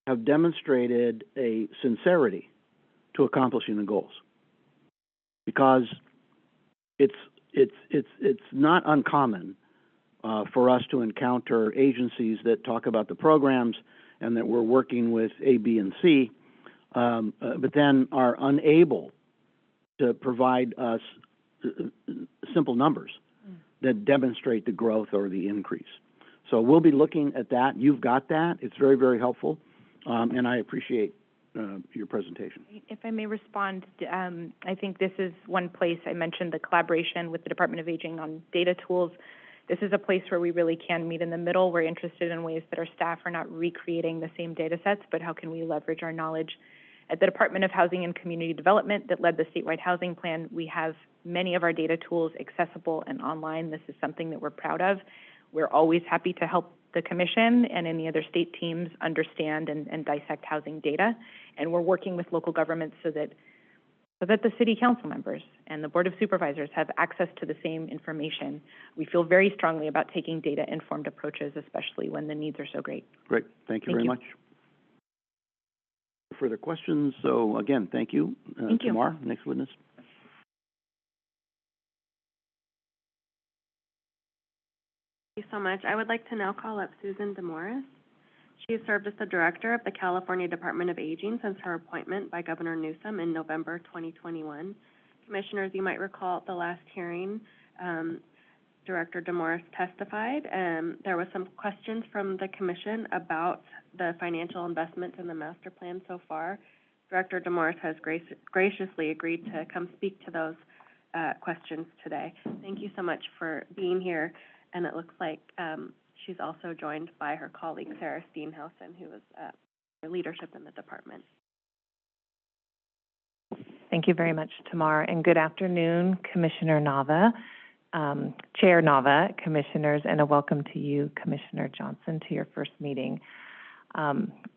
have demonstrated a sincerity to accomplishing the goals. Because it's not uncommon for us to encounter agencies that talk about the programs and that we're working with A, B, and C, but then are unable to provide us simple numbers that demonstrate the growth or the increase. So we'll be looking at that. You've got that. It's very, very helpful, and I appreciate your presentation. If I may respond, I think this is one place I mentioned the collaboration with the Department of Aging on data tools. This is a place where we really can meet in the middle. We're interested in ways that our staff are not recreating the same data sets, but how can we leverage our knowledge? At the Department of Housing and Community Development that led the statewide housing plan, we have many of our data tools accessible and online. This is something that we're proud of. We're always happy to help the Commission and any other state teams understand and dissect housing data. And we're working with local governments so that the city council members and the Board of Supervisors have access to the same information. We feel very strongly about taking data-informed approaches, especially when the needs are so great. Great. Thank you very much. Further questions? So again, thank you. Thank you. Tamar, next witness. Thank you so much. I would like to now call up Susan DeMarois. She has served as the director of the California Department of Aging since her appointment by Governor Newsom in November 2021. Commissioners, you might recall at the last hearing, Director DeMarois testified. There was some questions from the commission about the financial investment in the master plan so far. Director DeMarois has graciously agreed to come speak to those questions today. Thank you so much for being here. And it looks like she's also joined by her colleague, Sarah Steenhausen, who is her leadership in the department. Thank you very much, Tamar, and good afternoon, Commissioner Nava, Chair Nava, Commissioners, and a welcome to you, Commissioner Johnson, to your first meeting.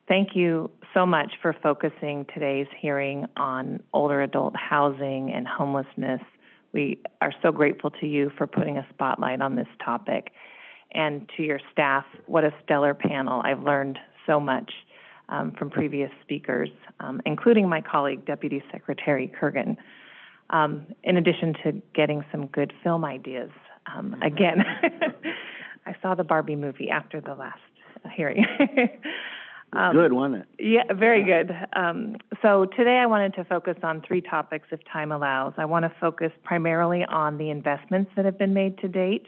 Thank you so much for focusing today's hearing on older adult housing and homelessness. We are so grateful to you for putting a spotlight on this topic. And to your staff, what a stellar panel. I've learned so much from previous speakers, including my colleague, Deputy Secretary Kergan, in addition to getting some good film ideas. Again, I saw the Barbie movie after the last hearing. Good, wasn't it? Yeah, very good. So today I wanted to focus on 3 topics if time allows. I want to focus primarily on the investments that have been made to date,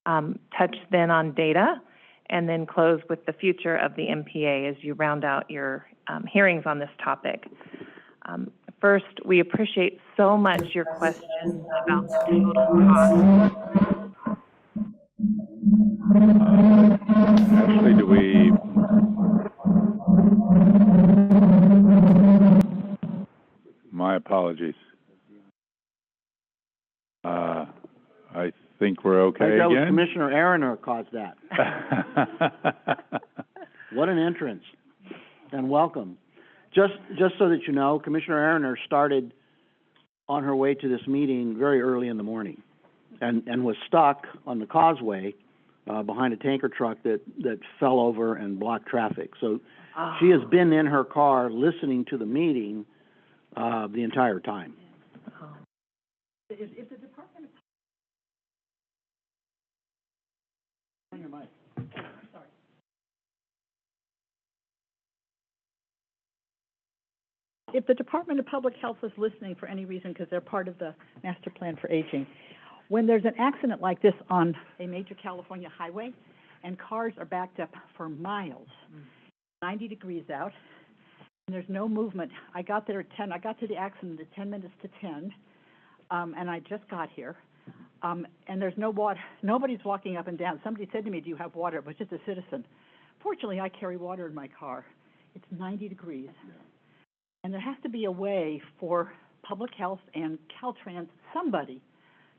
touch then on data, and then close with the future of the MPA as you round out your hearings on this topic. First, we appreciate so much your questions about the total cost. Actually, do we... My apologies. I think we're okay again. That was Commissioner Aroner caused that. What an entrance, and welcome. Just so that you know, Commissioner Aroner started on her way to this meeting very early in the morning, and was stuck on the causeway behind a tanker truck that fell over and blocked traffic. So she has been in her car listening to the meeting the entire time. If the Department of on your mic. Sorry. If the Department of Public Health is listening for any reason, because they're part of the Master Plan for Aging, when there's an accident like this on a major California highway and cars are backed up for miles, 90 degrees out, and there's no movement. I got there at 10. I got to the accident at 10 minutes to 10, and I just got here. And there's no water. Nobody's walking up and down. Somebody said to me, do you have water? It was just a citizen. Fortunately, I carry water in my car. It's 90 degrees. Yeah. And there has to be a way for public health and Caltrans, somebody,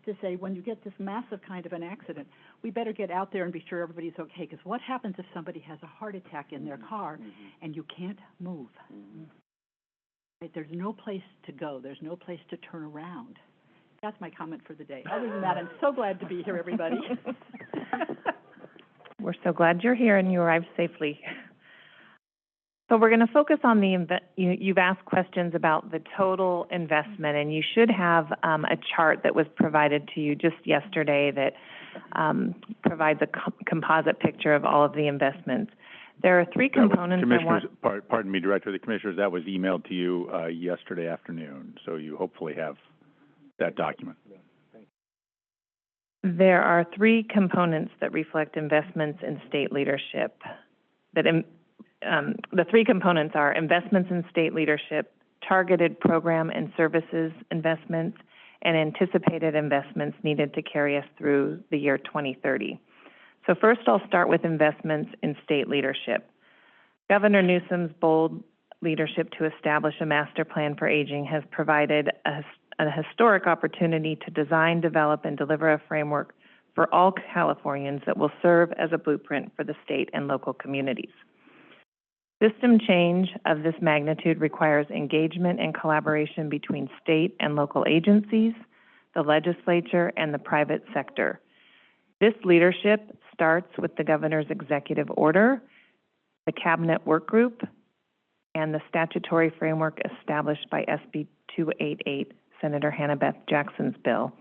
to say, when you get this massive kind of an accident, we better get out there and be sure everybody's okay. Because what happens if somebody has a heart attack in their car and you can't move? Right? There's no place to go. There's no place to turn around. That's my comment for the day. Other than that, I'm so glad to be here, everybody. We're so glad you're here and you arrived safely. So we're going to focus on you've asked questions about the total investment, and you should have a chart that was provided to you just yesterday that provides a composite picture of all of the investments. There are 3 components. Pardon me, Director of the Commissioners, that was emailed to you yesterday afternoon, so you hopefully have that document. There are 3 components that reflect investments in state leadership. The 3 components are investments in state leadership, targeted program and services investments, and anticipated investments needed to carry us through the year 2030. So first, I'll start with investments in state leadership. Governor Newsom's bold leadership to establish a master plan for aging has provided a historic opportunity to design, develop, and deliver a framework for all Californians that will serve as a blueprint for the state and local communities. System change of this magnitude requires engagement and collaboration between state and local agencies, the legislature, and the private sector. This leadership starts with the governor's executive order, the cabinet work group, and the statutory framework established by SB 288, Senator Hannah Beth Jackson's bill.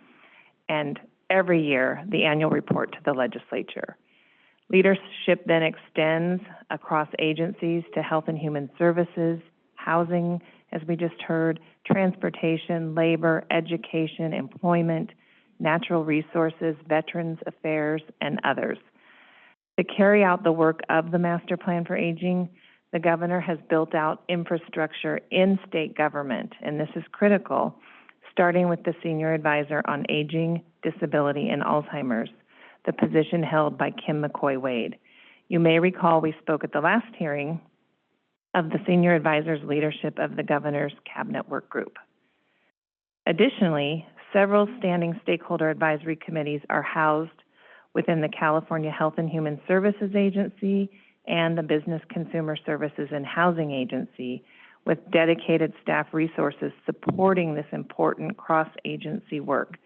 And every year the annual report to the legislature. Leadership then extends across agencies to Health and Human Services, housing, as we just heard, transportation, labor, education, employment, natural resources, veterans affairs, and others. To carry out the work of the Master Plan for Aging, the governor has built out infrastructure in state government, and this is critical, starting with the Senior Advisor on Aging, Disability, and Alzheimer's, the position held by Kim McCoy-Wade. You may recall we spoke at the last hearing of the Senior Advisor's leadership of the governor's cabinet work group. Additionally, several standing stakeholder advisory committees are housed within the California Health and Human Services Agency and the Business Consumer Services and Housing Agency, with dedicated staff resources supporting this important cross-agency work.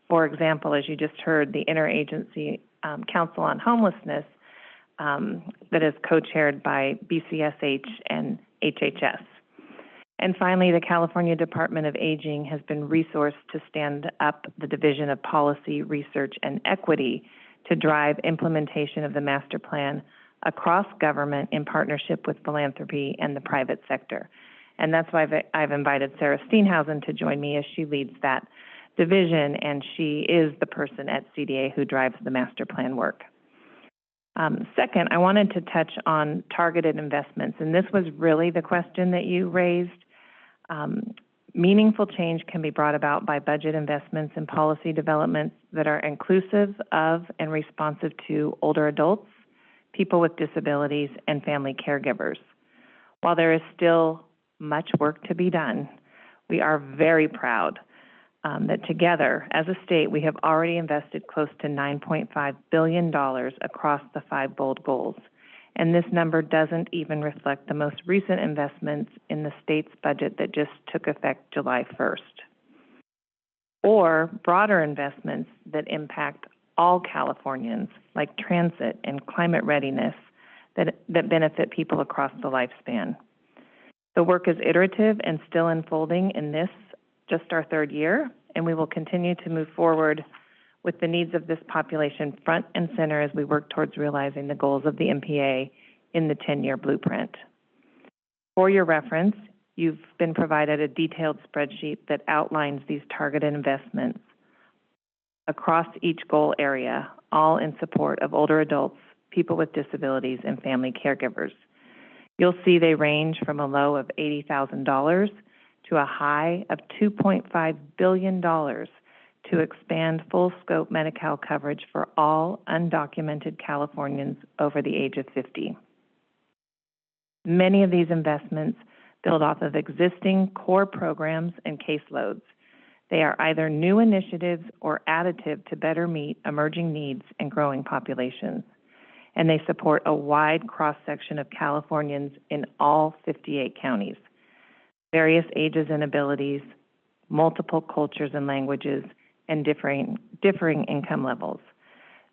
For example, as you just heard, the Interagency Council on Homelessness that is co-chaired by BCSH and HHS. And finally, the California Department of Aging has been resourced to stand up the Division of Policy, Research, and Equity to drive implementation of the master plan across government in partnership with philanthropy and the private sector. And that's why I've invited Sarah Steenhausen to join me as she leads that division, and she is the person at CDA who drives the master plan work. Second, I wanted to touch on targeted investments, and this was really the question that you raised. Meaningful change can be brought about by budget investments and policy developments that are inclusive of and responsive to older adults, people with disabilities, and family caregivers. While there is still much work to be done, we are very proud that together, as a state, we have already invested close to $9.5 billion across the 5 bold goals. And this number doesn't even reflect the most recent investments in the state's budget that just took effect July 1st, or broader investments that impact all Californians, like transit and climate readiness, that benefit people across the lifespan. The work is iterative and still unfolding in this, just our 3rd year, and we will continue to move forward with the needs of this population front and center as we work towards realizing the goals of the MPA in the 10-year blueprint. For your reference, you've been provided a detailed spreadsheet that outlines these targeted investments across each goal area, all in support of older adults, people with disabilities, and family caregivers. You'll see they range from a low of $80,000 to a high of $2.5 billion to expand full-scope Medi-Cal coverage for all undocumented Californians over the age of 50. Many of these investments build off of existing core programs and caseloads. They are either new initiatives or additive to better meet emerging needs and growing populations. And they support a wide cross-section of Californians in all 58 counties, various ages and abilities, multiple cultures and languages, and differing income levels.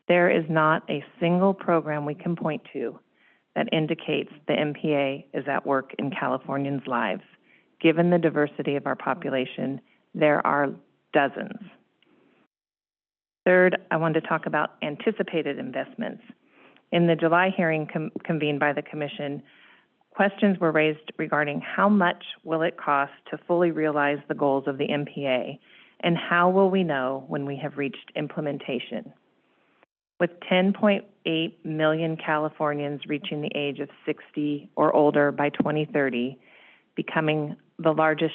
There is not a single program we can point to that indicates the MPA is at work in Californians' lives. Given the diversity of our population, there are dozens. Third, I want to talk about anticipated investments. In the July hearing convened by the Commission, questions were raised regarding how much will it cost to fully realize the goals of the MPA, and how will we know when we have reached implementation? With 10.8 million Californians reaching the age of 60 or older by 2030, becoming the largest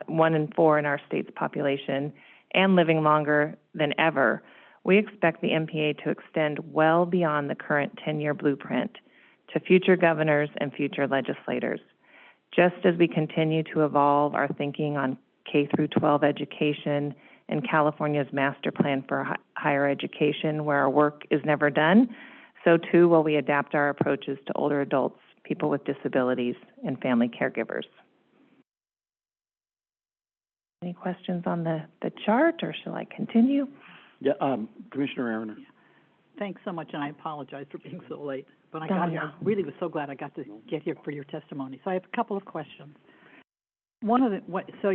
1 in 4 in our state's population, and living longer than ever, we expect the MPA to extend well beyond the current 10-year blueprint to future governors and future legislators. Just as we continue to evolve our thinking on K-12 education and California's master plan for higher education, where our work is never done, so too will we adapt our approaches to older adults, people with disabilities, and family caregivers. Any questions on the chart, or shall I continue? Yeah, Commissioner Arner. Yeah. Thanks so much, and I apologize for being so late. But I really was so glad I got to get here for your testimony. So I have a couple of questions. So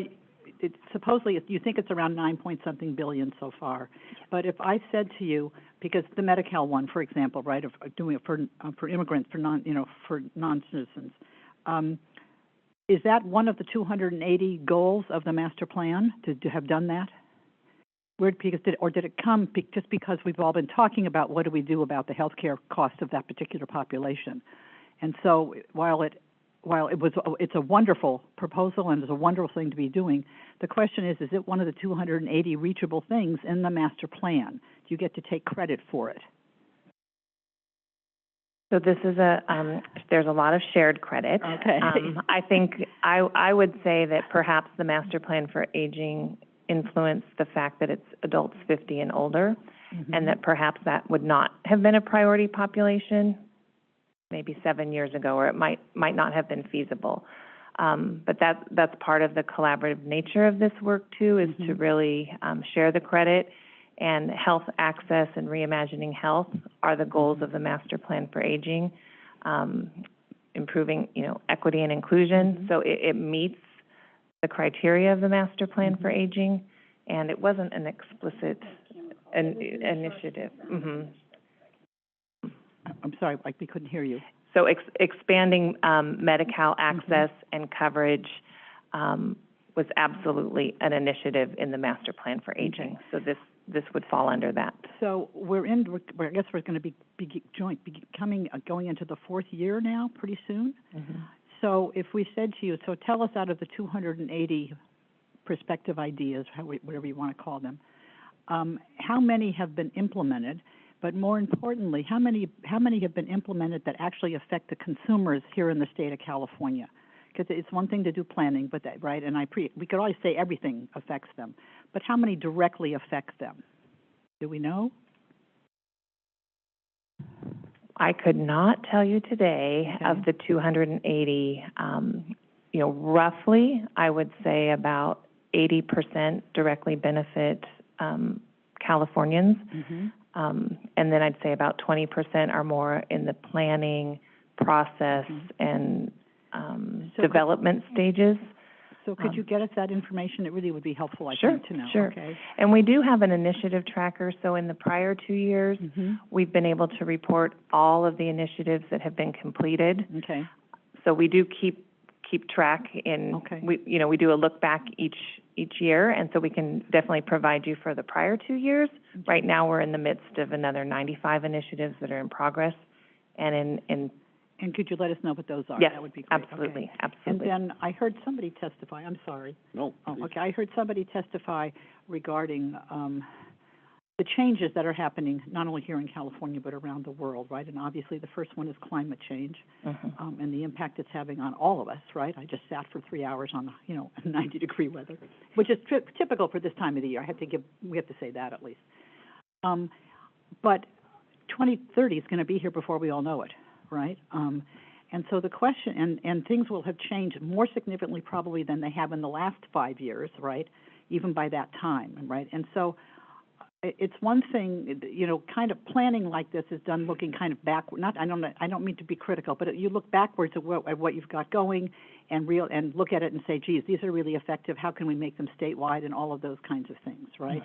supposedly, you think it's around 9-point-something billion so far. But if I said to you, because the Medi-Cal one, for example, right, of doing it for immigrants, for non-citizens, is that one of the 280 goals of the master plan to have done that? Did it come just because we've all been talking about what do we do about the healthcare cost of that particular population? And so while it's a wonderful proposal and it's a wonderful thing to be doing, the question is it one of the 280 reachable things in the master plan? Do you get to take credit for it? So this is there's a lot of shared credit. Okay. I think I would say that perhaps the master plan for aging influenced the fact that it's adults 50 and older, and that perhaps that would not have been a priority population maybe 7 years ago, or it might not have been feasible. But that's part of the collaborative nature of this work too, is to really share the credit. And health access and reimagining health are the goals of the master plan for aging, improving, equity and inclusion. So it meets the criteria of the master plan for aging, and it wasn't an explicit initiative. I'm sorry, we couldn't hear you. So expanding Medi-Cal access and coverage was absolutely an initiative in the master plan for aging. So this would fall under that. So I guess we're going to be going into the 4th year now pretty soon. So if we said to you, so tell us out of the 280 prospective ideas, whatever you want to call them, how many have been implemented? But more importantly, how many have been implemented that actually affect the consumers here in the state of California? Because it's one thing to do planning, but right? And we could always say everything affects them, but how many directly affect them? Do we know? I could not tell you today of the 280. Roughly, I would say about 80% directly benefit Californians. And then I'd say about 20% are more in the planning process and development stages. So could you get us that information? It really would be helpful, I think, to know. Sure. Okay. And we do have an initiative tracker. So in the prior 2 years, we've been able to report all of the initiatives that have been completed. Okay. So we do keep track we do a look back each year, and so we can definitely provide you for the prior 2 years. Right now we're in the midst of another 95 initiatives that are in progress, and And could you let us know what those are? Yes, that would be great. absolutely, Okay. absolutely. And then I heard somebody testify. I'm sorry. No. Oh, okay. I heard somebody testify regarding the changes that are happening not only here in California but around the world, right? And obviously the first one is climate change and the impact it's having on all of us, right? I just sat for 3 hours on 90-degree weather, which is typical for this time of the year. We have to say that at least. But 2030 is going to be here before we all know it, right? And so the question, and things will have changed more significantly probably than they have in the last 5 years, right? Even by that time, right? And so it's one thing, kind of planning like this is done looking kind of backward. I don't mean to be critical, but you look backwards at what you've got going and look at it and say, geez, these are really effective. How can we make them statewide and all of those kinds of things, right?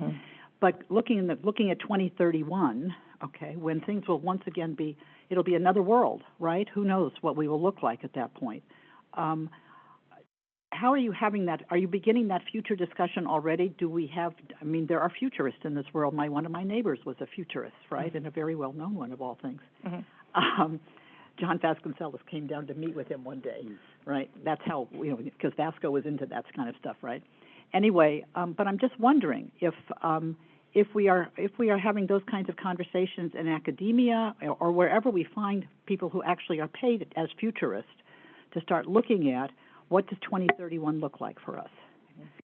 But looking at 2031, okay, when things will once again it'll be another world, right? Who knows what we will look like at that point. How are you having that? Are you beginning that future discussion already? There are futurists in this world. One of my neighbors was a futurist, right? And a very well-known one of all things. John Vasconcellos came down to meet with him one day, right? That's how, because Vasco was into that kind of stuff, right? Anyway, but I'm just wondering if we are having those kinds of conversations in academia or wherever we find people who actually are paid as futurists to start looking at what does 2031 look like for us?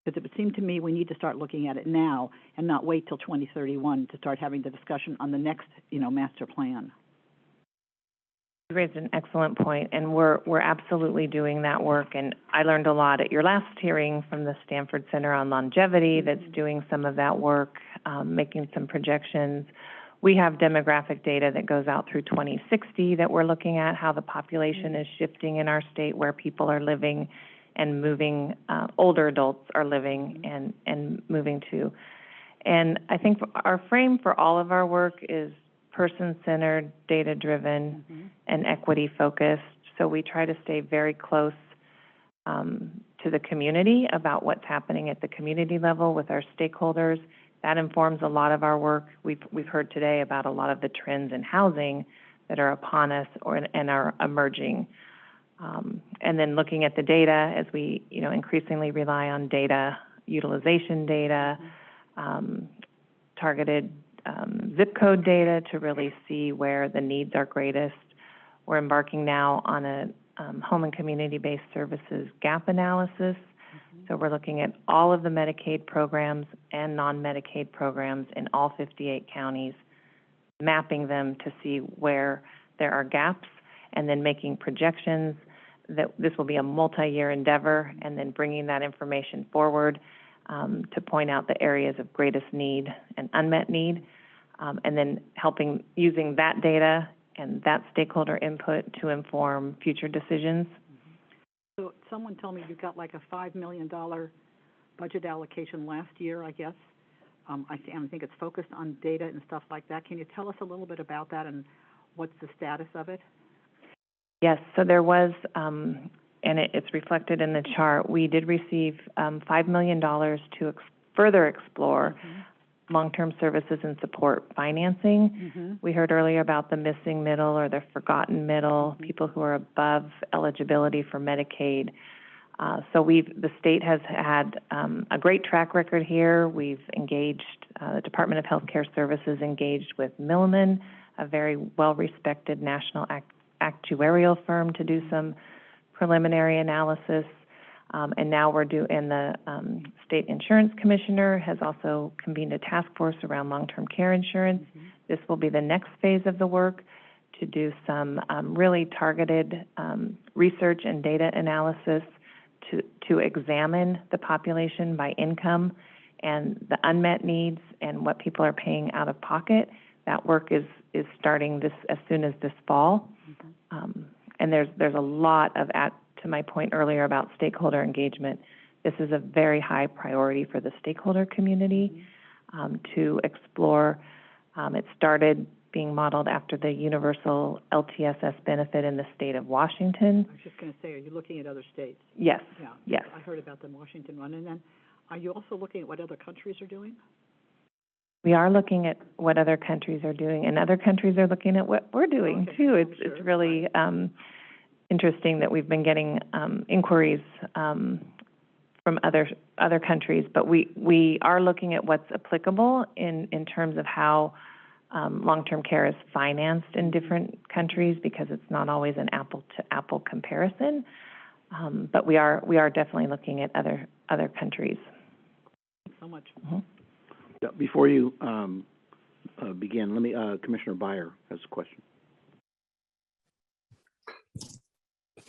Because it would seem to me we need to start looking at it now and not wait till 2031 to start having the discussion on the next, master plan. You raised an excellent point, and we're absolutely doing that work. And I learned a lot at your last hearing from the Stanford Center on Longevity that's doing some of that work, making some projections. We have demographic data that goes out through 2060 that we're looking at, how the population is shifting in our state, where people are living, and moving, older adults are living and moving to. And I think our frame for all of our work is person-centered, data-driven, and equity-focused. So we try to stay very close to the community about what's happening at the community level with our stakeholders. That informs a lot of our work. We've heard today about a lot of the trends in housing that are upon us and are emerging. And then looking at the data as we, increasingly rely on data, utilization data, targeted zip code data to really see where the needs are greatest. We're embarking now on a home and community-based services gap analysis. So we're looking at all of the Medicaid programs and non-Medicaid programs in all 58 counties, mapping them to see where there are gaps, and then making projections that this will be a multi-year endeavor, and then bringing that information forward to point out the areas of greatest need and unmet need, and then using that data and that stakeholder input to inform future decisions. So someone told me you got like a $5 million budget allocation last year, I guess. I think it's focused on data and stuff like that. Can you tell us a little bit about that and what's the status of it? Yes, so there was, and it's reflected in the chart, we did receive $5 million to further explore long-term services and support financing. We heard earlier about the missing middle or the forgotten middle, people who are above eligibility for Medicaid. So the state has had a great track record here. We've engaged, the Department of Healthcare Services engaged with Milken, a very well-respected national actuarial firm, to do some preliminary analysis. And now and the State Insurance Commissioner has also convened a task force around long-term care insurance. This will be the next phase of the work, to do some really targeted research and data analysis to examine the population by income and the unmet needs and what people are paying out of pocket. That work is starting as soon as this fall. And there's a lot of, to my point earlier about stakeholder engagement, this is a very high priority for the stakeholder community to explore. It started being modeled after the universal LTSS benefit in the state of Washington. I was just going to say, are you looking at other states? Yes. Yeah. Yes. I heard about the Washington one. And then are you also looking at what other countries are doing? We are looking at what other countries are doing, and other countries are looking at what we're doing too. It's really interesting that we've been getting inquiries from other countries, but we are looking at what's applicable in terms of how long-term care is financed in different countries, because it's not always an apple-to-apple comparison. But we are definitely looking at other countries. Thanks so much. Yeah, before you begin, let me, Commissioner Beyer has a question.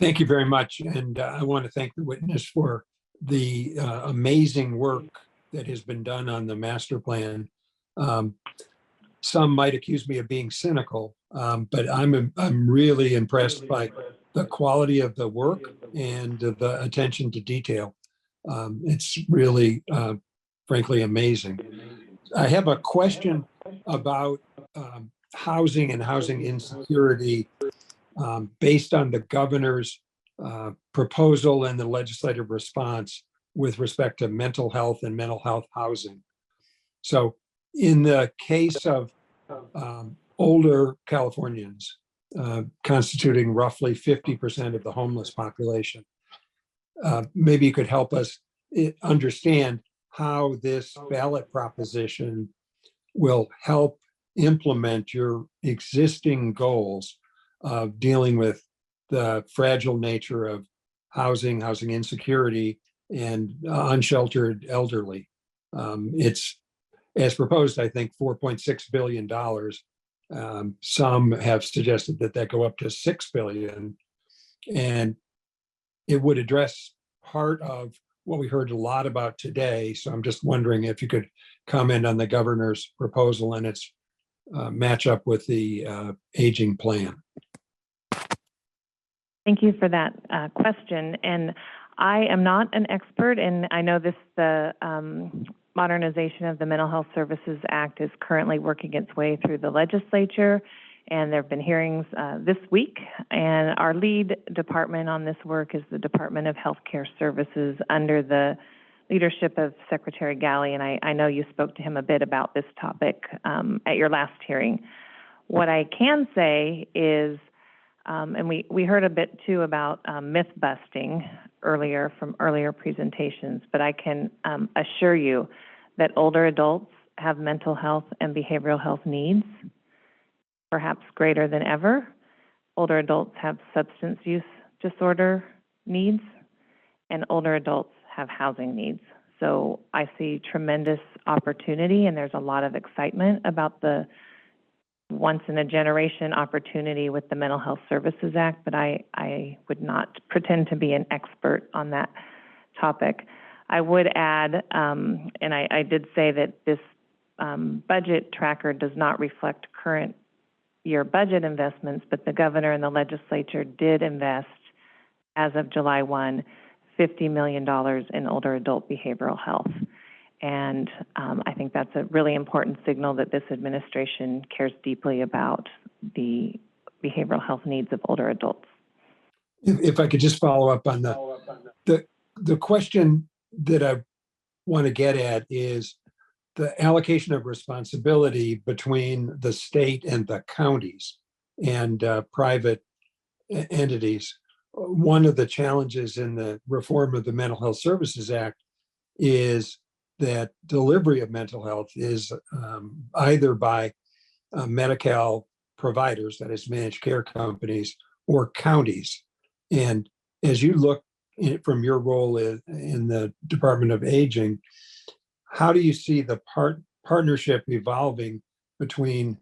Thank you very much. And I want to thank the witness for the amazing work that has been done on the master plan. Some might accuse me of being cynical, but I'm really impressed by the quality of the work and the attention to detail. It's really, frankly, amazing. I have a question about housing and housing insecurity based on the governor's proposal and the legislative response with respect to mental health and mental health housing. So in the case of older Californians, constituting roughly 50% of the homeless population, maybe you could help us understand how this ballot proposition will help implement your existing goals of dealing with the fragile nature of housing insecurity, and unsheltered elderly. It's, as proposed, I think, $4.6 billion. Some have suggested that go up to $6 billion, and it would address part of what we heard a lot about today. So I'm just wondering if you could comment on the governor's proposal and its match up with the aging plan. Thank you for that question. And I am not an expert, and I know the modernization of the Mental Health Services Act is currently working its way through the legislature, and there have been hearings this week. And our lead department on this work is the Department of Healthcare Services under the leadership of Secretary Galley, and I know you spoke to him a bit about this topic at your last hearing. What I can say is, and we heard a bit too about myth busting earlier from earlier presentations, but I can assure you that older adults have mental health and behavioral health needs, perhaps greater than ever. Older adults have substance use disorder needs, and older adults have housing needs. So I see tremendous opportunity, and there's a lot of excitement about the once-in-a-generation opportunity with the Mental Health Services Act, but I would not pretend to be an expert on that topic. I would add, and I did say that this budget tracker does not reflect current year budget investments, but the governor and the legislature did invest, as of July 1, $50 million in older adult behavioral health. And I think that's a really important signal that this administration cares deeply about the behavioral health needs of older adults. If I could just follow up on the question that I want to get at is the allocation of responsibility between the state and the counties and private entities. One of the challenges in the reform of the Mental Health Services Act is that delivery of mental health is either by Medi-Cal providers, that is managed care companies, or counties. And as you look from your role in the Department of Aging, how do you see the partnership evolving between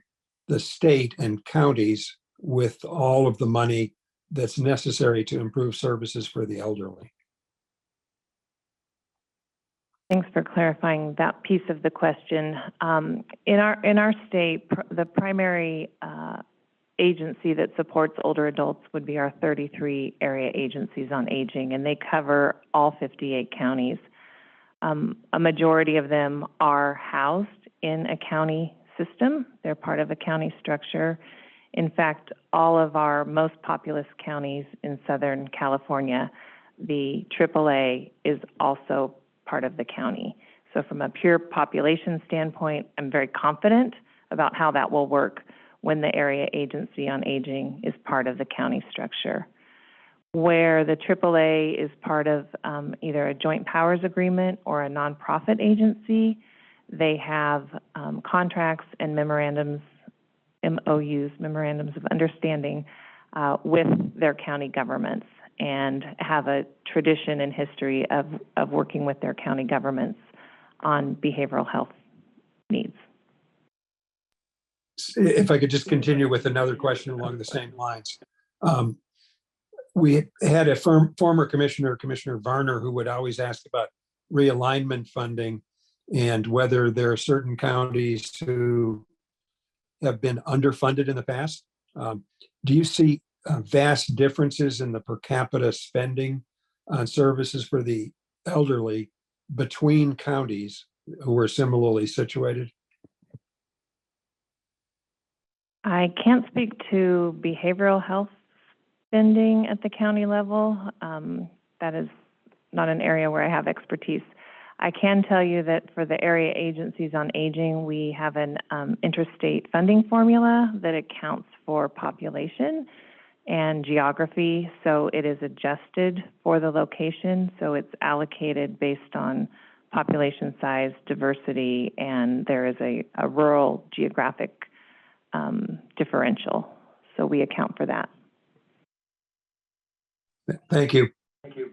the state and counties with all of the money that's necessary to improve services for the elderly? Thanks for clarifying that piece of the question. In our state, the primary agency that supports older adults would be our 33 area agencies on aging, and they cover all 58 counties. A majority of them are housed in a county system. They're part of a county structure. In fact, all of our most populous counties in Southern California, the AAA is also part of the county. So from a pure population standpoint, I'm very confident about how that will work when the area agency on aging is part of the county structure. Where the AAA is part of either a joint powers agreement or a nonprofit agency, they have contracts and memorandums, MOUs, memorandums of understanding with their county governments, and have a tradition and history of working with their county governments on behavioral health needs. If I could just continue with another question along the same lines. We had a former commissioner, Commissioner Varner, who would always ask about realignment funding and whether there are certain counties who have been underfunded in the past. Do you see vast differences in the per capita spending on services for the elderly between counties who are similarly situated? I can't speak to behavioral health spending at the county level. That is not an area where I have expertise. I can tell you that for the area agencies on aging, we have an interstate funding formula that accounts for population and geography, so it is adjusted for the location, so it's allocated based on population size, diversity, and there is a rural geographic differential, so we account for that. Thank you. Thank you.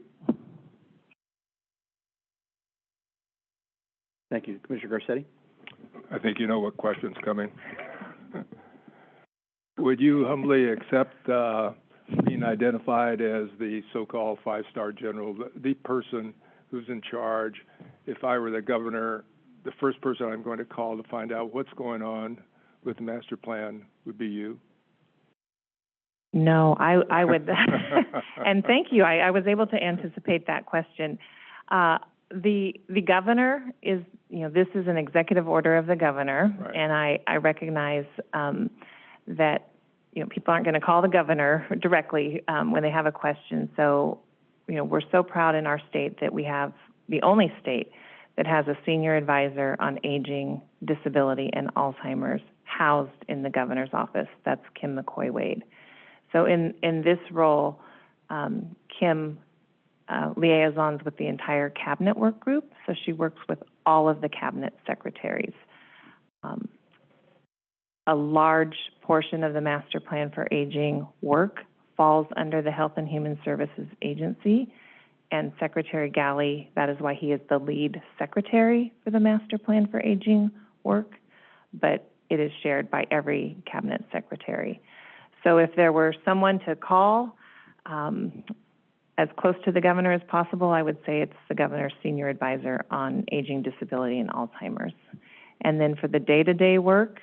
Thank you. Commissioner Garcetti? I think you know what question's coming. Would you humbly accept being identified as the so-called five-star general, the person who's in charge? If I were the governor, the first person I'm going to call to find out what's going on with the master plan would be you? No, I would, and thank you. I was able to anticipate that question. The governor is, this is an executive order of the governor, right. And I recognize that, people aren't going to call the governor directly when they have a question. So, we're so proud in our state that we have the only state that has a senior advisor on aging, disability, and Alzheimer's housed in the governor's office. That's Kim McCoy-Wade. So in this role, Kim liaisons with the entire cabinet work group, so she works with all of the cabinet secretaries. A large portion of the master plan for aging work falls under the Health and Human Services Agency, and Secretary Galley, that is why he is the lead secretary for the master plan for aging work, but it is shared by every cabinet secretary. So if there were someone to call as close to the governor as possible, I would say it's the governor's senior advisor on aging, disability, and Alzheimer's. And then for the day-to-day work,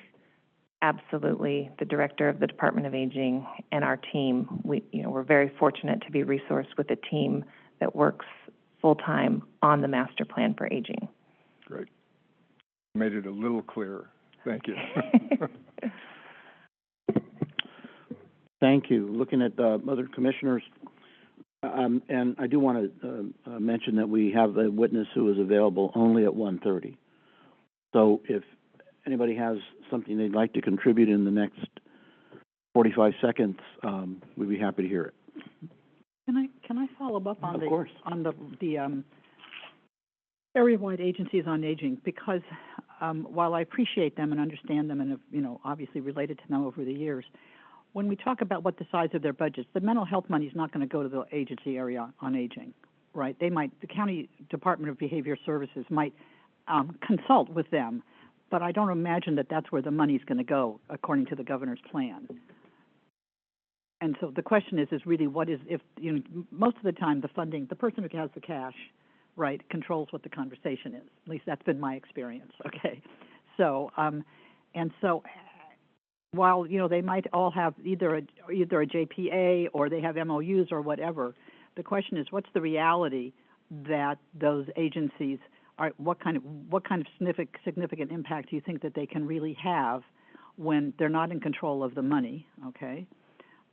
absolutely the director of the Department of Aging and our team. We're very fortunate to be resourced with a team that works full-time on the master plan for aging. Great. Made it a little clearer. Thank you. Thank you. Looking at other commissioners, and I do want to mention that we have a witness who is available only at 1:30. So if anybody has something they'd like to contribute in the next 45 seconds, we'd be happy to hear it. Can I follow up on the area-wide agencies on aging? Because while I appreciate them and understand them and have, obviously related to them over the years, when we talk about what the size of their budgets, the mental health money is not going to go to the agency area on aging, right? The County Department of Behavior Services might consult with them, but I don't imagine that that's where the money's going to go according to the governor's plan. And so the question is really what is, if, most of the time the funding, the person who has the cash, right, controls what the conversation is. At least that's been my experience, okay? So, while, they might all have either a JPA or they have MOUs or whatever, the question is what's the reality that those agencies are, what kind of significant impact do you think that they can really have when they're not in control of the money, okay?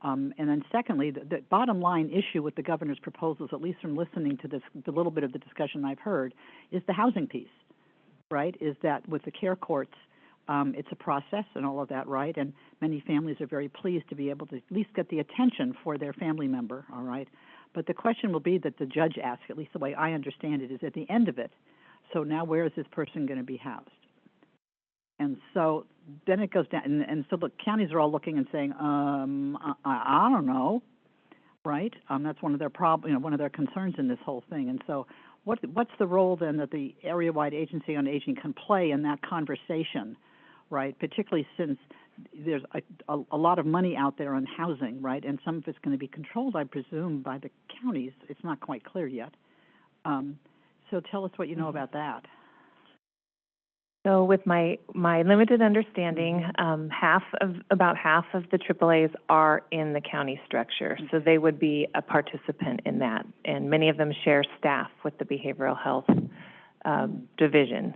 And then secondly, the bottom line issue with the governor's proposals, at least from listening to the little bit of the discussion I've heard, is the housing piece, right? Is that with the care courts, it's a process and all of that, right? And many families are very pleased to be able to at least get the attention for their family member, all right? But the question will be that the judge asks, at least the way I understand it, is at the end of it, so now where is this person going to be housed? And so then it goes down, and so the counties are all looking and saying, I don't know, right? That's one of their one of their concerns in this whole thing. And so what's the role then that the area-wide agency on aging can play in that conversation, right? Particularly since there's a lot of money out there on housing, right? And some of it's going to be controlled, I presume, by the counties. It's not quite clear yet. So tell us what you know about that. So with my limited understanding, about half of the AAAs are in the county structure, so they would be a participant in that, and many of them share staff with the behavioral health division.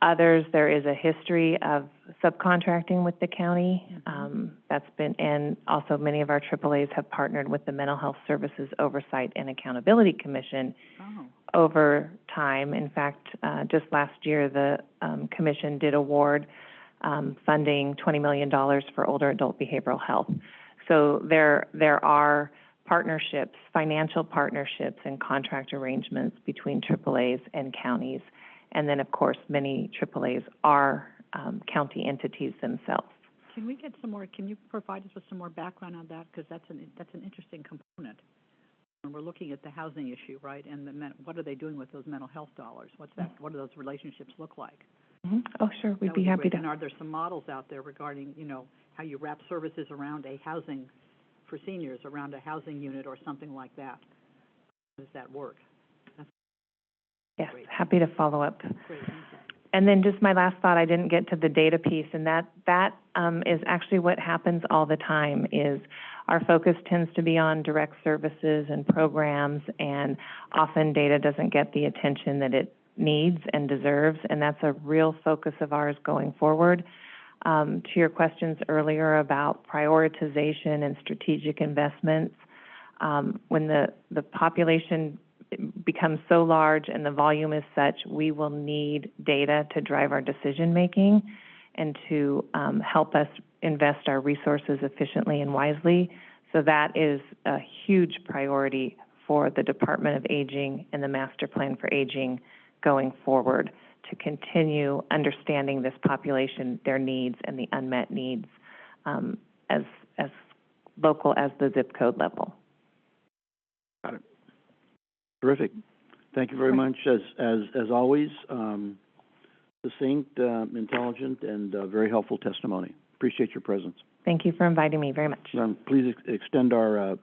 Others, there is a history of subcontracting with the county. That's been, and also many of our AAAs have partnered with the Mental Health Services Oversight and Accountability Commission over time. In fact, just last year, the commission did award funding $20 million for older adult behavioral health. So there are partnerships, financial partnerships and contract arrangements between AAAs and counties. And then, of course, many AAAs are county entities themselves. Can we get some more? Can you provide us with some more background on that? Because that's an interesting component. And we're looking at the housing issue, right? And what are they doing with those mental health dollars? What do those relationships look like? Oh, sure, we'd be happy to. And are there some models out there regarding, how you wrap services around a housing for seniors, around a housing unit or something like that? How does that work? Yes, happy to follow up. Great, thank you. And then just my last thought, I didn't get to the data piece, and that is actually what happens all the time is our focus tends to be on direct services and programs, and often data doesn't get the attention that it needs and deserves, and that's a real focus of ours going forward. To your questions earlier about prioritization and strategic investments, when the population becomes so large and the volume is such, we will need data to drive our decision making and to help us invest our resources efficiently and wisely. So that is a huge priority for the Department of Aging and the Master Plan for Aging going forward, to continue understanding this population, their needs, and the unmet needs as local as the zip code level. Got it. Terrific. Thank you very much, as always. Succinct, intelligent, and very helpful testimony. Appreciate your presence. Thank you for inviting me very much. Please extend our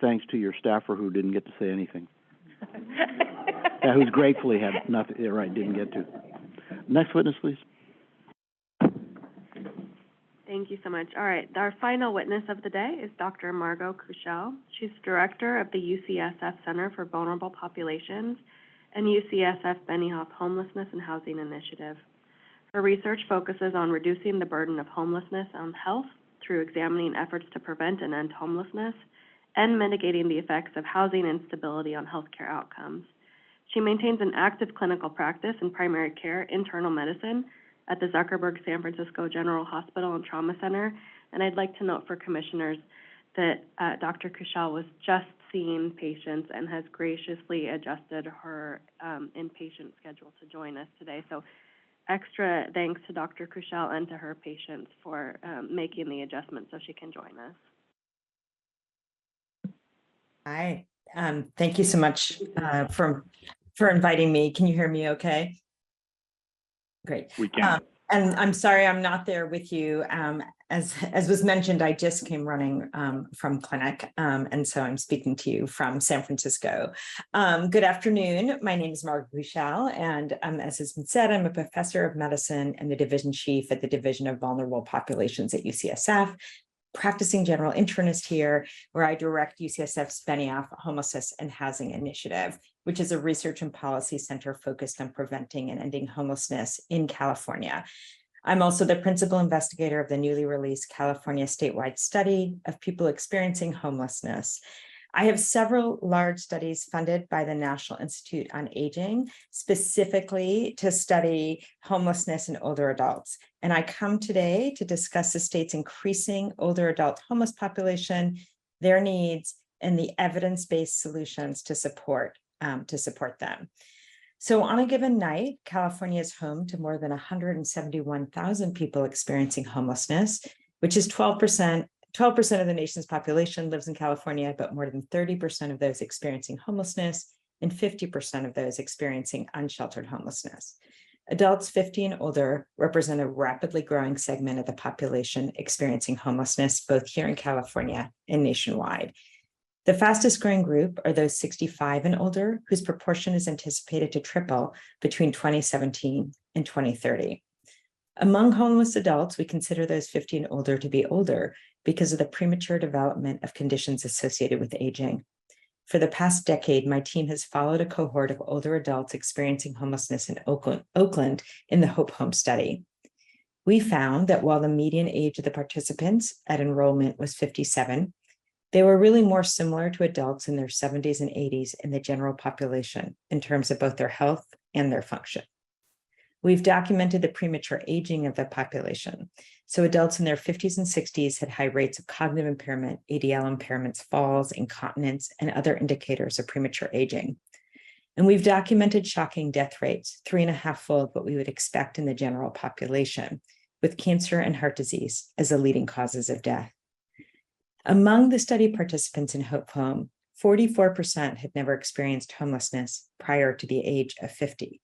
thanks to your staffer who didn't get to say anything. Who's gratefully had nothing, didn't get to. Next witness, please. Thank you so much. All right, our final witness of the day is Dr. Margot Kushel. She's director of the UCSF Center for Vulnerable Populations and UCSF Benioff Homelessness and Housing Initiative. Her research focuses on reducing the burden of homelessness on health through examining efforts to prevent and end homelessness and mitigating the effects of housing instability on healthcare outcomes. She maintains an active clinical practice in primary care, internal medicine at the Zuckerberg San Francisco General Hospital and Trauma Center. And I'd like to note for commissioners that Dr. Kushel was just seeing patients and has graciously adjusted her inpatient schedule to join us today. So extra thanks to Dr. Kushel and to her patients for making the adjustment so she can join us. Hi, thank you so much for inviting me. Can you hear me okay? Great. We can. And I'm sorry I'm not there with you. As was mentioned, I just came running from clinic, and so I'm speaking to you from San Francisco. Good afternoon. My name is Margot Kushel, and as has been said, I'm a professor of medicine and the division chief at the Division of Vulnerable Populations at UCSF, practicing general internist here, where I direct UCSF's Benioff Homelessness and Housing Initiative, which is a research and policy center focused on preventing and ending homelessness in California. I'm also the principal investigator of the newly released California statewide study of people experiencing homelessness. I have several large studies funded by the National Institute on Aging, specifically to study homelessness in older adults. And I come today to discuss the state's increasing older adult homeless population, their needs, and the evidence-based solutions to support them. So on a given night, California is home to more than 171,000 people experiencing homelessness, which is 12% of the nation's population lives in California, but more than 30% of those experiencing homelessness and 50% of those experiencing unsheltered homelessness. Adults 50 and older represent a rapidly growing segment of the population experiencing homelessness, both here in California and nationwide. The fastest growing group are those 65 and older, whose proportion is anticipated to triple between 2017 and 2030. Among homeless adults, we consider those 50 and older to be older because of the premature development of conditions associated with aging. For the past decade, my team has followed a cohort of older adults experiencing homelessness in Oakland in the Hope Home study. We found that while the median age of the participants at enrollment was 57, they were really more similar to adults in their 70s and 80s in the general population in terms of both their health and their function. We've documented the premature aging of the population. So adults in their 50s and 60s had high rates of cognitive impairment, ADL impairments, falls, incontinence, and other indicators of premature aging. And we've documented shocking death rates, 3.5-fold what we would expect in the general population, with cancer and heart disease as the leading causes of death. Among the study participants in Hope Home, 44% had never experienced homelessness prior to the age of 50.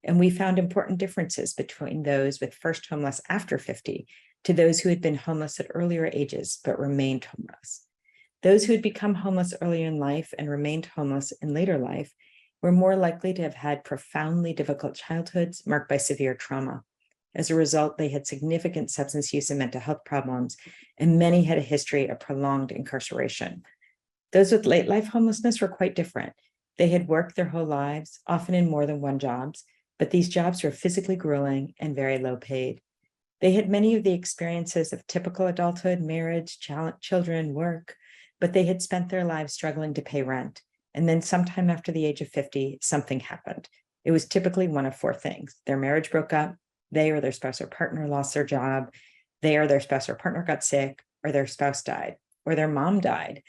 And we found important differences between those with first homeless after 50 to those who had been homeless at earlier ages but remained homeless. Those who had become homeless earlier in life and remained homeless in later life were more likely to have had profoundly difficult childhoods marked by severe trauma. As a result, they had significant substance use and mental health problems, and many had a history of prolonged incarceration. Those with late life homelessness were quite different. They had worked their whole lives, often in more than one jobs, but these jobs were physically grueling and very low paid. They had many of the experiences of typical adulthood, marriage, children, work, but they had spent their lives struggling to pay rent. And then sometime after the age of 50, something happened. It was typically one of four things. Their marriage broke up, they or their spouse or partner lost their job, they or their spouse or partner got sick, or their spouse died, or their mom died.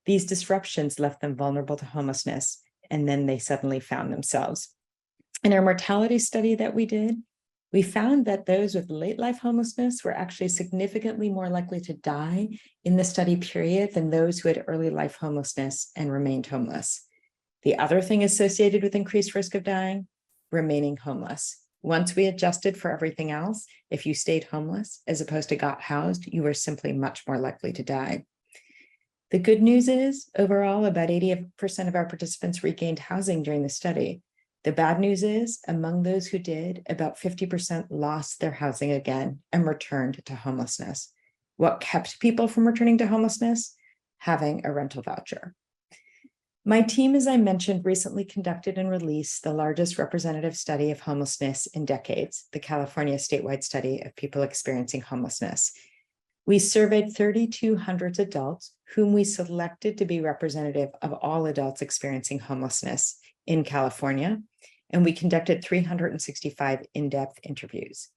These disruptions left them vulnerable to homelessness, and then they suddenly found themselves. In our mortality study that we did, we found that those with late life homelessness were actually significantly more likely to die in the study period than those who had early life homelessness and remained homeless. The other thing associated with increased risk of dying, remaining homeless. Once we adjusted for everything else, if you stayed homeless as opposed to got housed, you were simply much more likely to die. The good news is, overall, about 80% of our participants regained housing during the study. The bad news is, among those who did, about 50% lost their housing again and returned to homelessness. What kept people from returning to homelessness? Having a rental voucher. My team, as I mentioned, recently conducted and released the largest representative study of homelessness in decades, the California statewide study of people experiencing homelessness. We surveyed 3,200 adults whom we selected to be representative of all adults experiencing homelessness in California, and we conducted 365 in-depth interviews.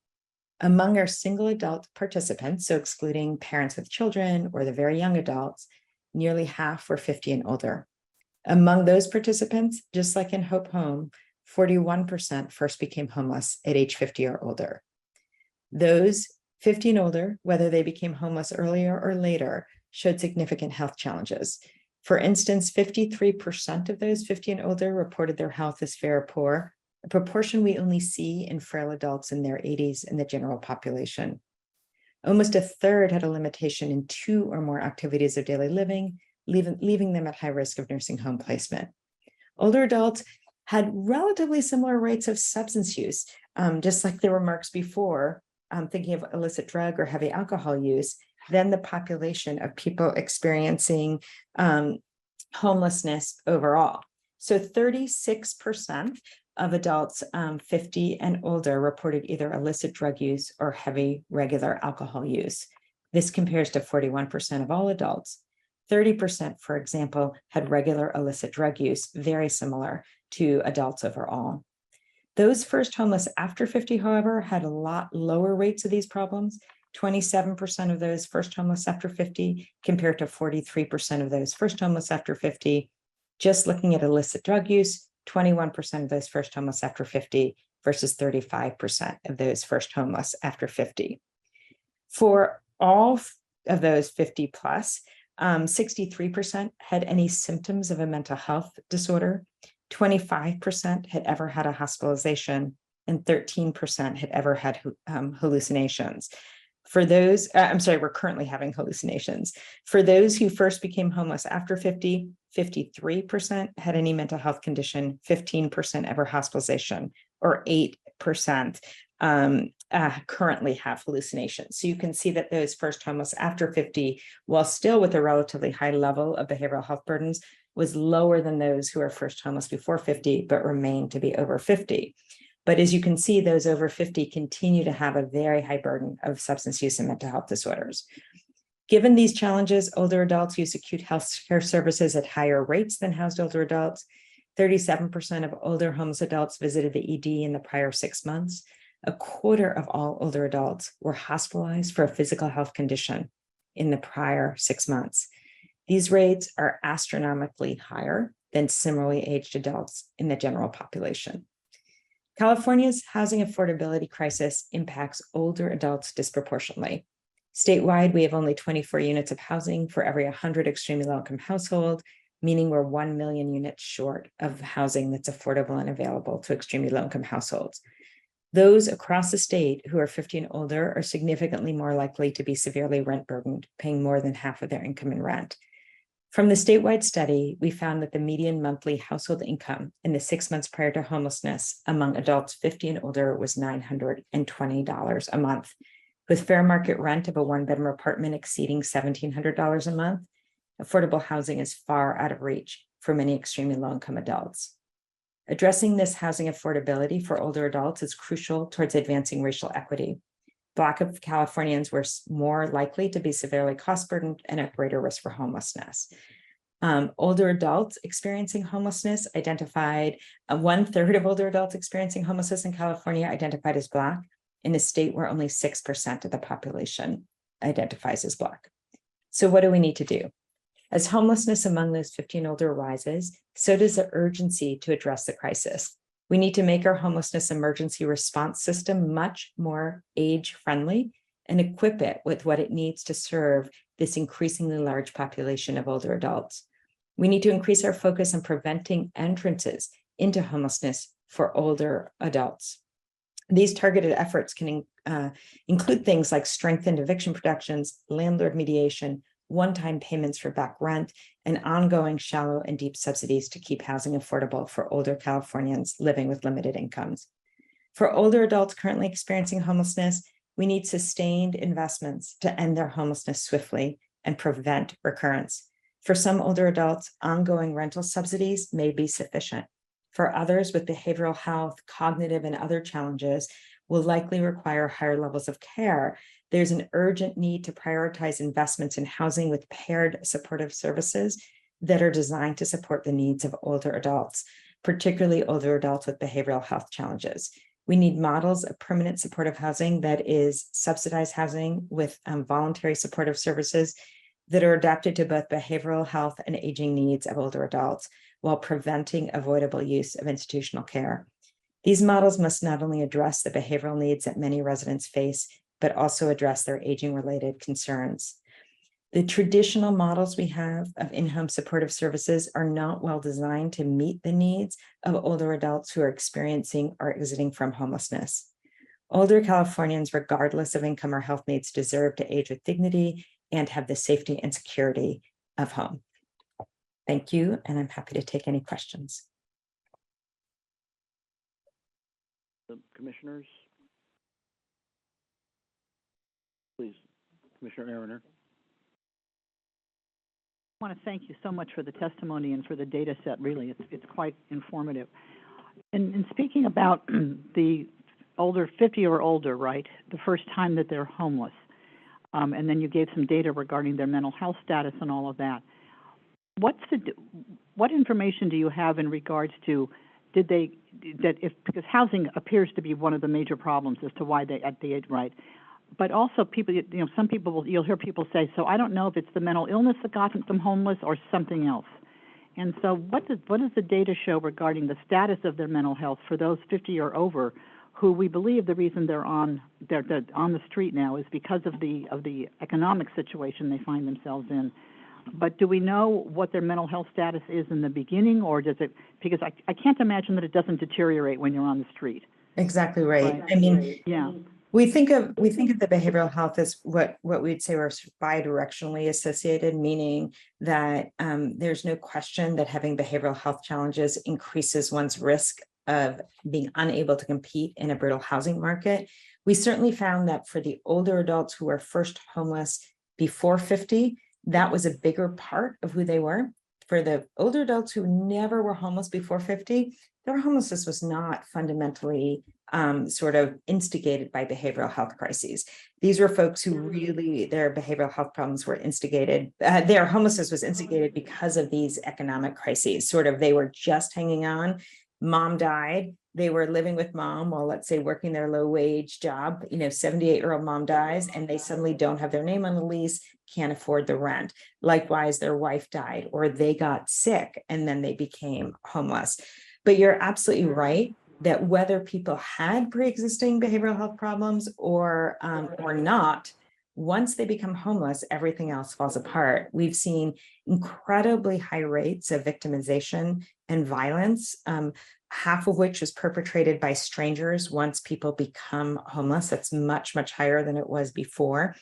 Among our single adult participants, so excluding parents with children or the very young adults, nearly half were 50 and older. Among those participants, just like in Hope Home, 41% first became homeless at age 50 or older. Those 50 and older, whether they became homeless earlier or later, showed significant health challenges. For instance, 53% of those 50 and older reported their health as very poor, a proportion we only see in frail adults in their 80s in the general population. Almost a third had a limitation in 2 or more activities of daily living, leaving them at high risk of nursing home placement. Older adults had relatively similar rates of substance use, just like the remarks before, thinking of illicit drug or heavy alcohol use, than the population of people experiencing homelessness overall. So 36% of adults 50 and older reported either illicit drug use or heavy regular alcohol use. This compares to 41% of all adults. 30%, for example, had regular illicit drug use, very similar to adults overall. Those first homeless after 50, however, had a lot lower rates of these problems. 27% of those first homeless after 50 compared to 43% of those first homeless after 50. Just looking at illicit drug use, 21% of those first homeless after 50 versus 35% of those first homeless after 50. For all of those 50 plus, 63% had any symptoms of a mental health disorder, 25% had ever had a hospitalization, and 13% had ever had hallucinations. For those, we're currently having hallucinations. For those who first became homeless after 50, 53% had any mental health condition, 15% ever hospitalization, or 8% currently have hallucinations. So you can see that those first homeless after 50, while still with a relatively high level of behavioral health burdens, was lower than those who are first homeless before 50, but remain to be over 50. But as you can see, those over 50 continue to have a very high burden of substance use and mental health disorders. Given these challenges, older adults use acute health care services at higher rates than housed older adults. 37% of older homeless adults visited the ED in the prior 6 months. A quarter of all older adults were hospitalized for a physical health condition in the prior 6 months. These rates are astronomically higher than similarly aged adults in the general population. California's housing affordability crisis impacts older adults disproportionately. Statewide, we have only 24 units of housing for every 100 extremely low-income household, meaning we're 1 million units short of housing that's affordable and available to extremely low-income households. Those across the state who are 50 and older are significantly more likely to be severely rent burdened, paying more than half of their income in rent. From the statewide study, we found that the median monthly household income in the 6 months prior to homelessness among adults 50 and older was $920 a month. With fair market rent of a one-bedroom apartment exceeding $1,700 a month, affordable housing is far out of reach for many extremely low-income adults. Addressing this housing affordability for older adults is crucial towards advancing racial equity. Black Californians were more likely to be severely cost-burdened and at greater risk for homelessness. Older adults experiencing homelessness identified, 1/3 of older adults experiencing homelessness in California identified as Black, in a state where only 6% of the population identifies as Black. So what do we need to do? As homelessness among those 50 and older rises, so does the urgency to address the crisis. We need to make our homelessness emergency response system much more age-friendly and equip it with what it needs to serve this increasingly large population of older adults. We need to increase our focus on preventing entrances into homelessness for older adults. These targeted efforts can include things like strengthened eviction protections, landlord mediation, one-time payments for back rent, and ongoing shallow and deep subsidies to keep housing affordable for older Californians living with limited incomes. For older adults currently experiencing homelessness, we need sustained investments to end their homelessness swiftly and prevent recurrence. For some older adults, ongoing rental subsidies may be sufficient. For others with behavioral health, cognitive, and other challenges will likely require higher levels of care. There's an urgent need to prioritize investments in housing with paired supportive services that are designed to support the needs of older adults, particularly older adults with behavioral health challenges. We need models of permanent supportive housing that is subsidized housing with voluntary supportive services that are adapted to both behavioral health and aging needs of older adults, while preventing avoidable use of institutional care. These models must not only address the behavioral needs that many residents face, but also address their aging-related concerns. The traditional models we have of in-home supportive services are not well designed to meet the needs of older adults who are experiencing or exiting from homelessness. Older Californians, regardless of income or health needs, deserve to age with dignity and have the safety and security of home. Thank you, and I'm happy to take any questions. The commissioners, please, Commissioner Aroner. I want to thank you so much for the testimony and for the data set. Really, it's quite informative. And speaking about the older, 50 or older, right, the first time that they're homeless, and then you gave some data regarding their mental health status and all of that. What information do you have in regards to because housing appears to be one of the major problems as to why they at the age, right? But also people, some people you'll hear people say, so I don't know if it's the mental illness that got them homeless or something else. And so what does the data show regarding the status of their mental health for those 50 or over who we believe the reason they're on the street now is because of the economic situation they find themselves in? But do we know what their mental health status is in the beginning, or does it, because I can't imagine that it doesn't deteriorate when you're on the street. Exactly right. Right. I mean, Yeah. we think of the behavioral health as what we'd say are bidirectionally associated, meaning that there's no question that having behavioral health challenges increases one's risk of being unable to compete in a brutal housing market. We certainly found that for the older adults who were first homeless before 50, that was a bigger part of who they were. For the older adults who never were homeless before 50, their homelessness was not fundamentally sort of instigated by behavioral health crises. These were folks who really, their behavioral health problems were instigated, their homelessness was instigated because of these economic crises. Sort of, they were just hanging on. Mom died. They were living with mom while, let's say, working their low wage job. 78-year-old mom dies and they suddenly don't have their name on the lease, can't afford the rent. Likewise, their wife died or they got sick and then they became homeless. But you're absolutely right that whether people had pre-existing behavioral health problems or not, once they become homeless, everything else falls apart. We've seen incredibly high rates of victimization and violence, half of which was perpetrated by strangers once people become homeless. That's much, much higher than it was before.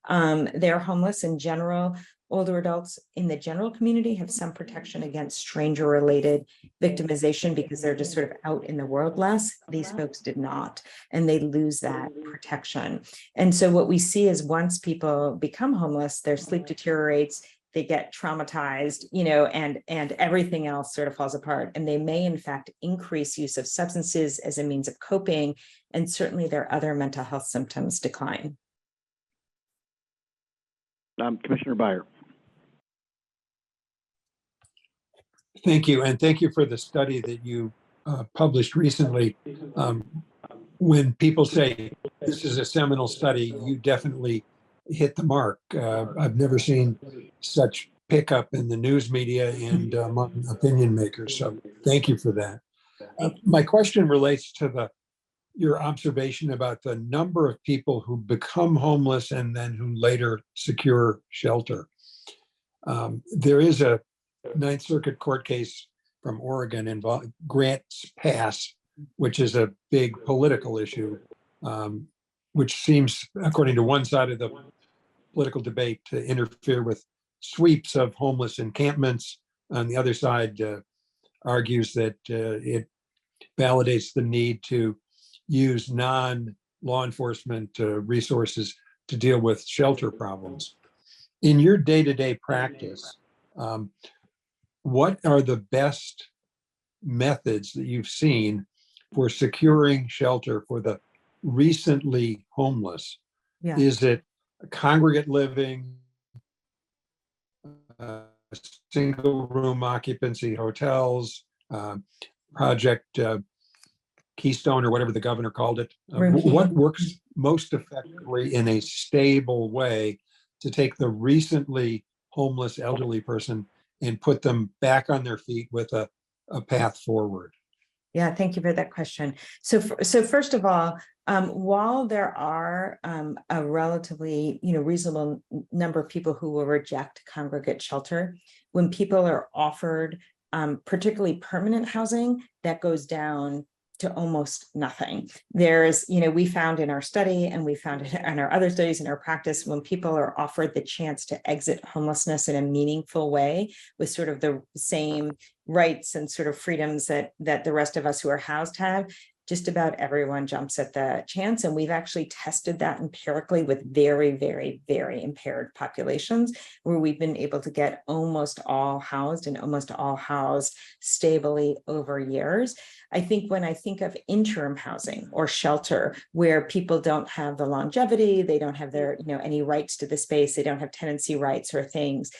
They're homeless in general Older adults in the general community have some protection against stranger-related victimization because they're just sort of out in the world less. These folks did not, and they lose that protection. And so what we see is once people become homeless, their sleep deteriorates, they get traumatized, and everything else sort of falls apart. And they may, in fact, increase use of substances as a means of coping, and certainly their other mental health symptoms decline. Commissioner Byer. Thank you, and thank you for the study that you published recently. When people say this is a seminal study, you definitely hit the mark. I've never seen such pickup in the news media and among opinion makers, so thank you for that. My question relates to your observation about the number of people who become homeless and then who later secure shelter. There is a Ninth Circuit court case from Oregon involving Grants Pass, which is a big political issue, which seems, according to one side of the political debate, to interfere with sweeps of homeless encampments. On the other side, argues that it validates the need to use non-law enforcement resources to deal with shelter problems. In your day-to-day practice, what are the best methods that you've seen for securing shelter for the recently homeless? Yeah. Is it congregate living, single room occupancy hotels, Project Keystone, or whatever the governor called it? What works most effectively in a stable way to take the recently homeless elderly person and put them back on their feet with a path forward? Yeah, thank you for that question. So first of all, while there are a relatively reasonable number of people who will reject congregate shelter, when people are offered particularly permanent housing, that goes down to almost nothing. There's, we found in our study, and we found it in our other studies in our practice, when people are offered the chance to exit homelessness in a meaningful way with sort of the same rights and sort of freedoms that the rest of us who are housed have, just about everyone jumps at the chance. And we've actually tested that empirically with very, very, very impaired populations, where we've been able to get almost all housed and almost all housed stably over years. I think when I think of interim housing or shelter, where people don't have the longevity, they don't have their, any rights to the space, they don't have tenancy rights or things,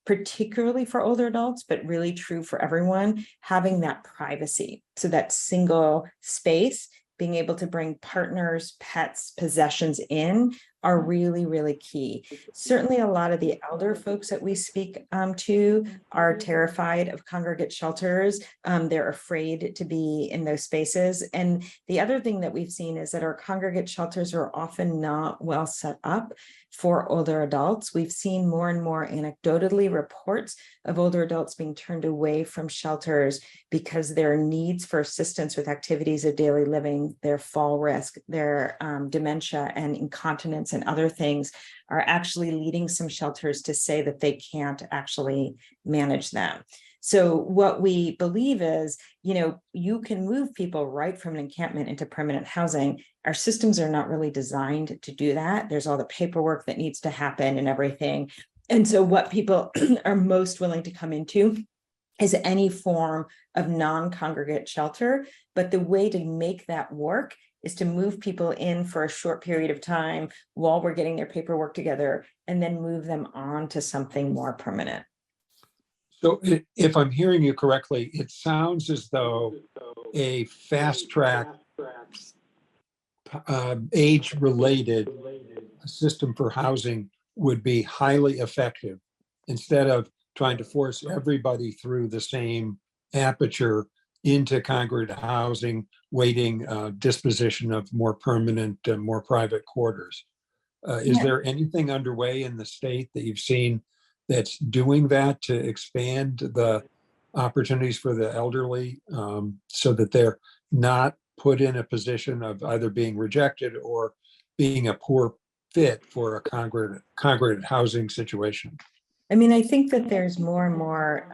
particularly for older adults, but really true for everyone, having that privacy. So that single space, being able to bring partners, pets, possessions in are really, really key. Certainly a lot of the elder folks that we speak to are terrified of congregate shelters. They're afraid to be in those spaces. And the other thing that we've seen is that our congregate shelters are often not well set up for older adults. We've seen more and more anecdotally reports of older adults being turned away from shelters because their needs for assistance with activities of daily living, their fall risk, their dementia and incontinence and other things are actually leading some shelters to say that they can't actually manage them. So what we believe is, you can move people right from an encampment into permanent housing. Our systems are not really designed to do that. There's all the paperwork that needs to happen and everything. And so what people are most willing to come into is any form of non-congregate shelter. But the way to make that work is to move people in for a short period of time while we're getting their paperwork together, and then move them on to something more permanent. So if I'm hearing you correctly, it sounds as though a fast track age-related system for housing would be highly effective, instead of trying to force everybody through the same aperture into congregate housing, waiting disposition of more permanent, more private quarters. Is there anything underway in the state that you've seen that's doing that to expand the opportunities for the elderly, so that they're not put in a position of either being rejected or being a poor fit for a congregate housing situation? I mean, I think that there's more and more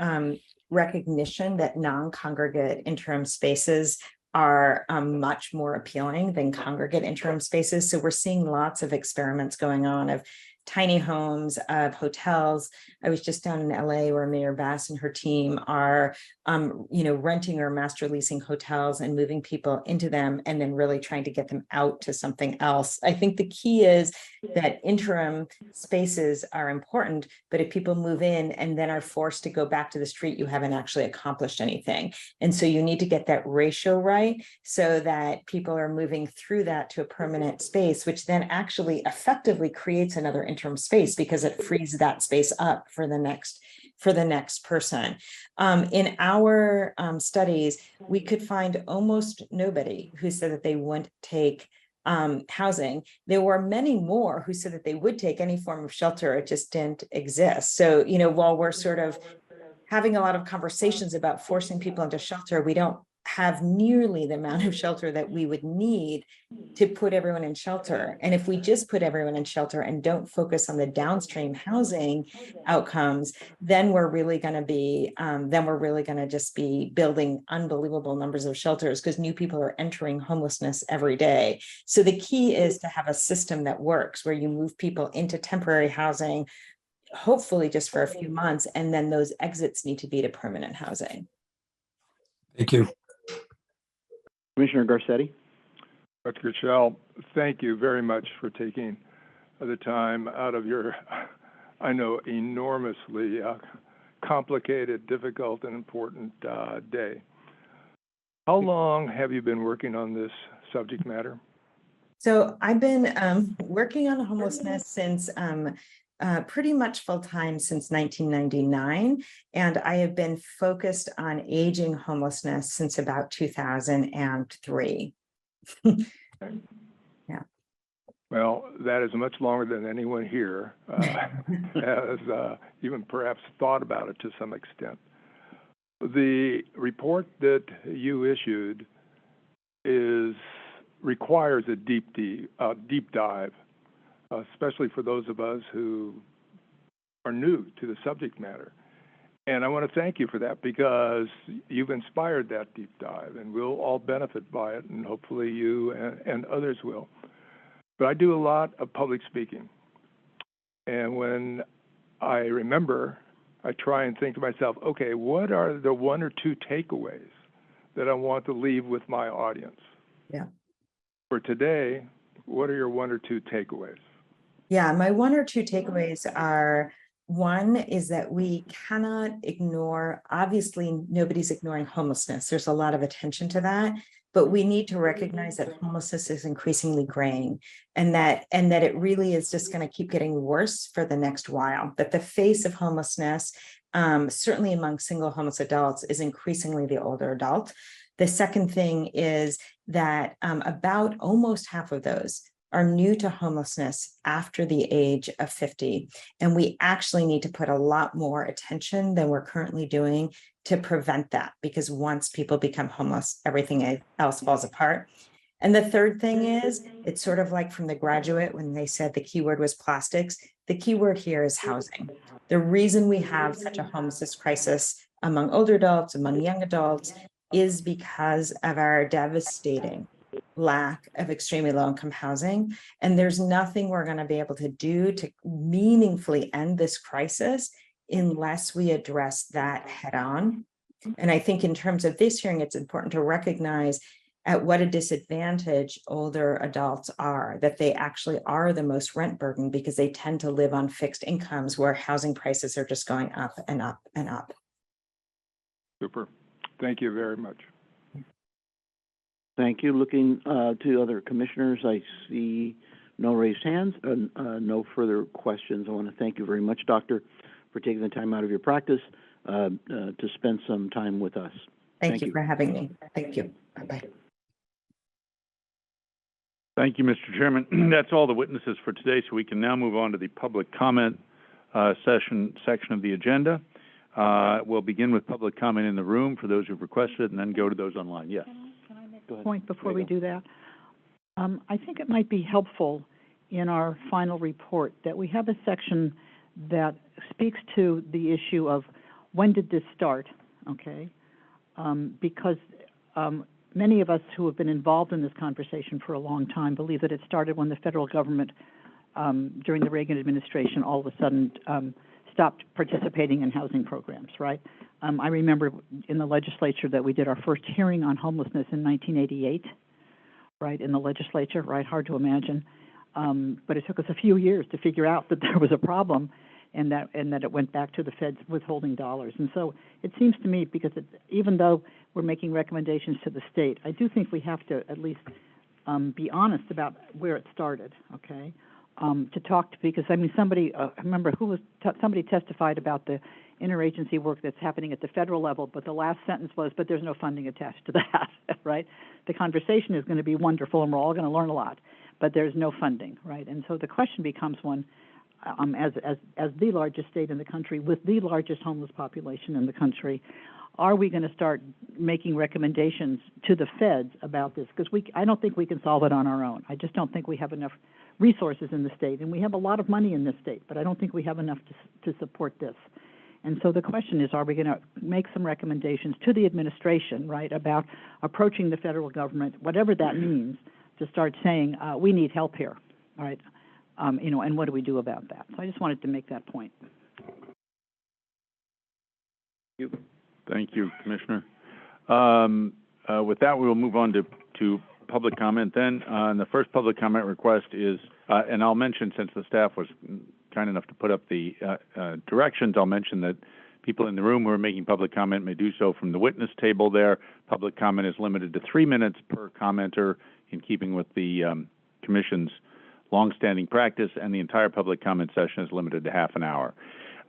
recognition that non-congregate interim spaces are much more appealing than congregate interim spaces. So we're seeing lots of experiments going on of tiny homes, of hotels. I was just down in LA where Mayor Bass and her team are, renting or master leasing hotels and moving people into them and then really trying to get them out to something else. I think the key is that interim spaces are important, but if people move in and then are forced to go back to the street, you haven't actually accomplished anything. And so you need to get that ratio right so that people are moving through that to a permanent space, which then actually effectively creates another interim space because it frees that space up for the next person. In our studies, we could find almost nobody who said that they wouldn't take housing. There were many more who said that they would take any form of shelter. It just didn't exist. So, while we're sort of having a lot of conversations about forcing people into shelter, we don't have nearly the amount of shelter that we would need to put everyone in shelter. And if we just put everyone in shelter and don't focus on the downstream housing outcomes, then we're really going to just be building unbelievable numbers of shelters because new people are entering homelessness every day. So the key is to have a system that works where you move people into temporary housing, hopefully just for a few months, and then those exits need to be to permanent housing. Thank you. Commissioner Garcetti. Dr. Kushel, thank you very much for taking the time out of your, I know, enormously complicated, difficult, and important day. How long have you been working on this subject matter? So I've been working on homelessness since pretty much full-time since 1999, and I have been focused on aging homelessness since about 2003. Yeah. Well, that is much longer than anyone here has even perhaps thought about it to some extent. The report that you issued requires a deep dive, especially for those of us who are new to the subject matter. And I want to thank you for that because you've inspired that deep dive, and we'll all benefit by it, and hopefully you and others will. But I do a lot of public speaking. And when I remember, I try and think to myself, okay, what are the one or two takeaways that I want to leave with my audience? Yeah. For today, what are your one or two takeaways? Yeah, my one or two takeaways are, one is that we cannot ignore, obviously nobody's ignoring homelessness. There's a lot of attention to that, but we need to recognize that homelessness is increasingly graying and that it really is just going to keep getting worse for the next while. That the face of homelessness, certainly among single homeless adults, is increasingly the older adult. The second thing is that about almost half of those are new to homelessness after the age of 50. And we actually need to put a lot more attention than we're currently doing to prevent that, because once people become homeless, everything else falls apart. And the third thing is, it's sort of like from The Graduate when they said the key word was plastics. The key word here is housing. The reason we have such a homelessness crisis among older adults, among young adults, is because of our devastating lack of extremely low-income housing. And there's nothing we're going to be able to do to meaningfully end this crisis unless we address that head on. And I think in terms of this hearing, it's important to recognize at what a disadvantage older adults are, that they actually are the most rent burdened because they tend to live on fixed incomes where housing prices are just going up and up and up. Super. Thank you very much. Thank you. Looking to other commissioners, I see no raised hands, no further questions. I want to thank you very much, Doctor, for taking the time out of your practice to spend some time with us. Thank you for having me. Thank you. Bye-bye. Thank you, Mr. Chairman. That's all the witnesses for today, so we can now move on to the public comment section of the agenda. We'll begin with public comment in the room for those who've requested, and then go to those online. Yes. Can I make a point before we do that? I think it might be helpful in our final report that we have a section that speaks to the issue of when did this start, okay? Because many of us who have been involved in this conversation for a long time believe that it started when the federal government, during the Reagan administration, all of a sudden stopped participating in housing programs, right? I remember in the legislature that we did our first hearing on homelessness in 1988, right, in the legislature, right, hard to imagine. But it took us a few years to figure out that there was a problem, and that it went back to the feds withholding dollars. And so it seems to me, because even though we're making recommendations to the state, I do think we have to at least be honest about where it started, okay? To talk to, because I mean, somebody, I remember somebody testified about the interagency work that's happening at the federal level, but the last sentence was, but there's no funding attached to that, right? The conversation is going to be wonderful and we're all going to learn a lot, but there's no funding, right? And so the question becomes one, as the largest state in the country with the largest homeless population in the country, are we going to start making recommendations to the feds about this? Because I don't think we can solve it on our own. I just don't think we have enough resources in the state, and we have a lot of money in this state, but I don't think we have enough to support this. And so the question is, are we going to make some recommendations to the administration, right, about approaching the federal government, whatever that means, to start saying, we need help here, all right? You know, and what do we do about that? So I just wanted to make that point. Thank you, Commissioner. With that, we will move on to public comment then. And the first public comment request is, and I'll mention, since the staff was kind enough to put up the directions, I'll mention that people in the room who are making public comment may do so from the witness table there. Public comment is limited to 3 minutes per commenter, in keeping with the Commission's longstanding practice, and the entire public comment session is limited to half an hour.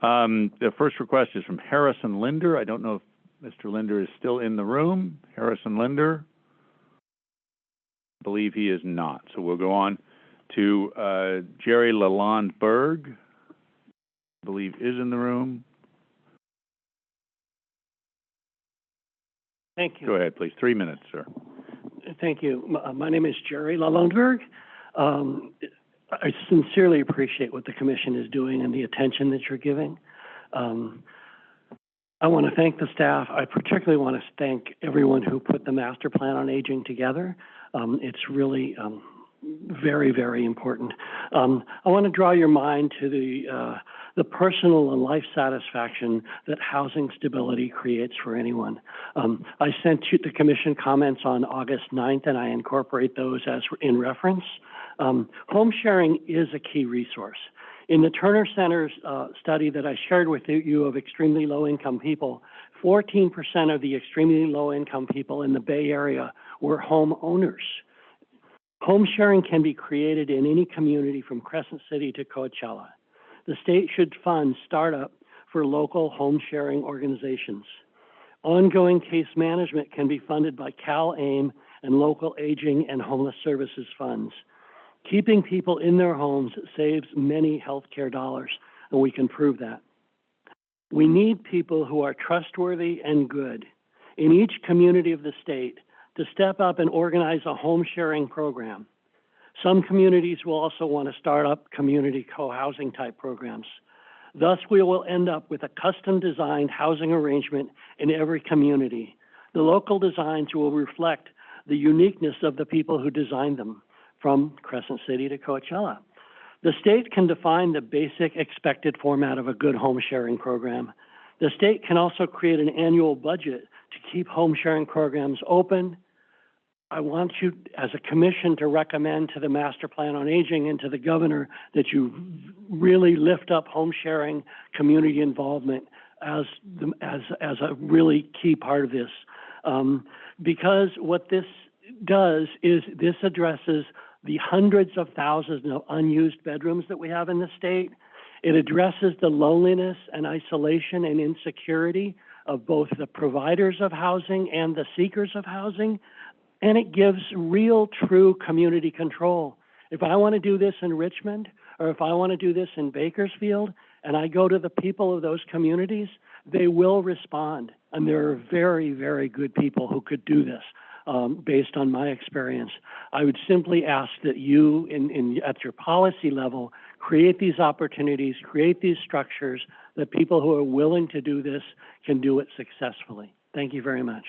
The first request is from Harrison Linder. I don't know if Mr. Linder is still in the room. Harrison Linder? I believe he is not. So we'll go on to Jerry Lalonde Berg, I believe is in the room. Thank you. Go ahead, please. 3 minutes, sir. Thank you. My name is Jerry Lalonde Berg. I sincerely appreciate what the Commission is doing and the attention that you're giving. I want to thank the staff. I particularly want to thank everyone who put the Master Plan on Aging together. It's really very, very important. I want to draw your mind to the personal and life satisfaction that housing stability creates for anyone. I sent you the Commission comments on August 9th, and I incorporate those as in reference. Home sharing is a key resource. In the Turner Center's study that I shared with you of extremely low-income people, 14% of the extremely low-income people in the Bay Area were homeowners. Home sharing can be created in any community from Crescent City to Coachella. The state should fund startup for local home sharing organizations. Ongoing case management can be funded by CalAIM and local aging and homeless services funds. Keeping people in their homes saves many healthcare dollars, and we can prove that. We need people who are trustworthy and good in each community of the state to step up and organize a home sharing program. Some communities will also want to start up community co-housing type programs. Thus, we will end up with a custom designed housing arrangement in every community. The local designs will reflect the uniqueness of the people who designed them, from Crescent City to Coachella. The state can define the basic expected format of a good home sharing program. The state can also create an annual budget to keep home sharing programs open. I want you, as a commission, to recommend to the Master Plan on Aging and to the governor that you really lift up home sharing community involvement as a really key part of this. Because what this does is this addresses the hundreds of thousands of unused bedrooms that we have in the state. It addresses the loneliness and isolation and insecurity of both the providers of housing and the seekers of housing, and it gives real, true community control. If I want to do this in Richmond, or if I want to do this in Bakersfield, and I go to the people of those communities, they will respond. And there are very, very good people who could do this. Based on my experience, I would simply ask that you, at your policy level, create these opportunities, create these structures that people who are willing to do this can do it successfully. Thank you very much.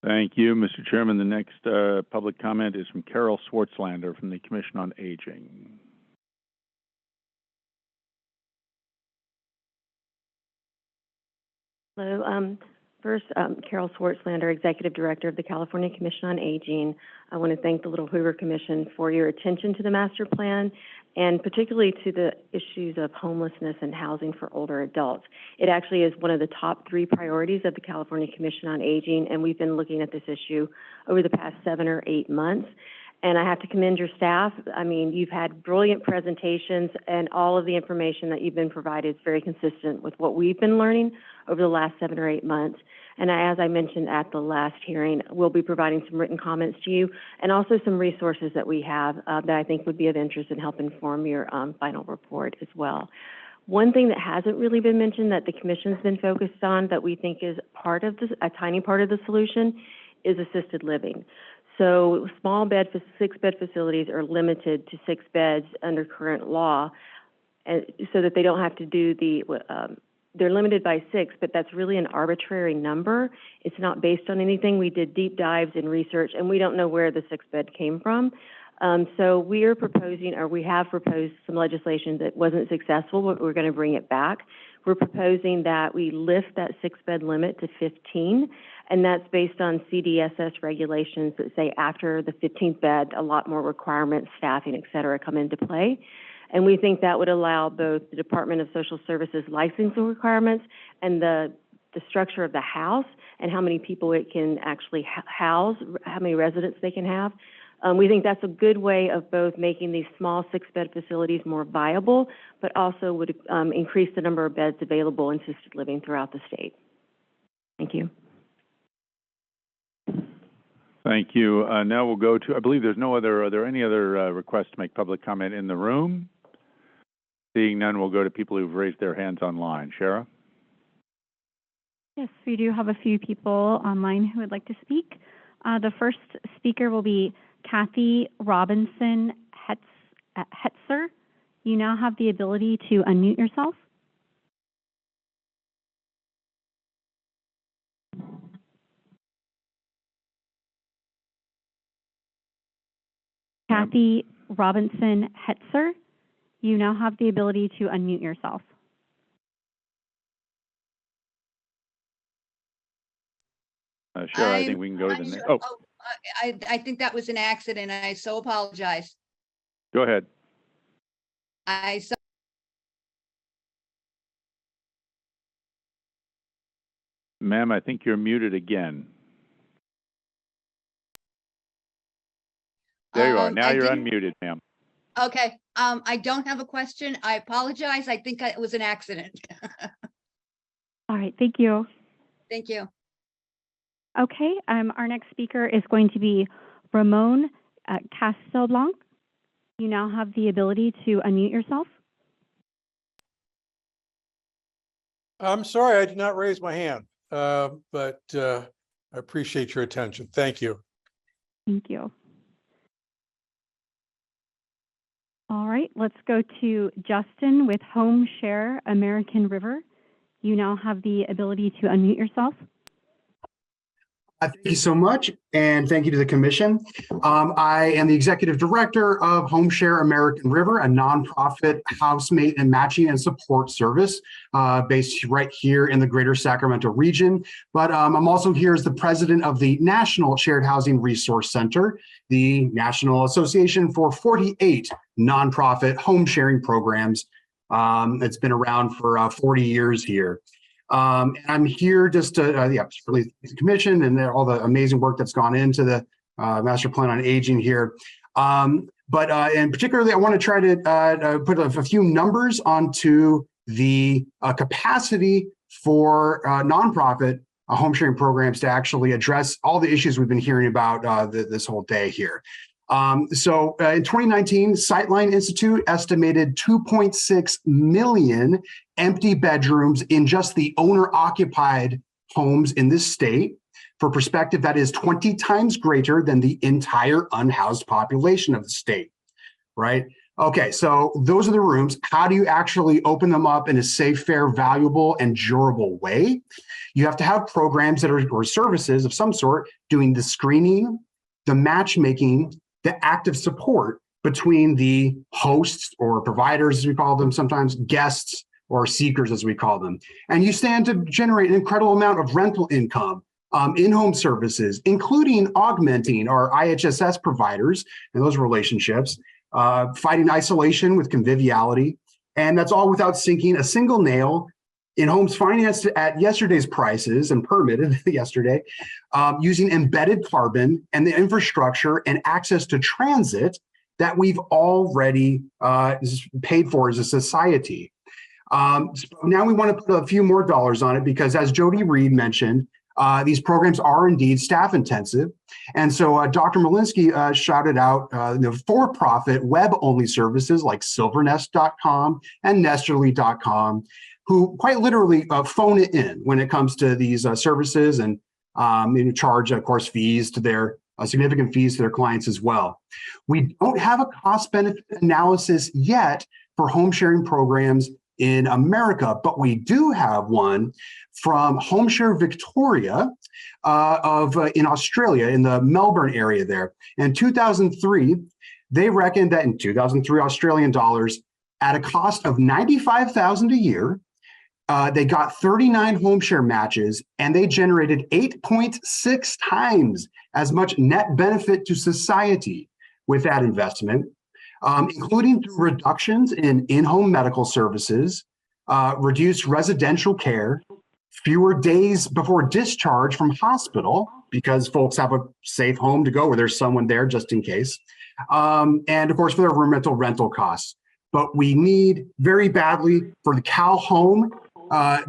Thank you, Mr. Chairman. The next public comment is from Carol Swartzlander from the Commission on Aging. Hello. First, Carol Swartzlander, Executive Director of the California Commission on Aging. I want to thank the Little Hoover Commission for your attention to the master plan and particularly to the issues of homelessness and housing for older adults. It actually is one of the top 3 priorities of the California Commission on Aging, and we've been looking at this issue over the past 7 or 8 months. And I have to commend your staff. I mean, you've had brilliant presentations, and all of the information that you've been provided is very consistent with what we've been learning over the last 7 or 8 months. And as I mentioned at the last hearing, we'll be providing some written comments to you and also some resources that we have that I think would be of interest and help inform your final report as well. One thing that hasn't really been mentioned that the Commission's been focused on that we think is part of this, a tiny part of the solution, is assisted living. So small 6-bed facilities are limited to 6 beds under current law, and so that they don't have to do they're limited by 6, but that's really an arbitrary number. It's not based on anything. We did deep dives in research, and we don't know where the 6-bed came from. So we are proposing, or we have proposed some legislation that wasn't successful, but we're going to bring it back. We're proposing that we lift that 6-bed limit to 15, and that's based on CDSS regulations that say after the 15th bed, a lot more requirements, staffing, et cetera, come into play. And we think that would allow both the Department of Social Services licensing requirements and the structure of the house and how many people it can actually house, how many residents they can have. We think that's a good way of both making these small 6-bed facilities more viable, but also would increase the number of beds available in assisted living throughout the state. Thank you. Thank you. Now we'll go to, I believe there's no other, are there any other requests to make public comment in the room? Seeing none, we'll go to people who've raised their hands online. Shara? Yes, we do have a few people online who would like to speak. The first speaker will be Kathy Robinson Hetzer. You now have the ability to unmute yourself. Kathy Robinson Hetzer, you now have the ability to unmute yourself. Sure, I think we can go to the next. Oh, I think that was an accident. I so apologize. Go ahead. Ma'am, I think you're muted again. There you are. Now you're unmuted, ma'am. Okay. I don't have a question. I apologize. I think it was an accident. All right. Thank you. Thank you. Okay. Our next speaker is going to be Ramon Castelblanc. You now have the ability to unmute yourself. I'm sorry, I did not raise my hand, but I appreciate your attention. Thank you. Thank you. All right, let's go to Justin with Home Share American River. You now have the ability to unmute yourself. Thank you so much, and thank you to the Commission. I am the Executive Director of Home Share American River, a nonprofit housemate and matching and support service based right here in the greater Sacramento region. But I'm also here as the president of the National Shared Housing Resource Center, the National Association for 48 nonprofit home sharing programs. It's been around for 40 years here. And I'm here just to really thank the Commission and all the amazing work that's gone into the Master Plan on Aging here. And particularly, I want to try to put a few numbers onto the capacity for nonprofit home sharing programs to actually address all the issues we've been hearing about this whole day here. In 2019, Sightline Institute estimated 2.6 million empty bedrooms in just the owner-occupied homes in this state. For perspective, that is 20 times greater than the entire unhoused population of the state. right? Okay, so those are the rooms. How do you actually open them up in a safe, fair, valuable, and durable way? You have to have programs that are, or services of some sort, doing the screening, the matchmaking, the active support between the hosts or providers, as we call them sometimes, guests or seekers, as we call them. And you stand to generate an incredible amount of rental income, in-home services, including augmenting our IHSS providers and those relationships, fighting isolation with conviviality. And that's all without sinking a single nail in homes financed at yesterday's prices and permitted yesterday, using embedded carbon and the infrastructure and access to transit that we've already paid for as a society. So now we want to put a few more dollars on it because, as Jodi Reid mentioned, these programs are indeed staff intensive. And so Dr. Molinsky shouted out the for-profit web-only services like silvernest.com and nesterly.com, who quite literally phone it in when it comes to these services and charge, of course, fees to their significant fees to their clients as well. We don't have a cost-benefit analysis yet for home sharing programs in America, but we do have one from HomeShare Victoria in Australia, in the Melbourne area there. In 2003, they reckoned that in 2003 Australian dollars, at a cost of $95,000 a year, they got 39 home share matches, and they generated 8.6 times as much net benefit to society with that investment, including through reductions in in-home medical services, reduced residential care, fewer days before discharge from hospital because folks have a safe home to go where there's someone there just in case, and of course for their rental costs. But we need very badly for the Cal Home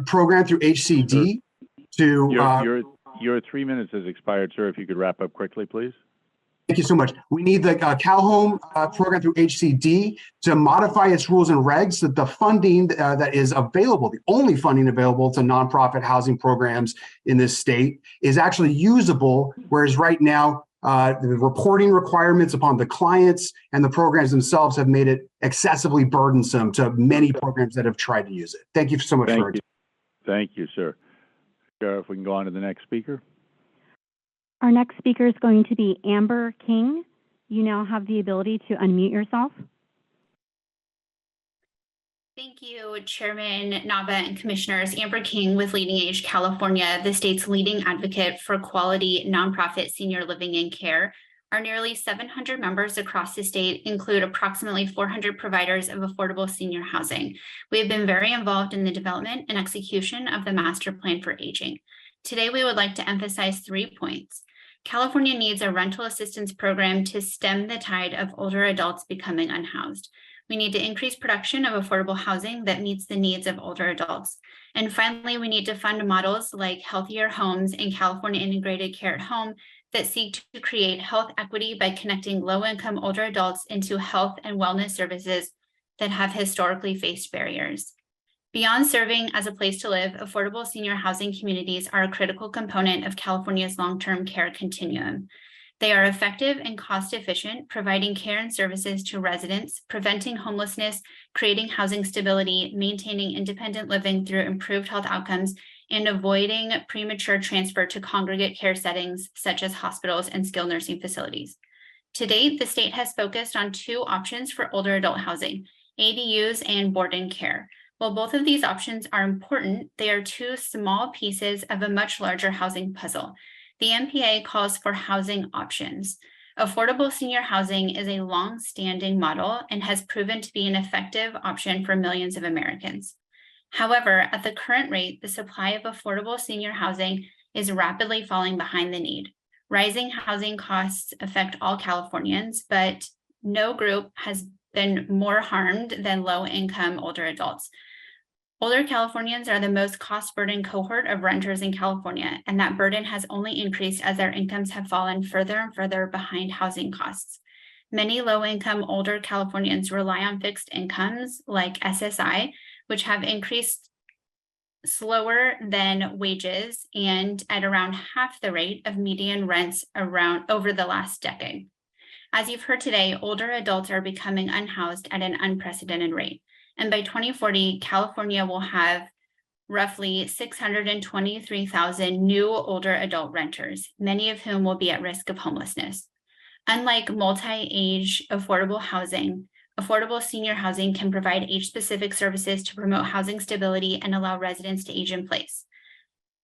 program through HCD to... Your 3 minutes has expired, sir. If you could wrap up quickly, please. Thank you so much. We need the Cal Home program through HCD to modify its rules and regs so that the funding that is available, the only funding available to nonprofit housing programs in this state, is actually usable, whereas right now, the reporting requirements upon the clients and the programs themselves have made it excessively burdensome to many programs that have tried to use it. Thank you so much for it. Thank you, sir. If we can go on to the next speaker. Our next speaker is going to be Amber King. You now have the ability to unmute yourself. Thank you, Chairman Nava and Commissioners. Amber King with Leading Age California, the state's leading advocate for quality nonprofit senior living and care. Our nearly 700 members across the state include approximately 400 providers of affordable senior housing. We have been very involved in the development and execution of the Master Plan for Aging. Today, we would like to emphasize 3 points. California needs a rental assistance program to stem the tide of older adults becoming unhoused. We need to increase production of affordable housing that meets the needs of older adults. And finally, we need to fund models like Healthier Homes and California Integrated Care at Home that seek to create health equity by connecting low-income older adults into health and wellness services that have historically faced barriers. Beyond serving as a place to live, affordable senior housing communities are a critical component of California's long-term care continuum. They are effective and cost-efficient, providing care and services to residents, preventing homelessness, creating housing stability, maintaining independent living through improved health outcomes, and avoiding premature transfer to congregate care settings such as hospitals and skilled nursing facilities. To date, the state has focused on 2 options for older adult housing, ADUs and board-in care. While both of these options are important, they are 2 small pieces of a much larger housing puzzle. The MPA calls for housing options. Affordable senior housing is a long-standing model and has proven to be an effective option for millions of Americans. However, at the current rate, the supply of affordable senior housing is rapidly falling behind the need. Rising housing costs affect all Californians, but no group has been more harmed than low-income older adults. Older Californians are the most cost-burdened cohort of renters in California, and that burden has only increased as their incomes have fallen further and further behind housing costs. Many low-income older Californians rely on fixed incomes like SSI, which have increased slower than wages and at around half the rate of median rents over the last decade. As you've heard today, older adults are becoming unhoused at an unprecedented rate. And by 2040, California will have roughly 623,000 new older adult renters, many of whom will be at risk of homelessness. Unlike multi-age affordable housing, affordable senior housing can provide age-specific services to promote housing stability and allow residents to age in place.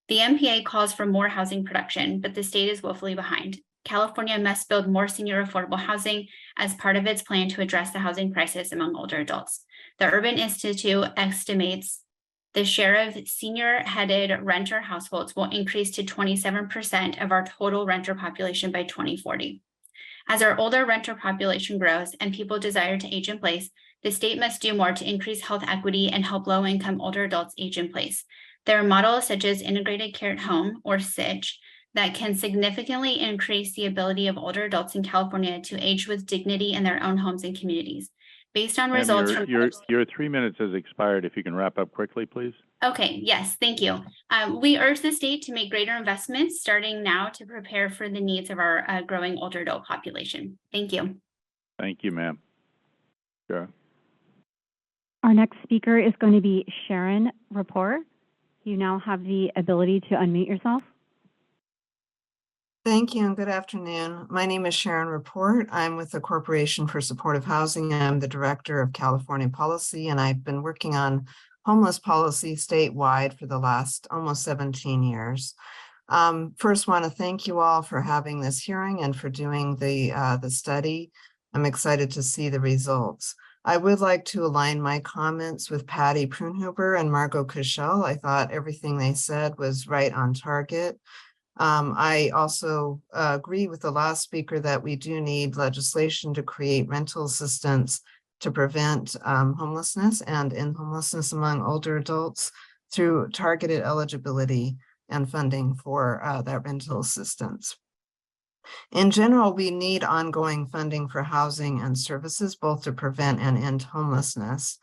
The MPA calls for more housing production, but the state is woefully behind. California must build more senior affordable housing as part of its plan to address the housing crisis among older adults. The Urban Institute estimates the share of senior-headed renter households will increase to 27% of our total renter population by 2040. As our older renter population grows and people desire to age in place, the state must do more to increase health equity and help low-income older adults age in place. There are models such as Integrated Care at Home, or SITCH, that can significantly increase the ability of older adults in California to age with dignity in their own homes and communities. Based on results from your 3 minutes has expired. If you can wrap up quickly, please. Okay, yes, thank you. We urge the state to make greater investments starting now to prepare for the needs of our growing older adult population. Thank you. Thank you, ma'am. Sure. Our next speaker is going to be Sharon Rapport. You now have the ability to unmute yourself. Thank you and good afternoon. My name is Sharon Rapport. I'm with the Corporation for Supportive Housing. I'm the Director of California Policy, and I've been working on homeless policy statewide for the last almost 17 years. First, want to thank you all for having this hearing and for doing the study. I'm excited to see the results. I would like to align my comments with Patti Prunhuber and Margot Kushel. I thought everything they said was right on target. I also agree with the last speaker that we do need legislation to create rental assistance to prevent homelessness and in homelessness among older adults through targeted eligibility and funding for that rental assistance. In general, we need ongoing funding for housing and services, both to prevent and end homelessness.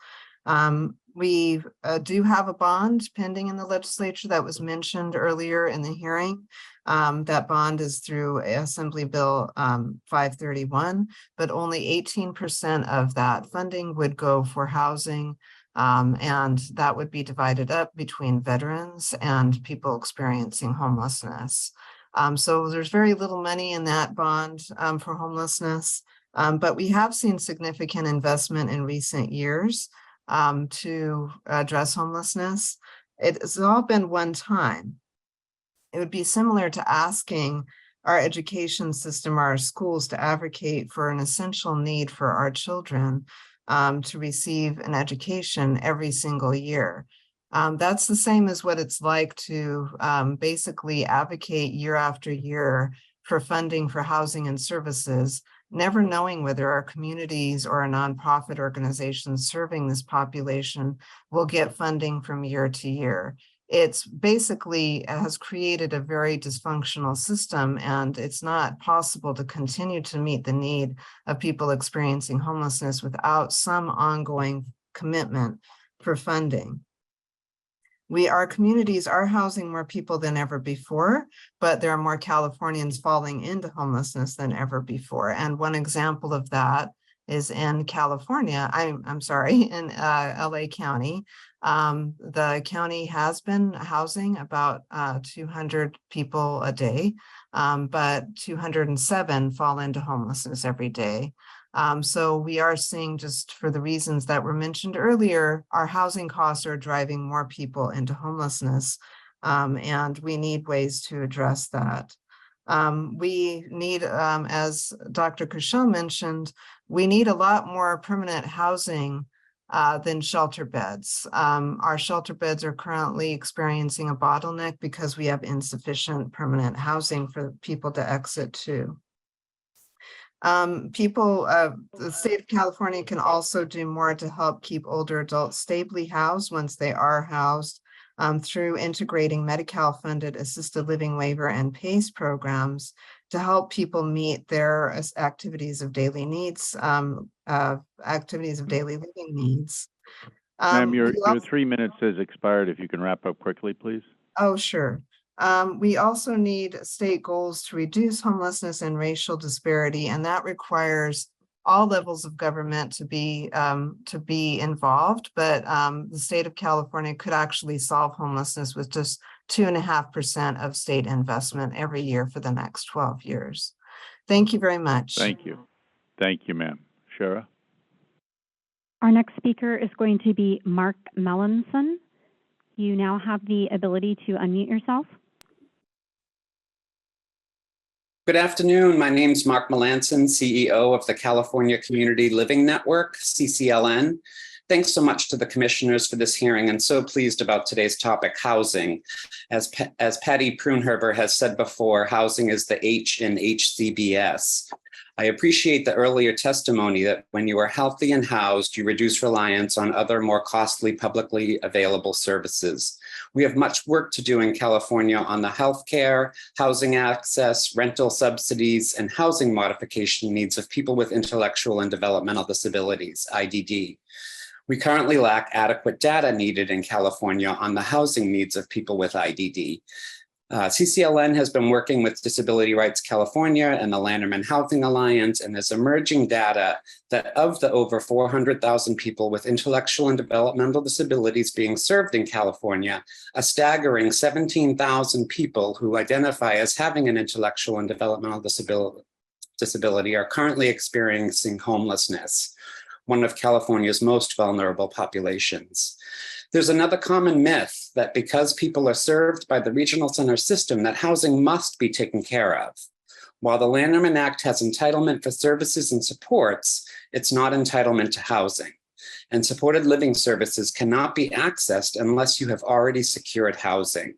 We do have a bond pending in the legislature that was mentioned earlier in the hearing. That bond is through Assembly Bill 531, but only 18% of that funding would go for housing, and that would be divided up between veterans and people experiencing homelessness. So there's very little money in that bond for homelessness, but we have seen significant investment in recent years to address homelessness. It's all been one time. It would be similar to asking our education system, our schools, to advocate for an essential need for our children to receive an education every single year. That's the same as what it's like to basically advocate year after year for funding for housing and services, never knowing whether our communities or our nonprofit organizations serving this population will get funding from year to year. It's basically has created a very dysfunctional system, and it's not possible to continue to meet the need of people experiencing homelessness without some ongoing commitment for funding. Our communities are housing more people than ever before, but there are more Californians falling into homelessness than ever before. And one example of that is in California, in LA County. The county has been housing about 200 people a day, but 207 fall into homelessness every day. So we are seeing, just for the reasons that were mentioned earlier, our housing costs are driving more people into homelessness, and we need ways to address that. We need, as Dr. Kushel mentioned, we need a lot more permanent housing than shelter beds. Our shelter beds are currently experiencing a bottleneck because we have insufficient permanent housing for people to exit to. The state of California can also do more to help keep older adults stably housed once they are housed through integrating Medi-Cal funded assisted living waiver and PACE programs to help people meet their activities of daily needs, activities of daily living needs. Ma'am, your 3 minutes has expired. If you can wrap up quickly, please. Oh, sure. We also need state goals to reduce homelessness and racial disparity, and that requires all levels of government to be involved. But the state of California could actually solve homelessness with just 2.5% of state investment every year for the next 12 years. Thank you very much. Thank you. Thank you, ma'am. Shara? Our next speaker is going to be Mark Melanson. You now have the ability to unmute yourself. Good afternoon. My name is Mark Melanson, CEO of the California Community Living Network, CCLN. Thanks so much to the commissioners for this hearing, and so pleased about today's topic, housing. As Patti Prunhuber has said before, housing is the H in HCBS. I appreciate the earlier testimony that when you are healthy and housed, you reduce reliance on other more costly publicly available services. We have much work to do in California on the healthcare, housing access, rental subsidies, and housing modification needs of people with intellectual and developmental disabilities, IDD. We currently lack adequate data needed in California on the housing needs of people with IDD. CCLN has been working with Disability Rights California and the Lanterman Housing Alliance, and there's emerging data that of the over 400,000 people with intellectual and developmental disabilities being served in California, a staggering 17,000 people who identify as having an intellectual and developmental disability are currently experiencing homelessness, one of California's most vulnerable populations. There's another common myth that because people are served by the regional center system, that housing must be taken care of. While the Lanterman Act has entitlement for services and supports, it's not entitlement to housing. And supported living services cannot be accessed unless you have already secured housing.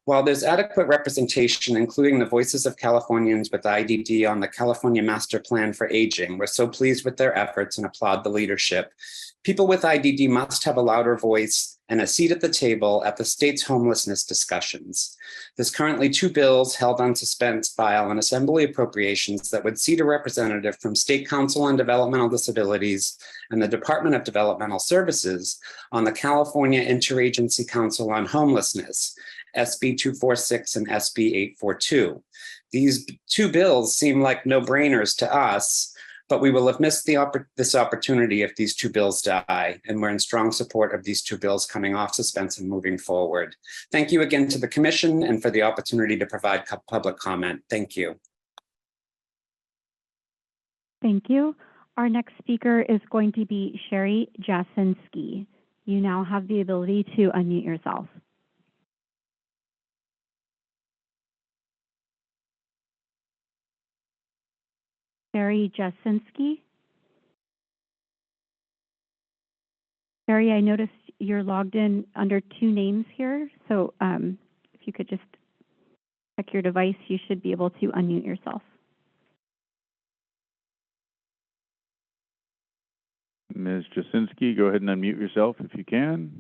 While there's adequate representation, including the voices of Californians with IDD on the California Master Plan for Aging, we're so pleased with their efforts and applaud the leadership. People with IDD must have a louder voice and a seat at the table at the state's homelessness discussions. There's currently 2 bills held on suspense file and assembly appropriations that would seat a representative from State Council on Developmental Disabilities and the Department of Developmental Services on the California Interagency Council on Homelessness, SB 246 and SB 842. These 2 bills seem like no-brainers to us, but we will have missed this opportunity if these 2 bills die, and we're in strong support of these 2 bills coming off suspense and moving forward. Thank you again to the Commission and for the opportunity to provide public comment. Thank you. Thank you. Our next speaker is going to be Sherry Jasinski. You now have the ability to unmute yourself. Sherry Jasinski. Sherry, I noticed you're logged in under 2 names here, so if you could just check your device, you should be able to unmute yourself. Ms. Jasinski, go ahead and unmute yourself if you can.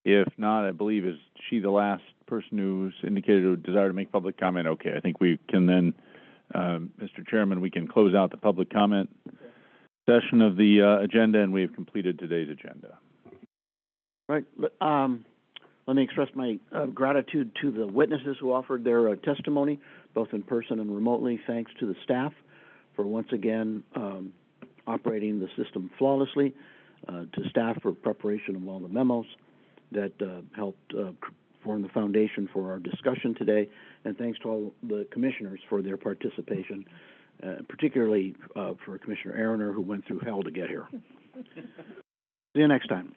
If not, I believe, is she the last person who's indicated a desire to make public comment? Okay, I think we can then, Mr. Chairman, we can close out the public comment session of the agenda, and we have completed today's agenda. Right. Let me express my gratitude to the witnesses who offered their testimony, both in person and remotely. Thanks to the staff for once again operating the system flawlessly, to staff for preparation of all the memos that helped form the foundation for our discussion today, and thanks to all the commissioners for their participation, particularly for Commissioner Aroner, who went through hell to get here. See you next time.